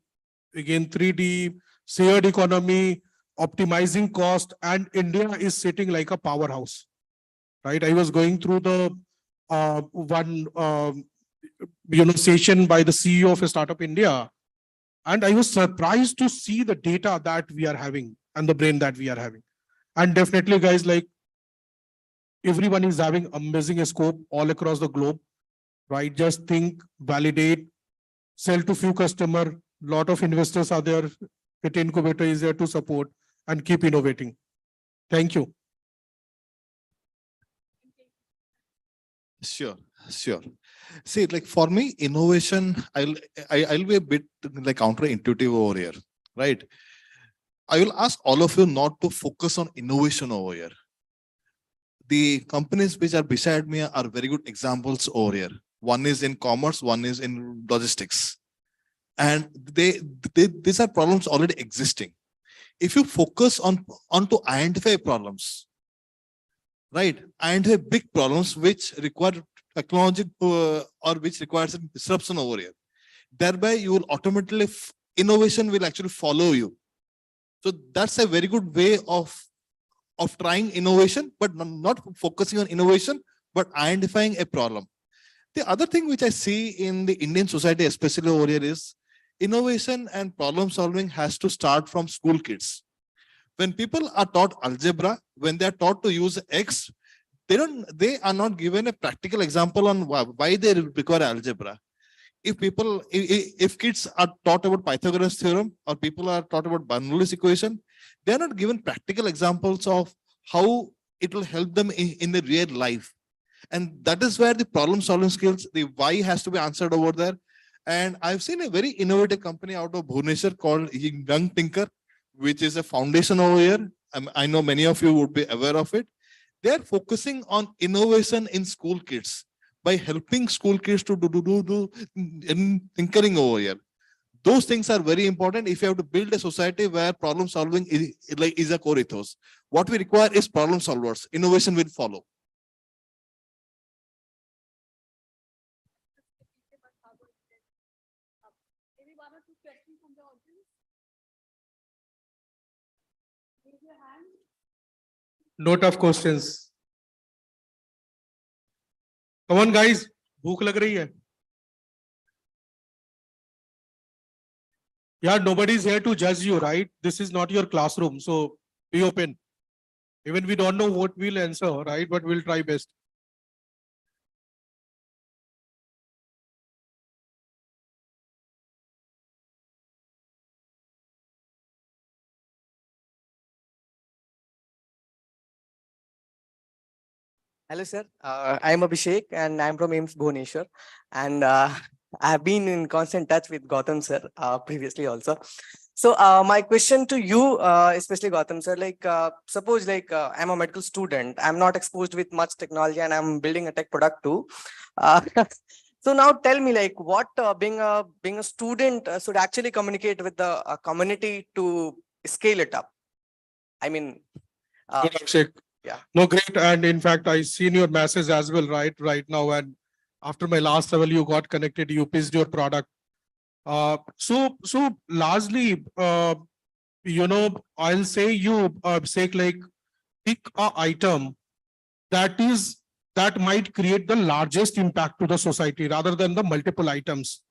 again 3D, shared economy, optimizing cost, and India is sitting like a powerhouse, right? I was going through the one session by the CEO of a startup India. And I was surprised to see the data that we are having and the brain that we are having. And definitely, guys, like everyone is having amazing scope all across the globe, right? Just think, validate, sell to few customer, lot of investors are there. KIIT Incubator is there to support and keep innovating. Thank you. Sure, sure. See, like for me, innovation, I'll be a bit like counterintuitive over here, right? I will ask all of you not to focus on innovation over here. The companies which are beside me are very good examples over here. One is in commerce, one is in logistics. And these are problems already existing. If you focus on to identify problems, right? Identify big problems which require technology or which requires disruption over here. Thereby, you will automatically, innovation will actually follow you. So that's a very good way of trying innovation, but not focusing on innovation, but identifying a problem. The other thing which I see in the Indian society, especially over here, is innovation and problem solving has to start from school kids. When people are taught algebra, when they are taught to use X, they are not given a practical example on why they require algebra. If kids are taught about Pythagoras theorem or people are taught about Bernoulli's equation, they are not given practical examples of how it will help them in the real life. And that is where the problem solving skills, the why has to be answered over there. And I've seen a very innovative company out of Bhubaneswar called Young Tinker, which is a foundation over here. I know many of you would be aware of it. They're focusing on innovation in school kids by helping school kids to do tinkering over here. Those things are very important if you have to build a society where problem solving is a core ethos. What we require is problem solvers. Innovation will follow. No tough questions. Come on, guys. भूख लग रही है. Yeah, nobody's here to judge you, right? This is not your classroom, so be open. Even we don't know what we'll answer, right? But we'll try best. Hello, sir. I'm Abhishek and I'm from AIMS Bhubaneswar. And I've been in constant touch with Gautam, sir, previously also. So my question to you, especially Gautam, sir, like suppose like I'm a medical student, I'm not exposed with much technology and I'm building a tech product too. So now tell me like what being a student should actually communicate with the community to scale it up. I mean, Good, Abhishek. yeah. No, great. And in fact, I seen your message as well, right now. And after my last level, you got connected, you pitched your product. So largely, I'll say you like pick a item that might create the largest impact to the society rather than the multiple items.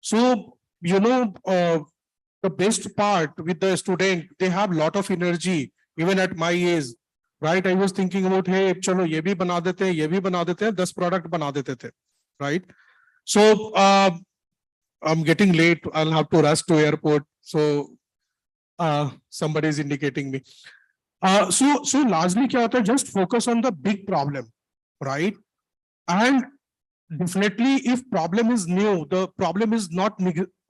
So, the best part with the student, they have a lot of energy, even at my age, right? I was thinking about, hey, chalo, ye bhi bana dete hain, ye bhi bana dete hain, 10 product bana dete the, right? So, I'm getting late. I'll have to rush to airport. So, somebody is indicating me. So largely kya hota hai, just focus on the big problem, right? And definitely if problem is new, the problem is not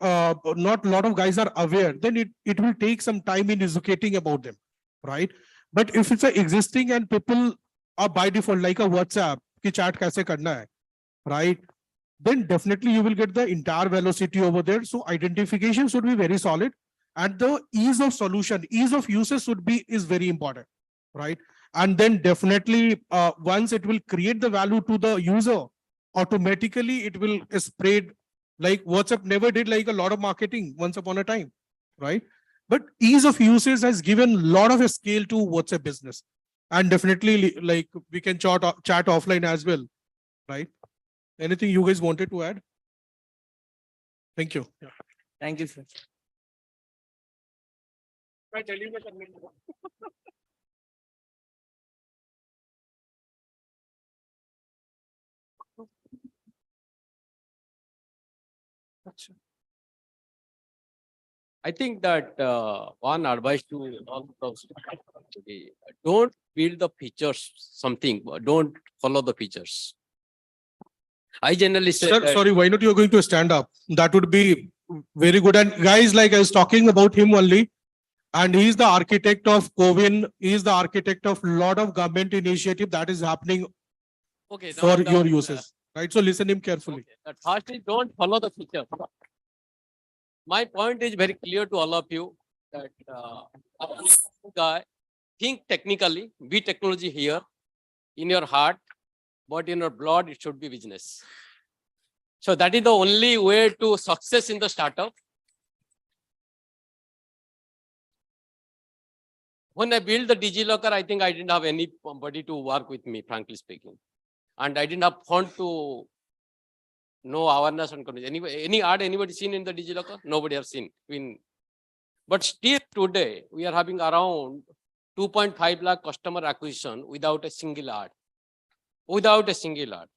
a lot of guys are aware, then it will take some time in educating about them, right? But if it's a existing and people are by default like a WhatsApp, ki chat kaise karna hai, right? Then definitely you will get the entire velocity over there. So identification should be very solid. And the ease of solution, ease of usage is very important, right? And then definitely once it will create the value to the user, automatically it will spread like WhatsApp never did like a lot of marketing once upon a time, right? But ease of usage has given a lot of a scale to WhatsApp business. And definitely like we can chat offline as well, right? Anything you guys wanted to add? Thank you. Thank you, sir. I think that one advice to all those, don't build the features something, but don't follow the features. I generally say Sir, that, sorry, why not you're going to stand up? That would be very good. And guys, like I was talking about him only, and he's the architect of COVID. He's the architect of lot of government initiative that is happening okay, for now, your uses, right? So listen him carefully. okay, that first is don't follow the feature. My point is very clear to all of you that guy, think technically, be technology here in your heart, but in your blood, it should be business. So that is the only way to success in the startup. When I built the DigiLocker, I think I didn't have anybody to work with me, frankly speaking. And I didn't have fund to know awareness and condition. Any ad anybody seen in the DigiLocker? Nobody have seen. But still today, we are having around 2.5 lakh customer acquisition without a single ad. Without a single ad.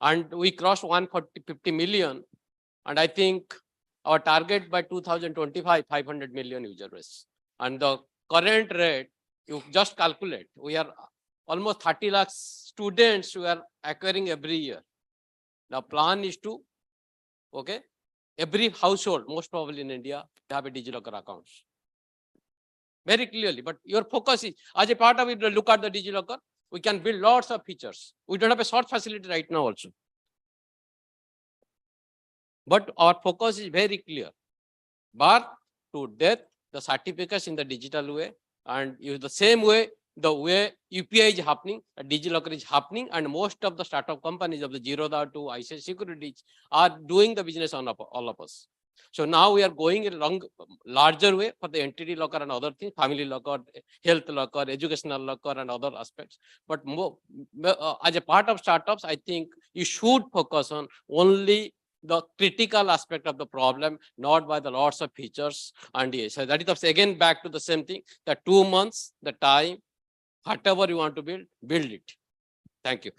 And we crossed 150 million. And I think our target by 2025, 500 million user base. And the current rate, you just calculate, we are almost 30 lakh students we are acquiring every year. The plan is to, okay, every household, most probably in India, have a DigiLocker accounts. Very clearly, but your focus is, as a part of it, look at the DigiLocker, we can build lots of features. We don't have a short facility right now also. But our focus is very clear. Birth to death, the certificates in the digital way, and use the same way, the way UPI is happening, DigiLocker is happening, and most of the startup companies of the Zerodha to ICICI Securities are doing the business on all of us. So now we are going in a larger way for the entity locker and other things, family locker, health locker, educational locker, and other aspects. But more, as a part of startups, I think you should focus on only the critical aspect of the problem, not by the lots of features. And yes, so that is again back to the same thing, the 2 months, the time, whatever you want to build it. Thank you.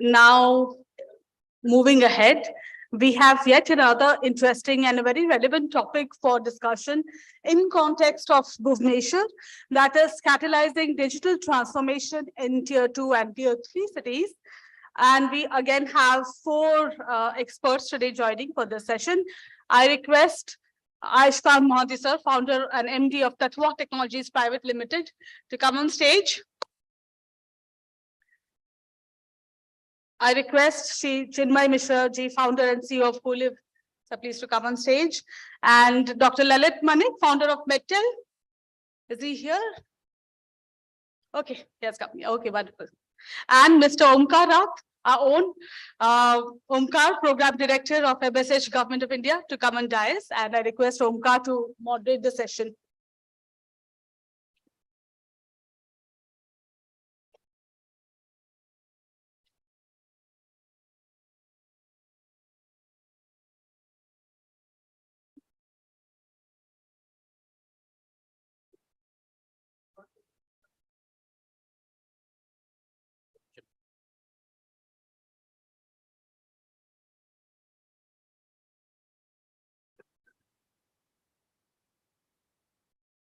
Now, moving ahead, we have yet another interesting and a very relevant topic for discussion in context of Bhubaneswar, that is catalyzing digital transformation in Tier 2 and Tier 3 cities. And we again have four experts today joining for this session. I request Aishkan Mohadi sir, founder and MD of Tatwa Technologies Private Limited, to come on stage. I request Shri Chinmay Mishra ji, founder and CEO of Wholive, so please to come on stage. And Dr. Lalit Manik, founder of Metel. Is he here? Okay, he has come. Okay, wonderful. And Mr. Omkar Rath, our own Omkar, Program Director of MSH Government of India, to come on dais. And I request Omkar to moderate the session.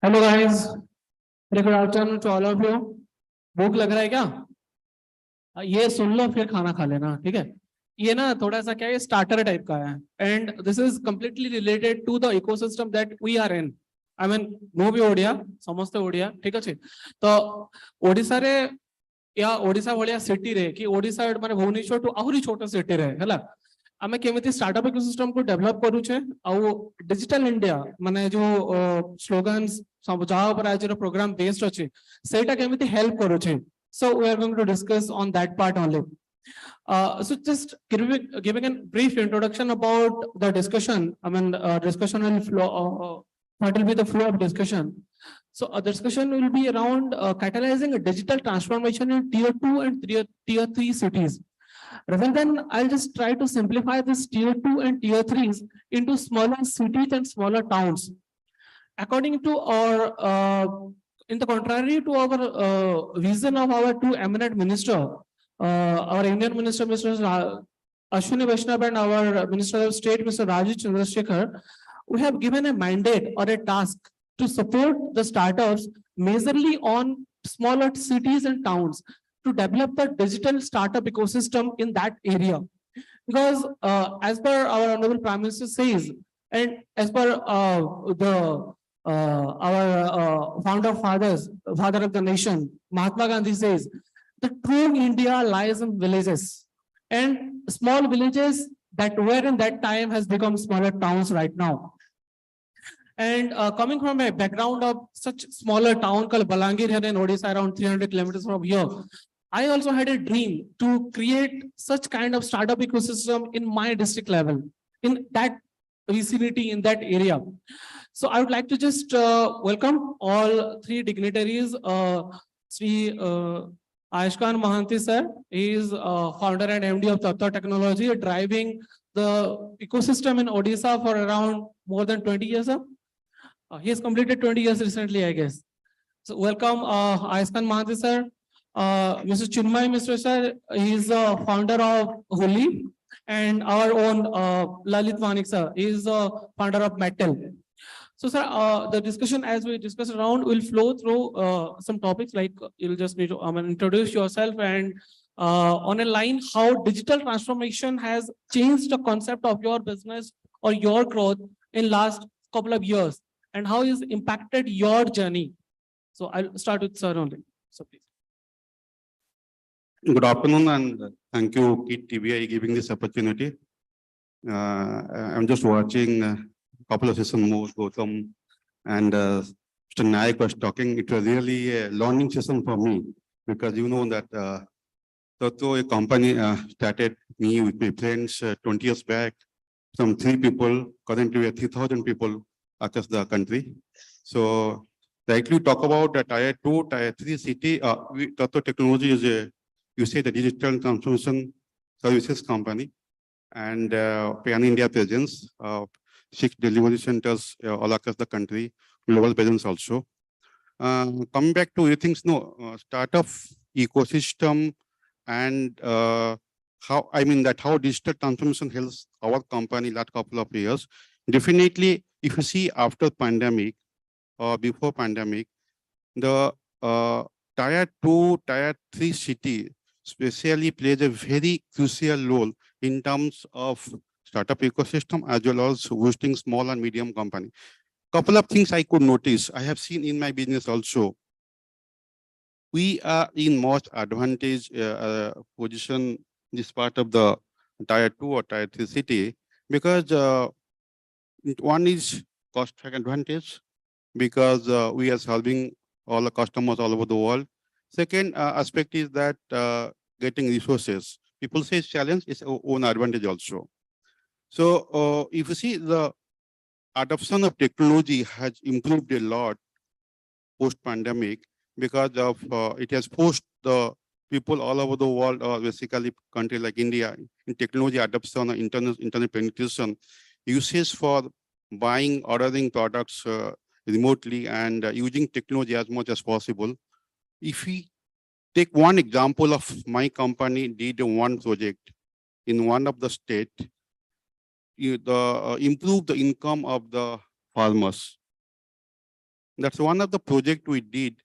Hello guys, good afternoon to all of you. भूख लग रहा है क्या? ये सुन लो फिर खाना खा लेना, ठीक है? ये ना थोड़ा सा क्या है, स्टार्टर टाइप का है and this is completely related to the ecosystem that we are in. I mean ମୁଁ ବି ଓଡ଼ିଆ, ସମସ୍ତେ ଓଡ଼ିଆ, ଠିକ ଅଛି? ତ ଓଡ଼ିଶାରେ या ओडिशा भलिया सिटी रे कि ओडिशा माने भुवनेश्वर टू आहुरी छोट सिटी रे हला आमे केमिति स्टार्टअप इकोसिस्टम को डेवलप करू छे आउ डिजिटल इंडिया माने जो स्लोगन्स सब जहाँ पर आज प्रोग्राम बेस्ड अछि सेटा केमिति हेल्प करू छे। So we are going to discuss on that part only. So just giving a brief introduction about the discussion. I mean, discussion will flow. What will be the flow of discussion? So a discussion will be around catalyzing a digital transformation in tier 2 and tier 3 cities. Rather than, I'll just try to simplify this tier 2 and tier 3s into smaller cities and smaller towns. According to in the contrary to our vision of our two eminent minister, our Indian minister, Mr. Ashwini Vaishnav, and our Minister of State, Mr. Rajiv Chandrasekhar, we have given a mandate or a task to support the startups majorly on smaller cities and towns to develop the digital startup ecosystem in that area. Because as per our Honorable Prime Minister says, and as per our founder father of the nation, Mahatma Gandhi says, the true India lies in villages, and small villages that were in that time has become smaller towns right now. And coming from a background of such smaller town called Balangir here in Odisha, around 300 kilometers from here, I also had a dream to create such kind of startup ecosystem in my district level, in that vicinity, in that area. So I would like to just welcome all three dignitaries. Sri Ayushkan Mahanti sir, he is founder and MD of Tattva Technology, driving the ecosystem in Odisha for around more than 20 years. He has completed 20 years recently, I guess. So welcome Ayushkan Mahanti sir. Mr. Chinmay Mr. sir, he is the founder of Holi, and our own Lalit Manik sir, he is the founder of Metal. So, sir, the discussion as we discuss around will flow through some topics like you'll just need to introduce yourself and on a line how digital transformation has changed the concept of your business or your growth in last couple of years and how it's impacted your journey. So I'll start with sir only. So please. Good afternoon and thank you KIIT TBI giving this opportunity. I'm just watching a couple of sessions more, Gautam and Mr. Nayak was talking. It was really a learning session for me because you know that Tattva, a company started me with my friends 20 years back, some 3 people, currently we are 3,000 people across the country. So rightly talk about the tier 2, tier 3 city. Tattva Technology is a, you say the digital transformation services company and pan-India presence, 6 delivery centers all across the country, global presence also. Coming back to you things, no, startup ecosystem and how, I mean that how digital transformation helps our company last couple of years. Definitely, if you see after pandemic or before pandemic, the tier 2, tier 3 city especially plays a very crucial role in terms of startup ecosystem as well as boosting small and medium company. Couple of things I could notice, I have seen in my business also. We are in most advantage position this part of the tier 2 or tier 3 city because one is cost advantage because we are serving all the customers all over the world. Second aspect is that getting resources. People say challenge is own advantage also. So if you see the adoption of technology has improved a lot post-pandemic because of it has forced the people all over the world, or basically country like India, in technology adoption or internet penetration, uses for buying, ordering products remotely and using technology as much as possible. If we take one example of my company did one project in one of the state, improve the income of the farmers. That's one of the project we did,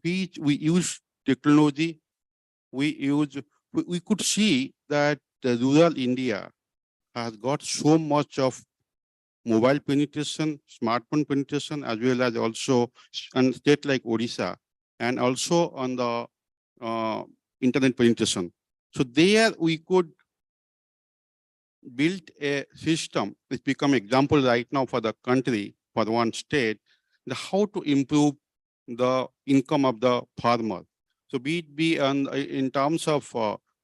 which we use technology. We could see that the rural India has got so much of mobile penetration, smartphone penetration, as well as also on state like Odisha, and also on the internet penetration. So there we could build a system which become example right now for the country, for one state, the how to improve the income of the farmer. So be on in terms of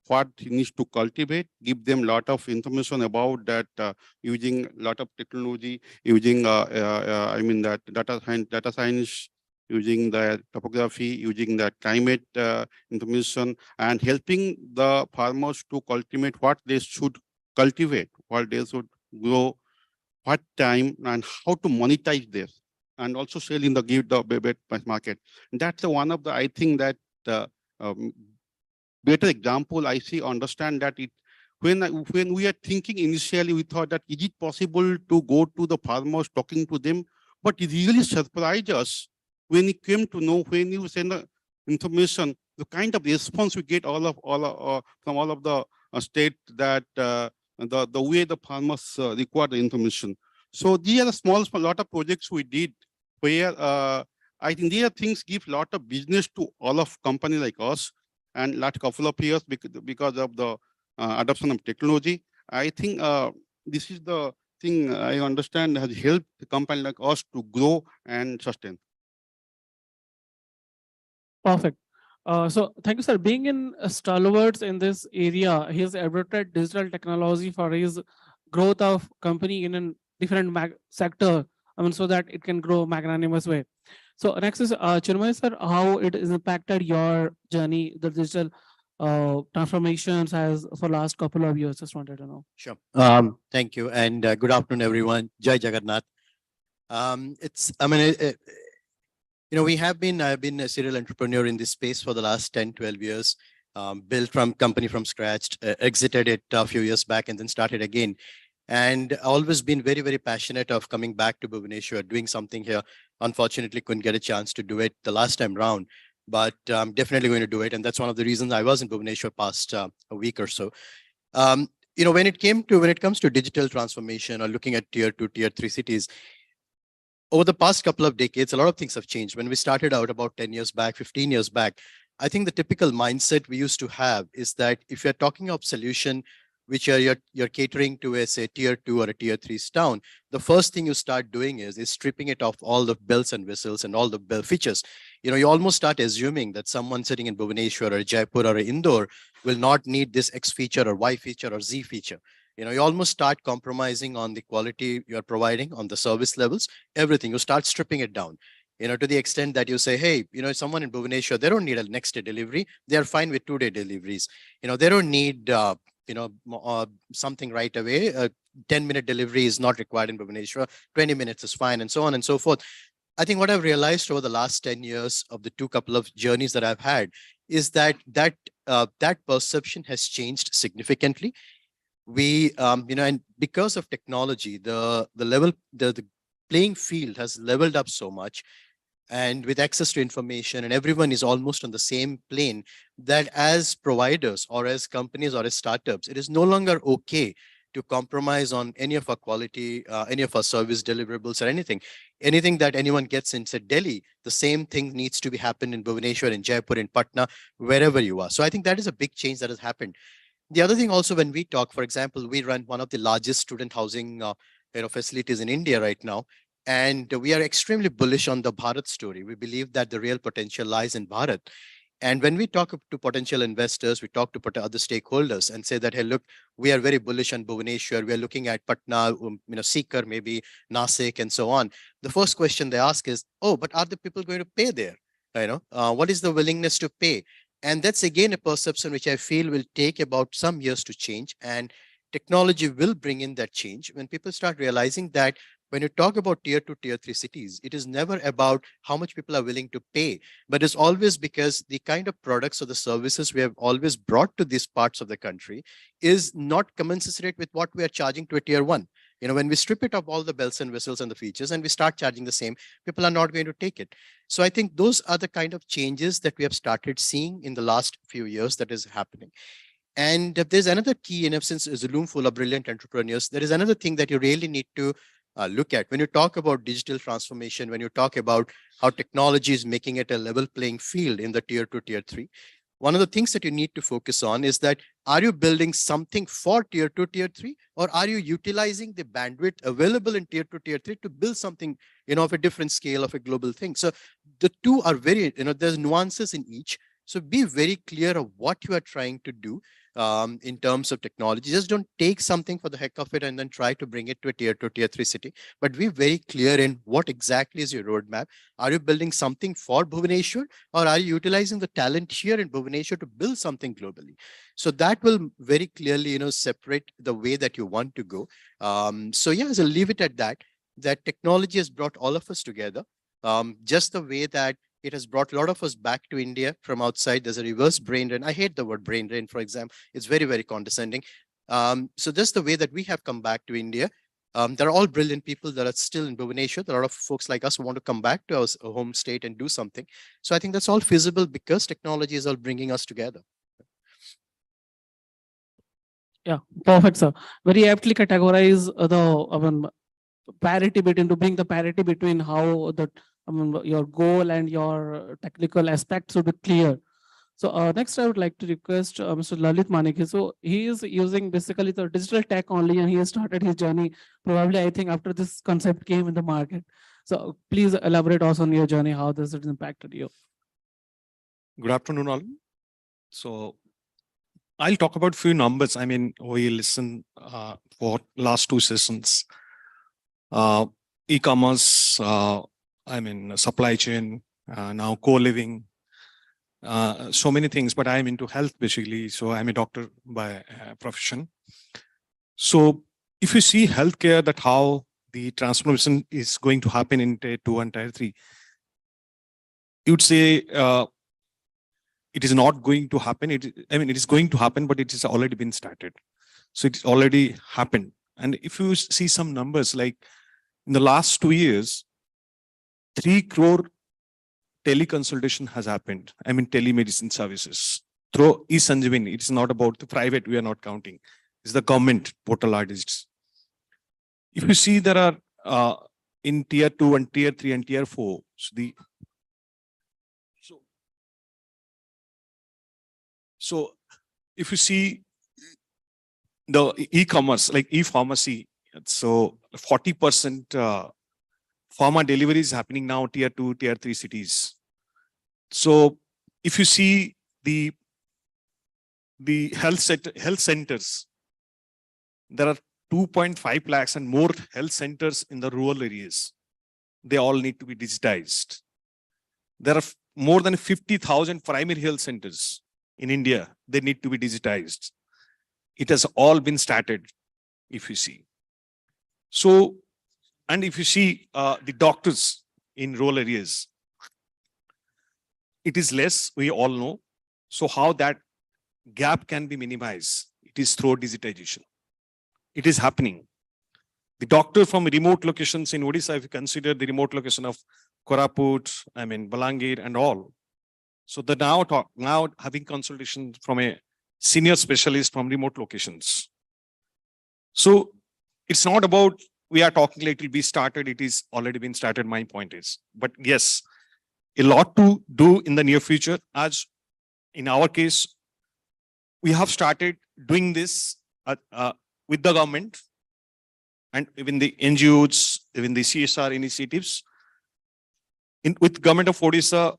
what he needs to cultivate, give them lot of information about that using lot of technology, using I mean that data science, using the topography, using the climate information, and helping the farmers to cultivate what they should cultivate, what they should grow, what time, and how to monetize this, and also sell in the give the market. That's one of the, I think that um, better example I see, understand that it, when we are thinking initially, we thought that is it possible to go to the farmers talking to them, but it really surprised us when it came to know, when you send the information, the kind of response we get from all of the state, that the way the farmers require the information. So these are the small lot of projects we did where I think these are things give lot of business to all of company like us, and last couple of years because of the adoption of technology. I think this is the thing I understand has helped the company like us to grow and sustain. Perfect. So thank you, sir. Being in stalwarts in this area, he has adopted digital technology for his growth of company in a different sector. I mean, so that it can grow magnanimous way. So next is Chinmay sir, how it has impacted your journey, the digital transformations as for last couple of years. Just wanted to know. Sure. Thank you, and good afternoon, everyone. Jai Jagannath. It's, I mean, you know, I've been a serial entrepreneur in this space for the last 10, 12 years, built from company from scratch, exited it a few years back and then started again. And always been very, very passionate of coming back to Bhubaneswar, doing something here. Unfortunately, couldn't get a chance to do it the last time round, but I'm definitely going to do it. And that's one of the reasons I was in Bhubaneswar past a week or so. You know, when it comes to digital transformation or looking at tier 2, tier 3 cities, over the past couple of decades, a lot of things have changed. When we started out about 10 years back, 15 years back, I think the typical mindset we used to have is that if you're talking of solution, which you're catering to a, say, tier 2 or a tier 3 town, the first thing you start doing is stripping it off all the bells and whistles and all the bell features. You know, you almost start assuming that someone sitting in Bhubaneswar or Jaipur or Indore will not need this X feature or Y feature or Z feature. You know, you almost start compromising on the quality you're providing, on the service levels, everything. You start stripping it down, you know, to the extent that you say, hey, you know, someone in Bhubaneswar, they don't need a next day delivery. They're fine with 2-day deliveries. You know, they don't need, you know, something right away. 10-minute delivery is not required in Bhubaneswar. 20 minutes is fine, and so on and so forth. I think what I've realized over the last 10 years of the couple of journeys that I've had is that perception has changed significantly. We, you know, and because of technology, the playing field has leveled up so much, and with access to information, and everyone is almost on the same plane, that as providers or as companies or as startups, it is no longer okay to compromise on any of our quality, any of our service deliverables or anything that anyone gets in, say, Delhi. The same thing needs to be happened in Bhubaneswar, in Jaipur, in Patna, wherever you are. So I think that is a big change that has happened. The other thing also, when we talk, for example, we run one of the largest student housing facilities in India right now. And we are extremely bullish on the Bharat story. We believe that the real potential lies in Bharat. And when we talk to potential investors, we talk to other stakeholders and say that, hey, look, we are very bullish on Bhubaneswar. We are looking at Patna, you know, Sikar, maybe Nasik, and so on. The first question they ask is, oh, but are the people going to pay there? You know, what is the willingness to pay? And that's again a perception which I feel will take about some years to change. And technology will bring in that change when people start realizing that when you talk about tier 2, tier 3 cities, it is never about how much people are willing to pay, but it's always because the kind of products or the services we have always brought to these parts of the country is not commensurate with what we are charging to a tier 1. When we strip it of all the bells and whistles and the features and we start charging the same, people are not going to take it. So I think those are the kind of changes that we have started seeing in the last few years that is happening. And there's another key, since it's a room full of brilliant entrepreneurs, there is another thing that you really need to look at. When you talk about digital transformation, when you talk about how technology is making it a level playing field in the tier 2, tier 3, one of the things that you need to focus on is that, are you building something for tier 2, tier 3, or are you utilizing the bandwidth available in tier 2, tier 3 to build something, of a different scale, of a global thing? So the two are very, there's nuances in each. So be very clear of what you are trying to do in terms of technology. Just don't take something for the heck of it and then try to bring it to a tier 2, tier 3 city. But be very clear in what exactly is your roadmap. Are you building something for Bhubaneswar, or are you utilizing the talent here in Bhubaneswar to build something globally? So that will very clearly, separate the way that you want to go. So yeah, so leave it at that. That technology has brought all of us together. Just the way that it has brought a lot of us back to India from outside. There's a reverse brain drain. I hate the word brain drain, for example. It's very, very condescending. So just the way that we have come back to India. There are all brilliant people that are still in Bhubaneswar. There are a lot of folks like us who want to come back to our home state and do something. So I think that's all feasible because technology is all bringing us together. Yeah, perfect, sir. Very aptly categorize the parity between, to bring the parity between how the your goal and your technical aspects should be clear. So next, I would like to request Mr. Lalit Maneki. So he is using basically the digital tech only, and he has started his journey probably, I think, after this concept came in the market. So please elaborate also on your journey, how this has impacted you. Good afternoon, all. So I'll talk about few numbers. I mean, we listen for last 2 sessions. E-commerce, supply chain, now co-living, so many things, but I'm into health basically. So I'm a doctor by profession. So if you see healthcare, that how the transformation is going to happen in tier 2 and tier 3, you'd say it is not going to happen. It is going to happen, but it has already been started. So it's already happened. And if you see some numbers, like in the last 2 years, 3 crore teleconsultation has happened. Telemedicine services through e-Sanjeevani. It's not about the private. We are not counting. It's the government portal artists. If you see, there are in tier 2 and tier 3 and tier 4. So if you see the e-commerce, like e-pharmacy, so 40% pharma delivery is happening now tier 2, tier 3 cities. So if you see the health centers, there are 2.5 lakhs and more health centers in the rural areas. They all need to be digitized. There are more than 50,000 primary health centers in India. They need to be digitized. It has all been started, if you see. So, and if you see the doctors in rural areas, it is less, we all know. So how that gap can be minimized? It is through digitization. It is happening. The doctor from remote locations in Odisha, if you consider the remote location of Koraput, Balangir and all. So the now having consultation from a senior specialist from remote locations. So it's not about we are talking like it will be started. It is already been started. My point is, but yes, a lot to do in the near future. As in our case, we have started doing this with the government and even the NGOs, even the CSR initiatives. With government of Odisha,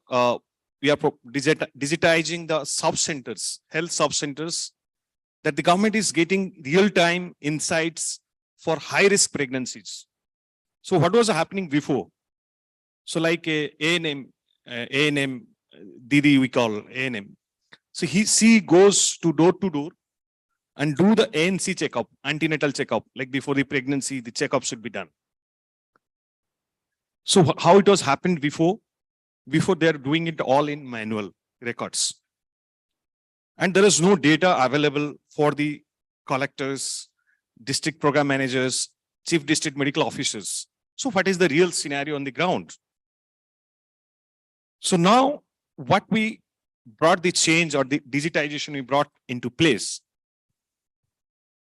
we are digitizing the sub-centers, health sub-centers, that the government is getting real-time insights for high-risk pregnancies. So what was happening before? So like ANM, Didi we call ANM. So she goes to door and do the ANC checkup, antenatal checkup, like before the pregnancy, the checkup should be done. So how it was happened before they're doing it all in manual records. And there is no data available for the collectors, district program managers, chief district medical officers. So what is the real scenario on the ground? So now what we brought the change or the digitization we brought into place,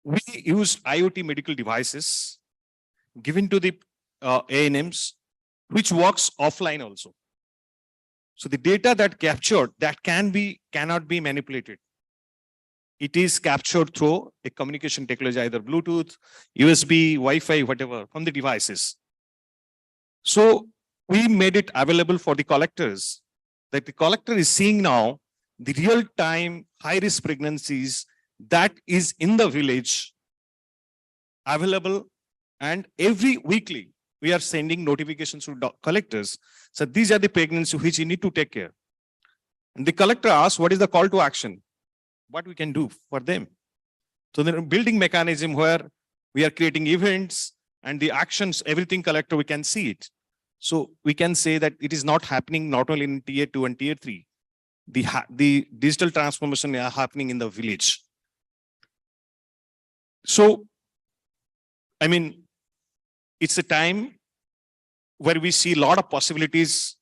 we used IoT medical devices given to the ANMs, which works offline also. So the data that captured that cannot be manipulated. It is captured through a communication technology, either Bluetooth, USB, Wi-Fi, whatever, from the devices. So we made it available for the collectors, that the collector is seeing now the real-time high-risk pregnancies that is in the village available, and every weekly we are sending notifications to collectors. So these are the pregnancies which you need to take care. And the collector asks, what is the call to action? What we can do for them? So they're building mechanism where we are creating events and the actions, everything collector, we can see it. So we can say that it is not happening not only in tier 2 and tier 3. The digital transformation are happening in the village. So, I mean, it's a time where we see a lot of possibilities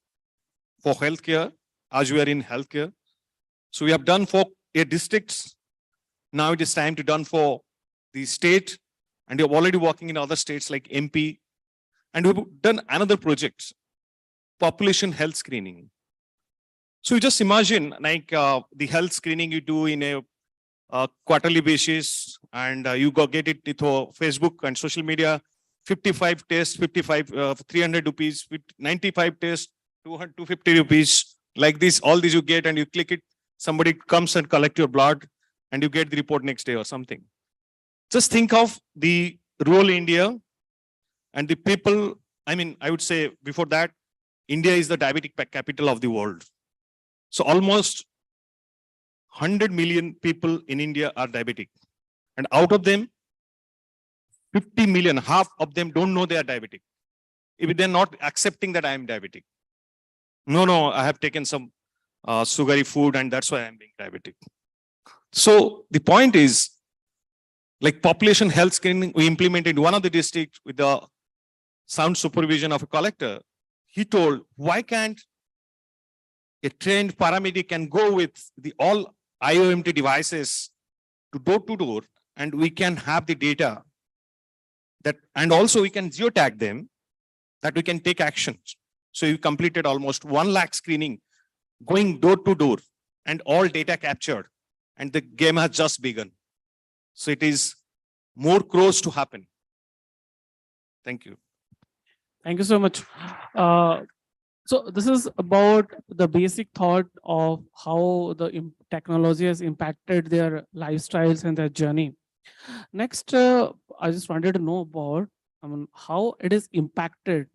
for healthcare as we are in healthcare. So we have done for districts. Now it is time to done for the state, and you're already working in other states like MP. And we've done another project, population health screening. So you just imagine like the health screening you do in a quarterly basis, and you go get it through Facebook and social media, 55 tests, 300 rupees, 95 tests, 250 rupees, like this, all these you get and you click it, somebody comes and collect your blood and you get the report next day or something. Just think of the rural India and the people. I mean, I would say before that, India is the diabetic capital of the world. So almost 100 million people in India are diabetic. And out of them, 50 million, half of them don't know they are diabetic. If they're not accepting that I am diabetic. No, I have taken some sugary food and that's why I'm being diabetic. So the point is, like population health screening, we implemented one of the districts with the sound supervision of a collector. He told, why can't a trained paramedic can go with the all IOMT devices to door, and we can have the data that, and also we can geotag them, that we can take actions. So you completed almost 1 lakh screening, going door to door, and all data captured, and the game has just begun. So it is more crows to happen. Thank you. Thank you so much. So this is about the basic thought of how the technology has impacted their lifestyles and their journey. Next, I just wanted to know about how it is impacted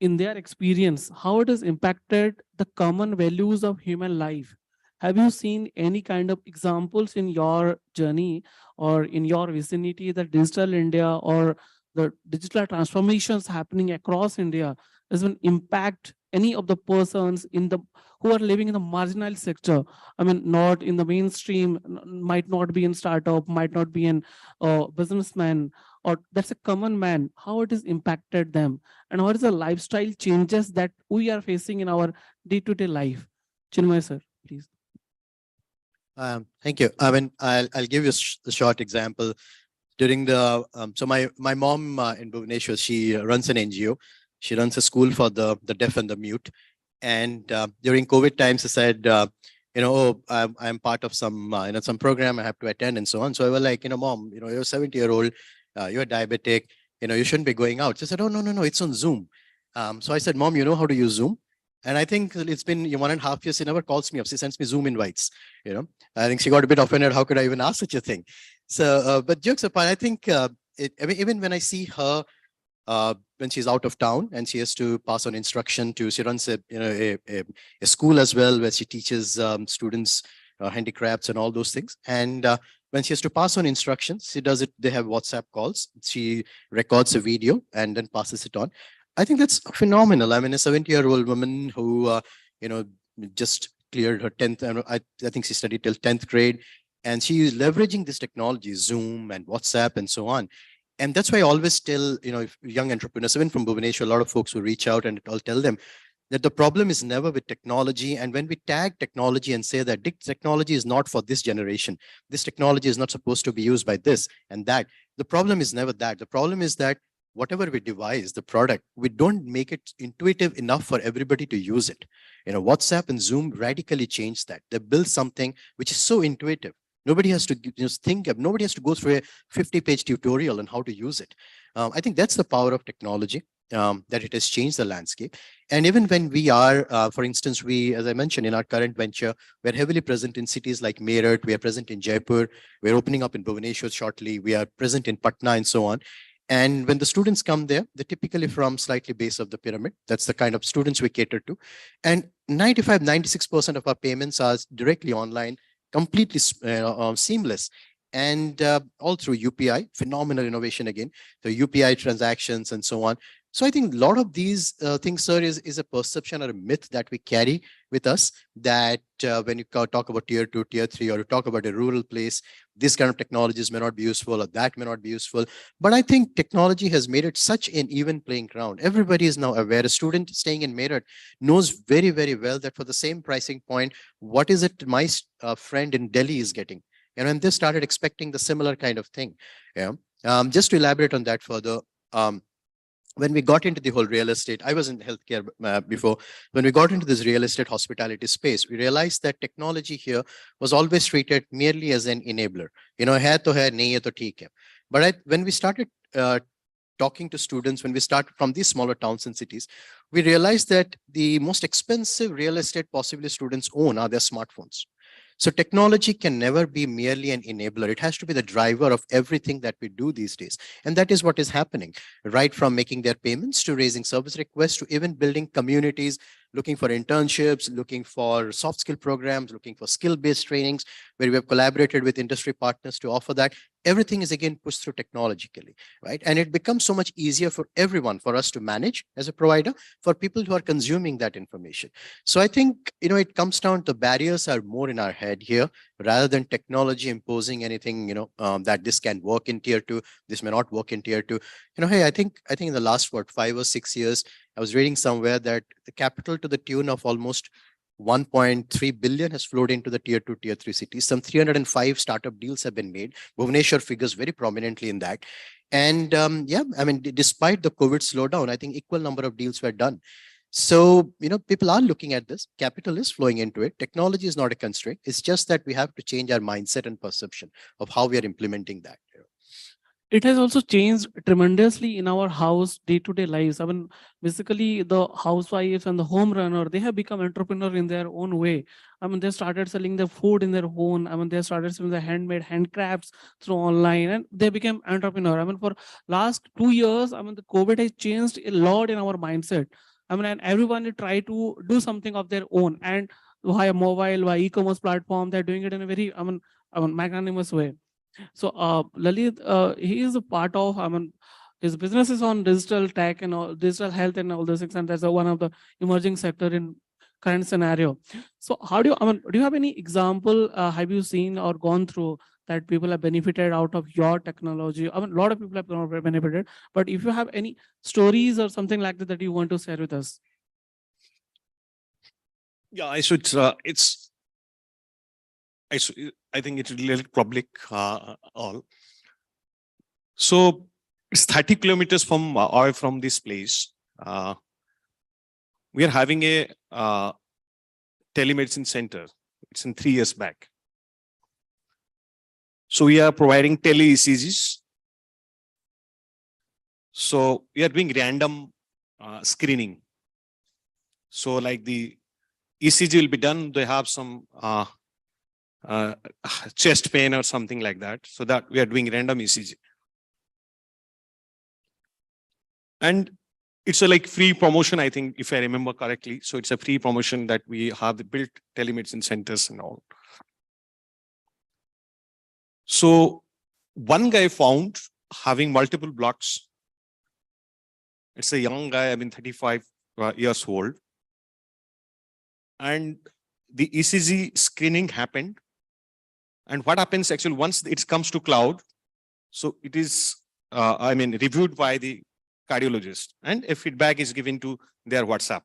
in their experience, how it has impacted the common values of human life. Have you seen any kind of examples in your journey or in your vicinity that digital India or the digital transformations happening across India has an impact any of the persons in the who are living in the marginal sector? I mean, not in the mainstream, might not be in startup, might not be in businessman, or that's a common man, how it has impacted them, and what is the lifestyle changes that we are facing in our day-to-day life? Chinmay sir, please. Thank you. I mean, I'll give you a short example. During the so my mom in Bhubaneswar, she runs an NGO. She runs a school for the deaf and the mute. And during COVID times, I said, oh, I'm part of some some program I have to attend and so on. So I was like, mom, you're a 70-year-old, you're diabetic, you shouldn't be going out. She said, oh, no, it's on Zoom. So I said, mom, you know how to use Zoom? And I think it's been 1.5 years, she never calls me up. She sends me Zoom invites, I think she got a bit offended. How could I even ask such a thing? So, but jokes apart, I think, I mean, even when I see her, when she's out of town and she has to pass on instruction to, she runs a school as well, where she teaches students handicrafts and all those things. And when she has to pass on instructions, she does it, they have WhatsApp calls. She records a video and then passes it on. I think that's phenomenal. I mean, a 70-year-old woman who, just cleared her 10th, I think she studied till 10th grade, and she is leveraging this technology, Zoom and WhatsApp and so on. And that's why I always tell, if young entrepreneurs, even from Bhubaneswar, a lot of folks who reach out, and I'll tell them that the problem is never with technology. And when we tag technology and say that technology is not for this generation, this technology is not supposed to be used by this and that, the problem is never that. The problem is that whatever we devise, the product, we don't make it intuitive enough for everybody to use it. WhatsApp and Zoom radically changed that. They built something which is so intuitive. Nobody has to just nobody has to go through a 50-page tutorial on how to use it. I think that's the power of technology, that it has changed the landscape. And even when we are, for instance, as I mentioned, in our current venture, we're heavily present in cities like Meerut, we are present in Jaipur, we're opening up in Bhubaneswar shortly, we are present in Patna and so on. And when the students come there, they're typically from slightly base of the pyramid. That's the kind of students we cater to. And 96% of our payments are directly online, completely seamless, and all through UPI, phenomenal innovation again, the UPI transactions and so on. So I think a lot of these things, sir, is a perception or a myth that we carry with us, that when you talk about tier 2, tier 3, or you talk about a rural place, this kind of technologies may not be useful or that may not be useful. But I think technology has made it such an even playing ground. Everybody is now aware. A student staying in Meerut knows very, very well that for the same pricing point, what is it my friend in Delhi is getting? And they started expecting the similar kind of thing. Yeah. Just to elaborate on that further, when we got into the whole real estate, I was in healthcare before. When we got into this real estate hospitality space, we realized that technology here was always treated merely as an enabler. Hai to hai, nahi hai to theek hai. But when we started talking to students, when we started from these smaller towns and cities, we realized that the most expensive real estate possibly students own are their smartphones. So technology can never be merely an enabler. It has to be the driver of everything that we do these days. And that is what is happening, right from making their payments to raising service requests to even building communities, looking for internships, looking for soft skill programs, looking for skill-based trainings, where we have collaborated with industry partners to offer that. Everything is again pushed through technologically, right? And it becomes so much easier for everyone, for us to manage as a provider, for people who are consuming that information. So I think, it comes down to barriers are more in our head here, rather than technology imposing anything, that this can work in tier 2, this may not work in tier 2. Hey, I think in the last, 5 or 6 years, I was reading somewhere that the capital to the tune of almost 1.3 billion has flowed into the tier 2, tier 3 cities. Some 305 startup deals have been made. Bhubaneswar figures very prominently in that. And yeah, I mean, despite the COVID slowdown, I think equal number of deals were done. So, people are looking at this. Capital is flowing into it. Technology is not a constraint. It's just that we have to change our mindset and perception of how we are implementing that. It has also changed tremendously in our house day-to-day lives. I mean, basically the housewives and the home runner, they have become entrepreneur in their own way. I mean, they started selling their food in their own. I mean, they started selling their handmade handcrafts through online, and they became entrepreneur. I mean, for last 2 years, I mean, the COVID has changed a lot in our mindset. I mean, and everyone try to do something of their own, and via mobile, via e-commerce platform, they're doing it in a very, magnanimous way. So Lalit, he is a part of, his business is on digital tech and all, digital health and all those things, and that's one of the emerging sector in current scenario. So how do you, do you have any example, have you seen or gone through that people have benefited out of your technology? I mean, a lot of people have benefited, but if you have any stories or something like that you want to share with us. Yeah, I think it's really public all. So it's 30 kilometers from away from this place. We are having a telemedicine center. It's in 3 years back. So we are providing tele ECGs. So we are doing random screening. So like the ECG will be done. They have some chest pain or something like that. So that we are doing random ECG. And it's a like free promotion, I think, if I remember correctly. So it's a free promotion that we have built telemedicine centers and all. So one guy found having multiple blocks. It's a young guy, 35 years old. And the ECG screening happened. And what happens actually once it comes to cloud, so it is reviewed by the cardiologist, and a feedback is given to their WhatsApp.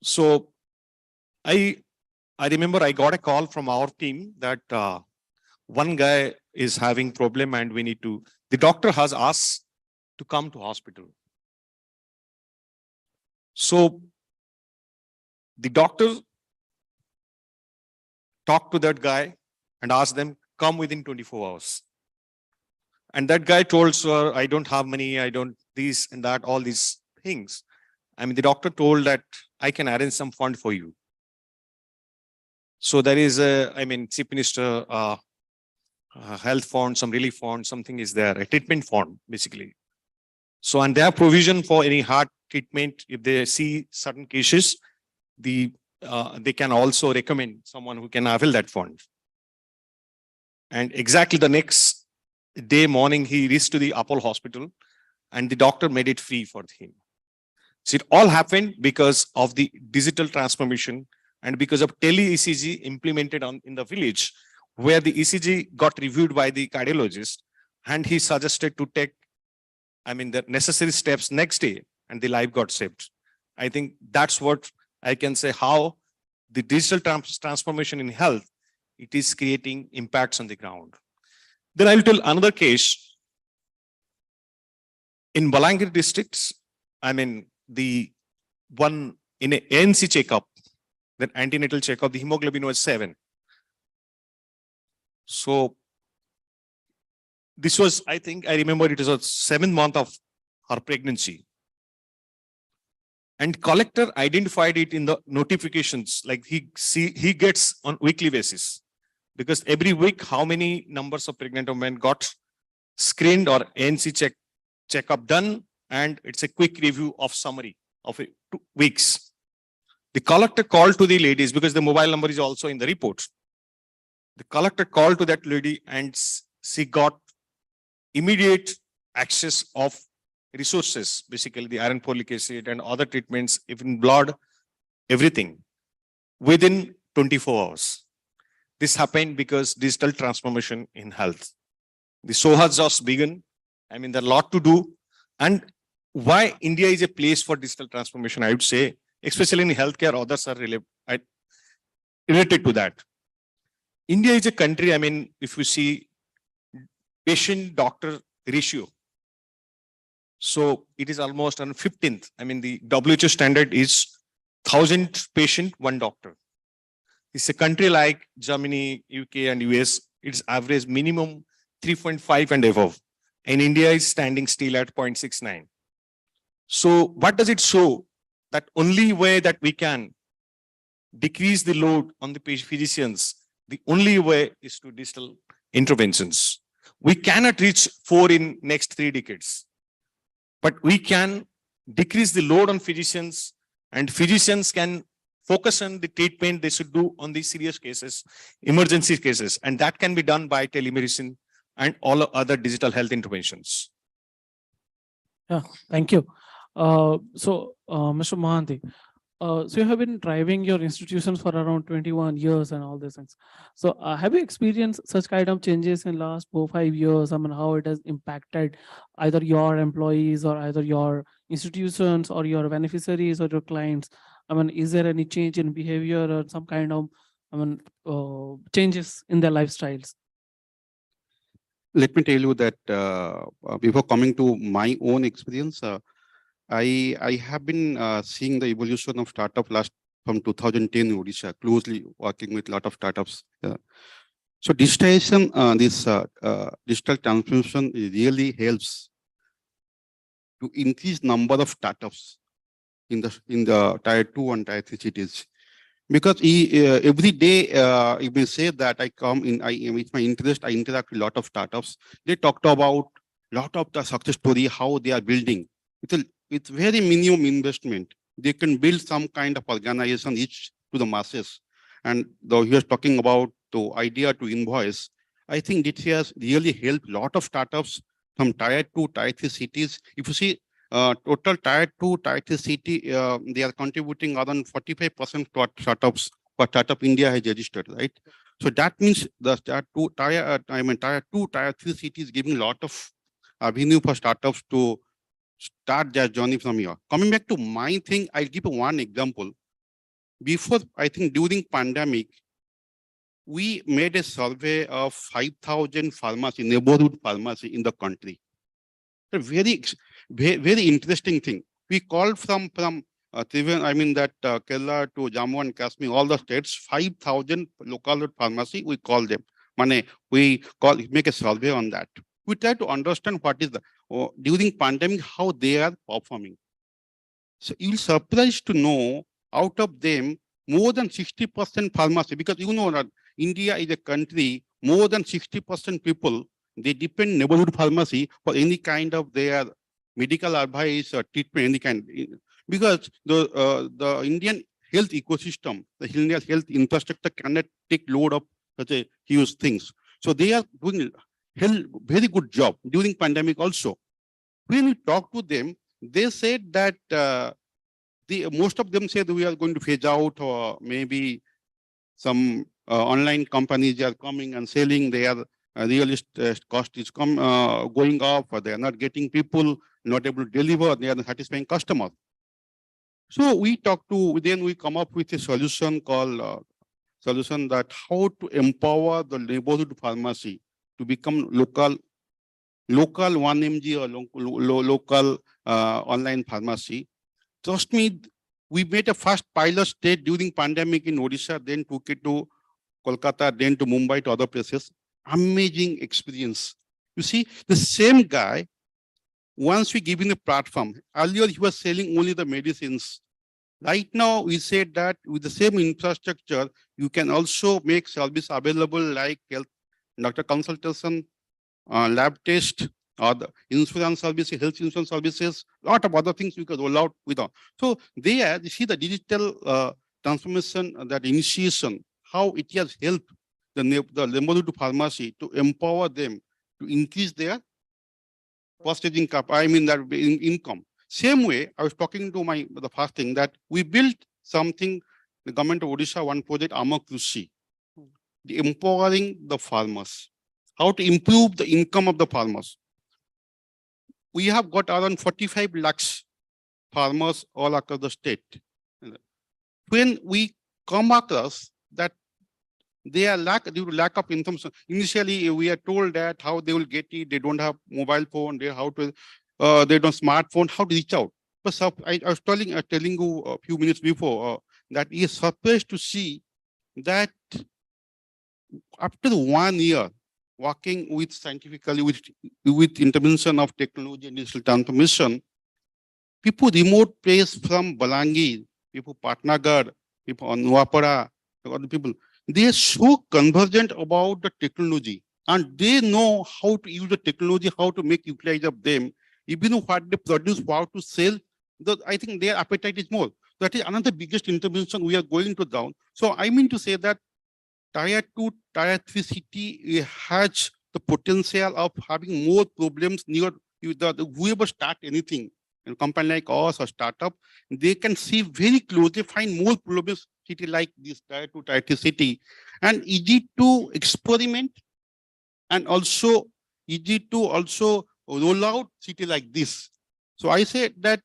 So I remember I got a call from our team that one guy is having problem and the doctor has asked to come to hospital. So the doctor talked to that guy and asked them, come within 24 hours. And that guy told, sir, I don't have money, I don't this and that, all these things. The doctor told that I can arrange some fund for you. So there is Chief Minister, health fund, some relief fund, something is there, a treatment fund, basically. So, and they have provision for any heart treatment. If they see certain cases, they can also recommend someone who can avail that fund. And exactly the next day morning, he reached to the Apollo hospital and the doctor made it free for him. So it all happened because of the digital transformation and because of tele-ECG implemented in the village, where the ECG got reviewed by the cardiologist and he suggested to take, the necessary steps next day, and the life got saved. I think that's what I can say, how the digital transformation in health, it is creating impacts on the ground. Then I will tell another case. In Balangir districts, the one in an ANC checkup, that antenatal checkup, the hemoglobin was 7. So this was, I think, I remember it was a 7th month of her pregnancy. And collector identified it in the notifications, like he gets on weekly basis. Because every week, how many numbers of pregnant women got screened or ANC checkup done, and it's a quick review of summary of 2 weeks. The collector called to the ladies because the mobile number is also in the report. The collector called to that lady and she got immediate access of resources, basically the iron folic acid and other treatments, even blood, everything, within 24 hours. This happened because digital transformation in health. The show has just begun. There are a lot to do. And why India is a place for digital transformation, I would say, especially in healthcare, others are related to that. India is a country, if you see patient-doctor ratio, so it is almost on 15th. The WHO standard is 1,000 patient, 1 doctor. It's a country like Germany, UK and US, it's average minimum 3.5 and above. And India is standing still at 0.69. So what does it show? That only way that we can decrease the load on the physicians, the only way is to digital interventions. We cannot reach 4 in next 3 decades, but we can decrease the load on physicians, and physicians can focus on the treatment they should do on the serious cases, emergency cases, and that can be done by telemedicine and all other digital health interventions. Yeah, thank you. Mr. Mohanty, so you have been driving your institutions for around 21 years and all these things. So have you experienced such kind of changes in last 4-5 years? How it has impacted either your employees or either your institutions or your beneficiaries or your clients? Is there any change in behavior or some kind of changes in their lifestyles? Let me tell you that before coming to my own experience, I have been seeing the evolution of startup from 2010 in Odisha, closely working with a lot of startups. So digitization, this digital transformation really helps to increase number of startups in the tier 2 and tier 3 cities. Because every day, you may say that I come in, with my interest, I interact with a lot of startups. They talked about a lot of the success story, how they are building. It's very minimum investment. They can build some kind of organization each to the masses. And though he was talking about the idea to invoice, I think it has really helped a lot of startups from tier 2, tier 3 cities. If you see total tier 2, tier 3 city, they are contributing around 45% to what startups, what Startup India has registered, right? So that means the tier 2, tier 3 cities giving a lot of avenue for startups to start their journey from here. Coming back to my thing, I'll give one example. Before, I think during pandemic, we made a survey of 5,000 pharmacy, neighborhood pharmacy in the country. A very interesting thing. We called from Kerala to Jammu and Kashmir, all the states, 5,000 local pharmacy, we call them. Make a survey on that. We try to understand what is during pandemic, how they are performing. So you'll surprised to know out of them, more than 60% pharmacy, because you know that India is a country, more than 60% people, they depend neighborhood pharmacy for any kind of their medical advice or treatment, any kind. Because the Indian health ecosystem, the Indian health infrastructure cannot take load of such a huge things. So they are doing very good job during pandemic also. When we talk to them, they said that most of them said we are going to phase out, or maybe some online companies are coming and selling their real estate cost is going up, or they are not getting people, not able to deliver, they are not satisfying customers. So we then we come up with a solution called solution that how to empower the neighborhood pharmacy to become local 1 mg or local online pharmacy. Trust me, we made a first pilot state during pandemic in Odisha, then took it to Kolkata, then to Mumbai, to other places. Amazing experience. You see, the same guy, once we give him a platform, earlier he was selling only the medicines. Right now, we said that with the same infrastructure, you can also make service available like health, doctor consultation, lab test, or the insurance services, health insurance services, lot of other things we could roll out with. So there, you see the digital transformation, that initiation, how it has helped the neighborhood pharmacy to empower them to increase their purchasing income. Same way, I was talking to the first thing that we built something, the government of Odisha, one project, Amakrushi, empowering the farmers, how to improve the income of the farmers. We have got around 45 lakhs farmers all across the state. When we come across that they are due to lack of income. So initially, we are told that how they will get it. They don't have mobile phone. They don't smartphone. How to reach out? But I was telling you a few minutes before that he is surprised to see that after 1 year working with scientifically with intervention of technology and digital transformation, people remote place from Balangir, people Patnagar, people on Nuapara, other people. They are so convergent about the technology, and they know how to use the technology, how to make utilize of them, even what they produce, how to sell. I think their appetite is more. That is another biggest intervention we are going to down. So I mean to say that tier 2, tier 3 city has the potential of having more problems near whoever start anything. A company like us or startup, they can see very close, they find more problems city like this tier 2, tier 3 city, and easy to experiment, and also easy to also roll out city like this. So I say that,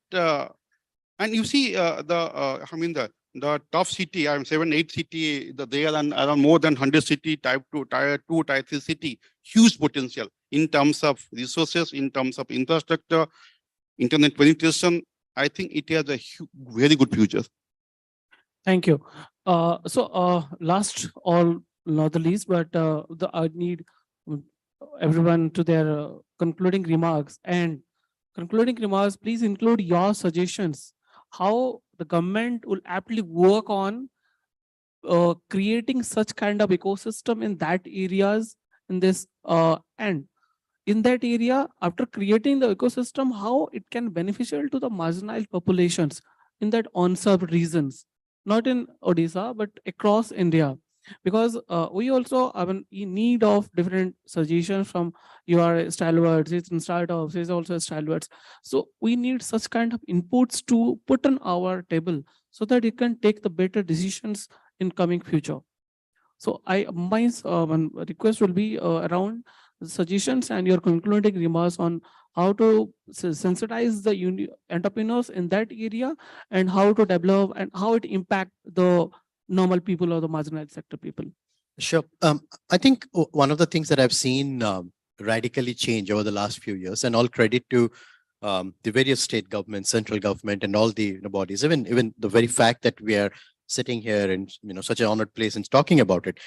and you see the top city, 7, 8 city, they are around more than 100 city, tier 2, tier 3 city, huge potential in terms of resources, in terms of infrastructure, internet penetration. I think it has a very good future. Thank you. Last or not the least, but I need everyone to their concluding remarks. And concluding remarks, please include your suggestions, how the government will aptly work on creating such kind of ecosystem in that areas in this and in that area, after creating the ecosystem, how it can beneficial to the marginalized populations in that unserved regions, not in Odisha, but across India. Because we also have in need of different suggestions from your stalwarts, it's in startups, it's also stalwarts. So we need such kind of inputs to put on our table so that you can take the better decisions in coming future. So my one request will be around suggestions and your concluding remarks on how to sensitize the entrepreneurs in that area and how to develop and how it impact the normal people or the marginalized sector people. Sure. I think one of the things that I've seen radically change over the last few years, and all credit to the various state governments, central government, and all the bodies, even the very fact that we are sitting here in such an honored place and talking about it.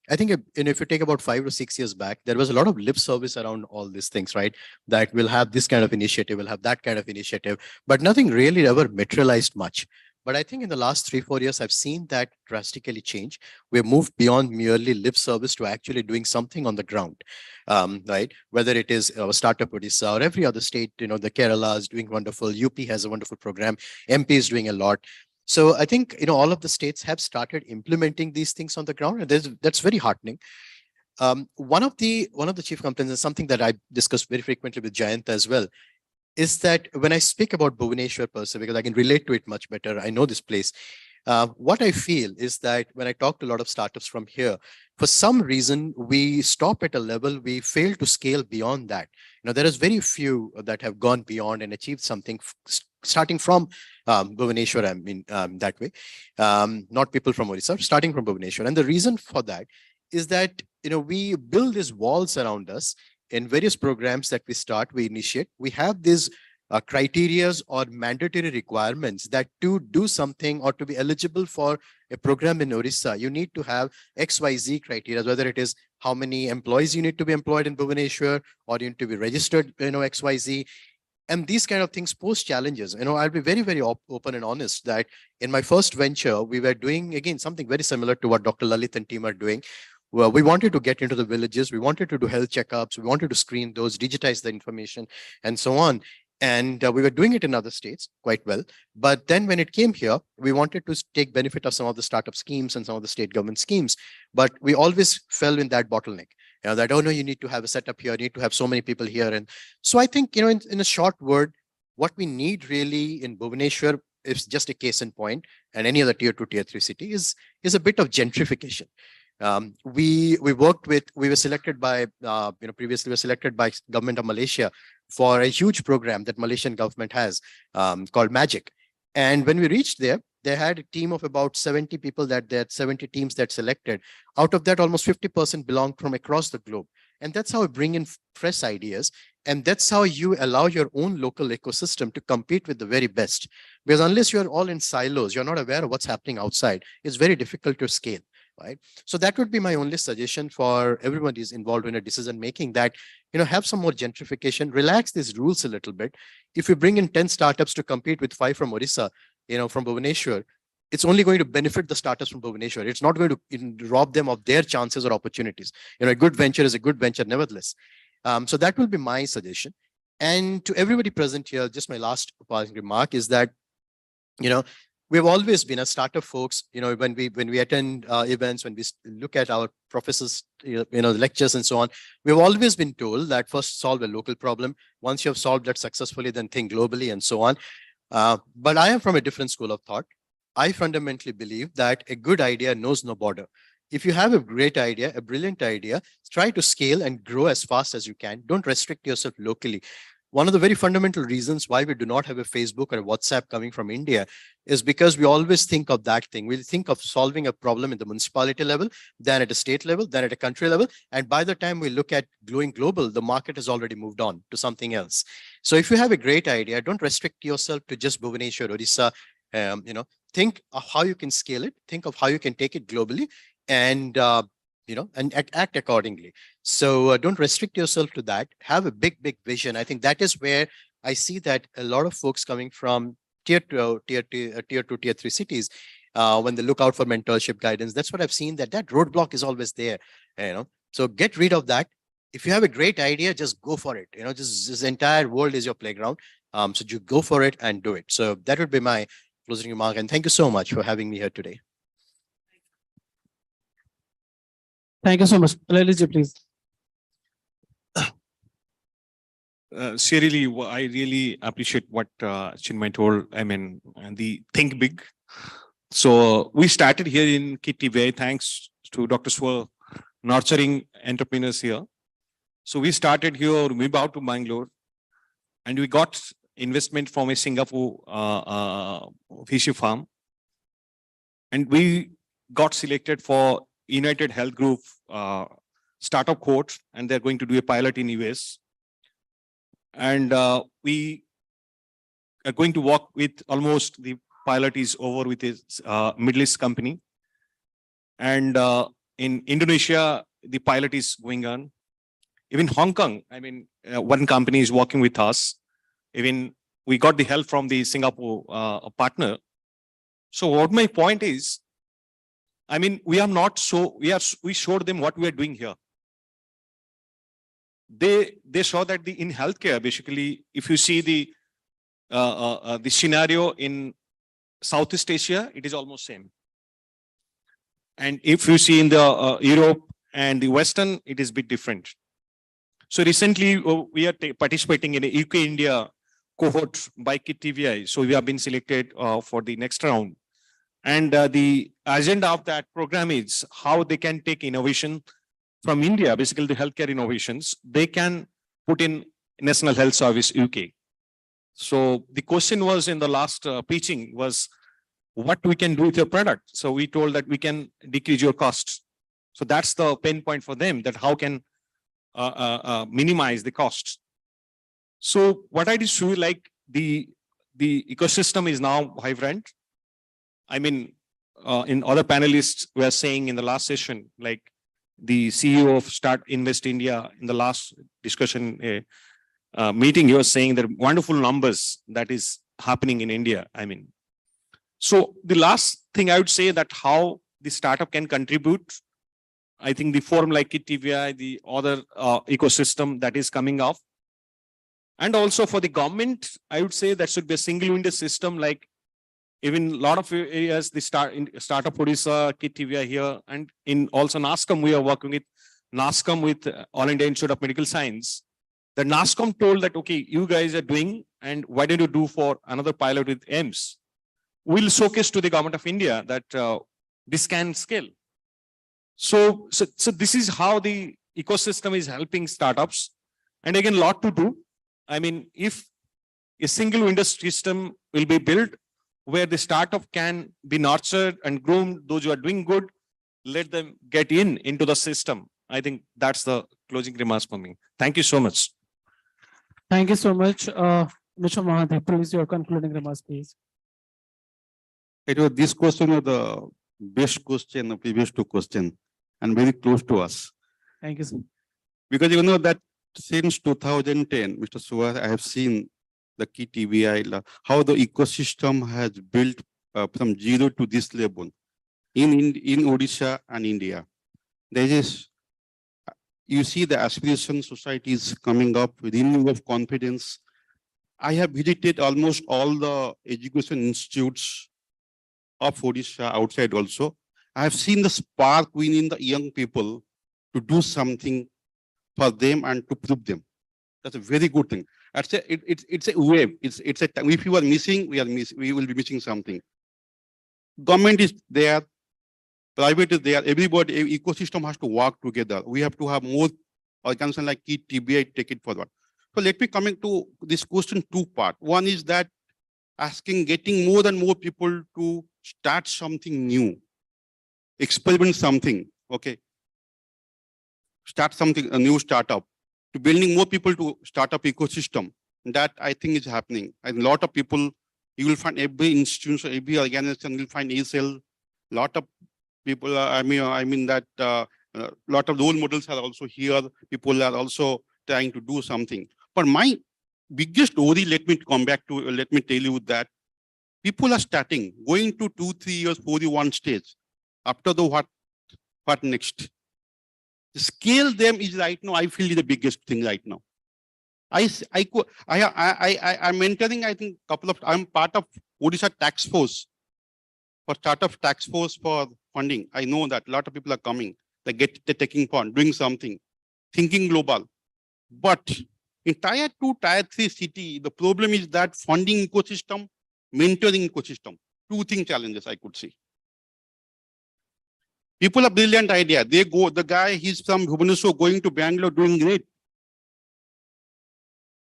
I think if you take about 5 to 6 years back, there was a lot of lip service around all these things, right? That we'll have this kind of initiative, we'll have that kind of initiative, but nothing really ever materialized much. But I think in the last 3-4 years, I've seen that drastically change. We've moved beyond merely lip service to actually doing something on the ground, right? Whether it is Startup Odisha or every other state, the Kerala is doing wonderful. UP has a wonderful program. MP is doing a lot. So I think, all of the states have started implementing these things on the ground, and that's very heartening. One of the chief complaints is something that I discuss very frequently with Jayant as well, is that when I speak about Bhubaneswar per se, because I can relate to it much better, I know this place. What I feel is that when I talk to a lot of startups from here, for some reason, we stop at a level, we fail to scale beyond that. There is very few that have gone beyond and achieved something starting from Bhubaneswar, I mean, that way. Not people from Odisha, starting from Bhubaneswar. And the reason for that is that, we build these walls around us in various programs that we start, we initiate. We have these criterias or mandatory requirements that to do something or to be eligible for a program in Odisha, you need to have XYZ criteria, whether it is how many employees you need to be employed in Bhubaneswar, or you need to be registered, XYZ. And these kind of things pose challenges. I'll be very, very open and honest that in my first venture, we were doing, again, something very similar to what Dr. Lalit and team are doing. Well, we wanted to get into the villages. We wanted to do health checkups. We wanted to screen those, digitize the information, and so on. And we were doing it in other states quite well. But then when it came here, we wanted to take benefit of some of the startup schemes and some of the state government schemes. But we always fell in that bottleneck. That, oh no, you need to have a setup here, you need to have so many people here. And so I think, in a short word, what we need really in Bhubaneswar is just a case in point, and any other tier 2, tier 3 city is a bit of gentrification. We were selected by, previously we were selected by government of Malaysia for a huge program that Malaysian government has called Magic. And when we reached there, they had a team of about 70 people that they had 70 teams that selected. Out of that, almost 50% belonged from across the globe. And that's how we bring in fresh ideas. And that's how you allow your own local ecosystem to compete with the very best. Because unless you're all in silos, you're not aware of what's happening outside, it's very difficult to scale. Right. So that would be my only suggestion for everybody who's involved in a decision making, that, have some more gentrification, relax these rules a little bit. If you bring in 10 startups to compete with 5 from Odisha, from Bhubaneswar, it's only going to benefit the startups from Bhubaneswar. It's not going to rob them of their chances or opportunities. A good venture is a good venture nevertheless. So that will be my suggestion. And to everybody present here, just my last remark is that, we've always been as startup folks, when we attend events, when we look at our professors, the lectures and so on, we've always been told that first solve a local problem. Once you have solved that successfully, then think globally and so on. But I am from a different school of thought. I fundamentally believe that a good idea knows no border. If you have a great idea, a brilliant idea, try to scale and grow as fast as you can. Don't restrict yourself locally. One of the very fundamental reasons why we do not have a Facebook or a WhatsApp coming from India is because we always think of that thing. We'll think of solving a problem at the municipality level, then at a state level, then at a country level. And by the time we look at going global, the market has already moved on to something else. So if you have a great idea, don't restrict yourself to just Bhubaneswar, Odisha. Think of how you can scale it. Think of how you can take it globally, and and act accordingly. So don't restrict yourself to that. Have a big, big vision. I think that is where I see that a lot of folks coming from tier 2, tier 3 cities, when they look out for mentorship guidance, that's what I've seen, that roadblock is always there. So get rid of that. If you have a great idea, just go for it. This entire world is your playground. So you go for it and do it. So that would be my closing remark. And thank you so much for having me here today. Thank you so much. Lalit, please. Seriously, I really appreciate what Chinmay told. I mean, the think big. So we started here in KIIT-DIA. Thanks to Dr. Swar, nurturing entrepreneurs here. So we started here, we moved out to Bangalore, and we got investment from a Singapore fishy farm. And we got selected for United Health Group startup cohort, and they're going to do a pilot in US. And we are going to work with almost the pilot is over with his Middle East company. And in Indonesia, the pilot is going on. Even Hong Kong, I mean, one company is working with us. Even we got the help from the Singapore partner. So what my point is, I mean, we are not so, we showed them what we are doing here. They saw that in healthcare, basically, if you see the scenario in Southeast Asia, it is almost same. And if you see in the Europe and the Western, it is a bit different. So recently, we are participating in a UK-India cohort by KIIT-DIA. So we have been selected for the next round. And the agenda of that program is how they can take innovation from India, basically the healthcare innovations, they can put in National Health Service UK. So the question was in the last pitching was, what we can do with your product? So we told that we can decrease your costs. So that's the pain point for them, that how can minimize the costs. So what I just feel like the ecosystem is now vibrant. I mean, in other panelists were saying in the last session, like the CEO of Start Invest India in the last discussion meeting, he was saying that wonderful numbers that is happening in India. I mean, so the last thing I would say that how the startup can contribute, I think the forum like KIIT-DIA, the other ecosystem that is coming up. And also for the government, I would say that should be a single window system, like even a lot of areas, the startup Odisha, KIIT-DIA here, and in also NASCOM, we are working with NASCOM with All India Institute of Medical Science. The NASCOM told that, okay, you guys are doing, and why don't you do for another pilot with AIMS? We'll showcase to the government of India that this can scale. So this is how the ecosystem is helping startups. And again, a lot to do. I mean, if a single window system will be built where the startup can be nurtured and groomed, those who are doing good, let them get into the system. I think that's the closing remarks for me. Thank you so much. Thank you so much. Mr. Mahadev, please your concluding remarks, please. It was this question was the best question, the previous two questions, and very close to us. Thank you, sir. Because you know that since 2010, Mr. Suhas, I have seen the KIIT-DIA, how the ecosystem has built from zero to this level in Odisha and India. There is, you see the aspiration societies coming up with renewal of confidence. I have visited almost all the education institutes of Odisha outside also. I have seen the spark within the young people to do something for them and to prove them. That's a very good thing. It's a wave. It's a, if you are missing, we will be missing something. Government is there, private is there, everybody, ecosystem has to work together. We have to have more organizations like KIIT-DIA take it forward. So let me coming to this question two part. One is that getting more and more people to start something new, experiment something, okay? Start something, a new startup, to building more people to startup ecosystem. That I think is happening. And a lot of people, you will find every institution, every organization will find ACL. Lot of people, I mean that lot of role models are also here. People are also trying to do something. But my biggest worry, let me tell you that people are starting, going to 2-3 years, 41 stage. After the what next? Scale them is right now, I feel, is the biggest thing right now. I'm mentoring, I think, I'm part of Odisha tax force, for startup tax force for funding. I know that a lot of people are coming, they get the taking part, doing something, thinking global. But in tier 2, tier 3 city, the problem is that funding ecosystem, mentoring ecosystem, two thing challenges I could see. People have brilliant idea. They go, the guy, he's from Bhubaneswar going to Bangalore doing great.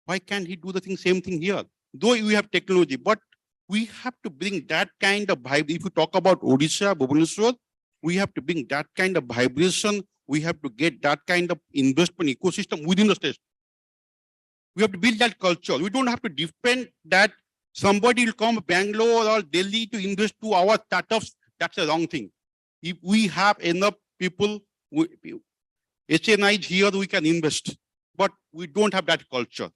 Why can't he do the same thing here? Though we have technology, but we have to bring that kind of vibe. If you talk about Odisha, Bhubaneswar, we have to bring that kind of vibration. We have to get that kind of investment ecosystem within the state. We have to build that culture. We don't have to depend that somebody will come Bangalore or Delhi to invest to our startups. That's the wrong thing. If we have enough people, HNIs here, we can invest. But we don't have that culture.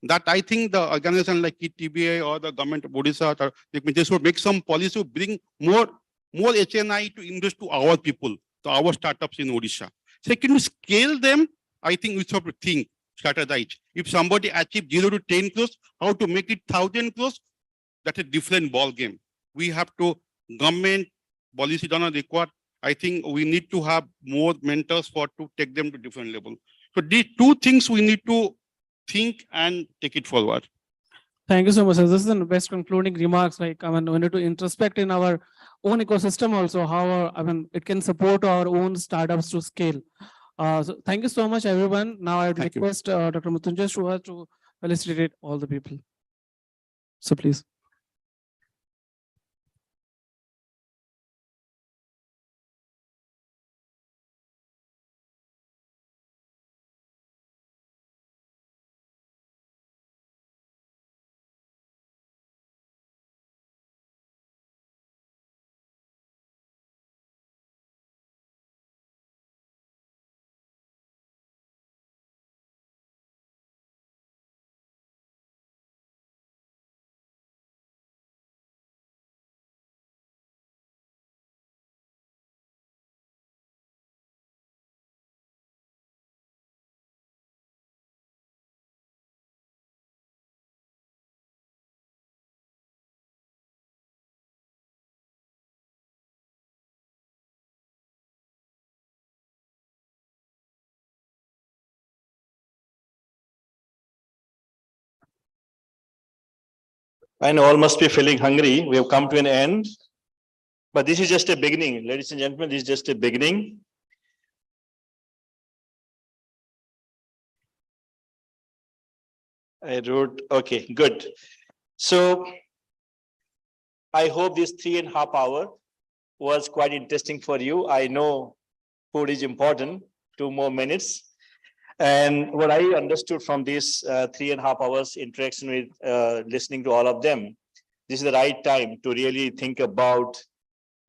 That I think the organization like KIIT-DIA or the government of Odisha, they should make some policy to bring more HNI to invest to our people, to our startups in Odisha. Second, to scale them, I think we have to think, strategize. If somebody achieves 0 to 10 crores, how to make it 1,000 crores, that's a different ball game. We have to, government policy don't require. I think we need to have more mentors to take them to different level. So these two things we need to think and take it forward. Thank you so much, sir. This is the best concluding remarks. Like, I mean, we need to introspect in our own ecosystem also, how, it can support our own startups to scale. So thank you so much, everyone. Now I would request Dr. Mrityunjay Shuha to felicitate all the people. So please. I know all must be feeling hungry. We have come to an end. But this is just a beginning. Ladies and gentlemen, this is just a beginning. I wrote, okay, good. So I hope this 3.5 hours was quite interesting for you. I know food is important, 2 more minutes. And what I understood from this 3.5 hours interaction with listening to all of them, this is the right time to really think about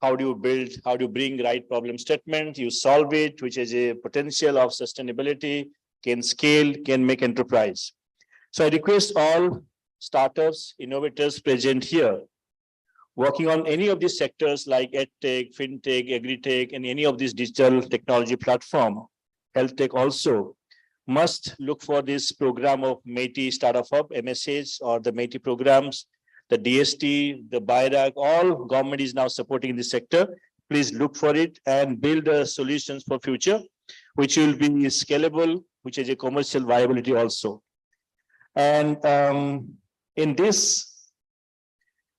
how do you build, how do you bring right problem statement, you solve it, which is a potential of sustainability, can scale, can make enterprise. So I request all startups, innovators present here, working on any of these sectors like EdTech, FinTech, AgriTech, and any of these digital technology platform, health tech also, must look for this program of MeitY Startup Hub, MSH, or the MeitY programs, the DST, the BIRAC, all government is now supporting this sector. Please look for it and build solutions for future, which will be scalable, which is a commercial viability also. And in this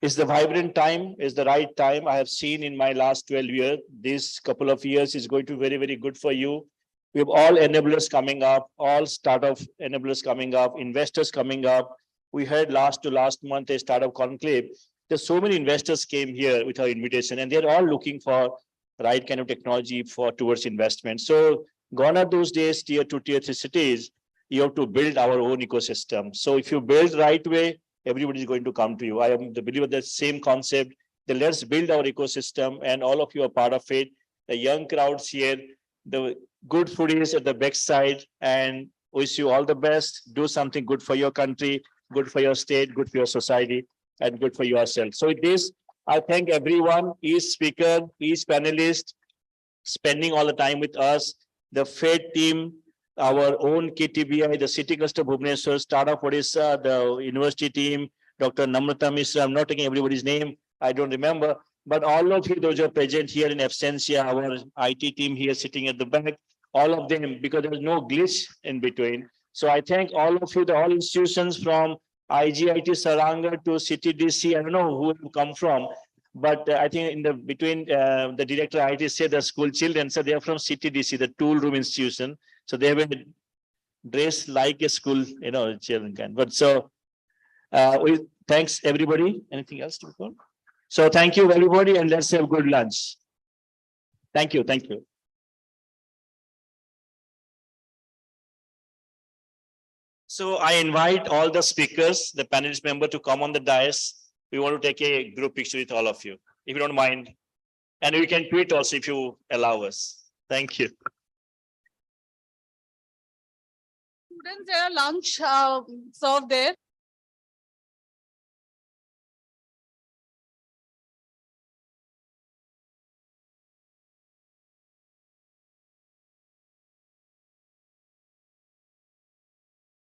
is the vibrant time, is the right time. I have seen in my last 12 years, this couple of years is going to be very, very good for you. We have all enablers coming up, all startup enablers coming up, investors coming up. We heard last month a startup conclave. There's so many investors came here with our invitation, and they're all looking for right kind of technology towards investment. So gone are those days, tier 2, tier 3 cities. You have to build our own ecosystem. So if you build right way, everybody is going to come to you. I am the believer of the same concept. Then let's build our ecosystem, and all of you are part of it. The young crowds here, the good foodies at the backside, and wish you all the best. Do something good for your country, good for your state, good for your society, and good for yourself. So with this, I thank everyone, each speaker, each panelist, spending all the time with us, the FED team, our own KIIT-DIA, the City Cluster Bhubaneswar, Startup Odisha, the university team, Dr. Namrata Mishra, I'm not taking everybody's name, I don't remember, but all of you, those are present here in absentia, our IT team here sitting at the back, all of them, because there was no glitch in between. So I thank all of you, all institutions from IGIT Saranga to CTDC, I don't know who have come from, But I think in the between the director IT said the school children, so they are from CTDC, the Tool Room Institution. So they have been dressed like a school, children can. But so we thanks everybody. Anything else to report? So thank you everybody, and let's have good lunch. Thank you. Thank you. So I invite all the speakers, the panelist member to come on the dais. We want to take a group picture with all of you, if you don't mind. And we can tweet also if you allow us. Thank you. Students, there are lunch served there.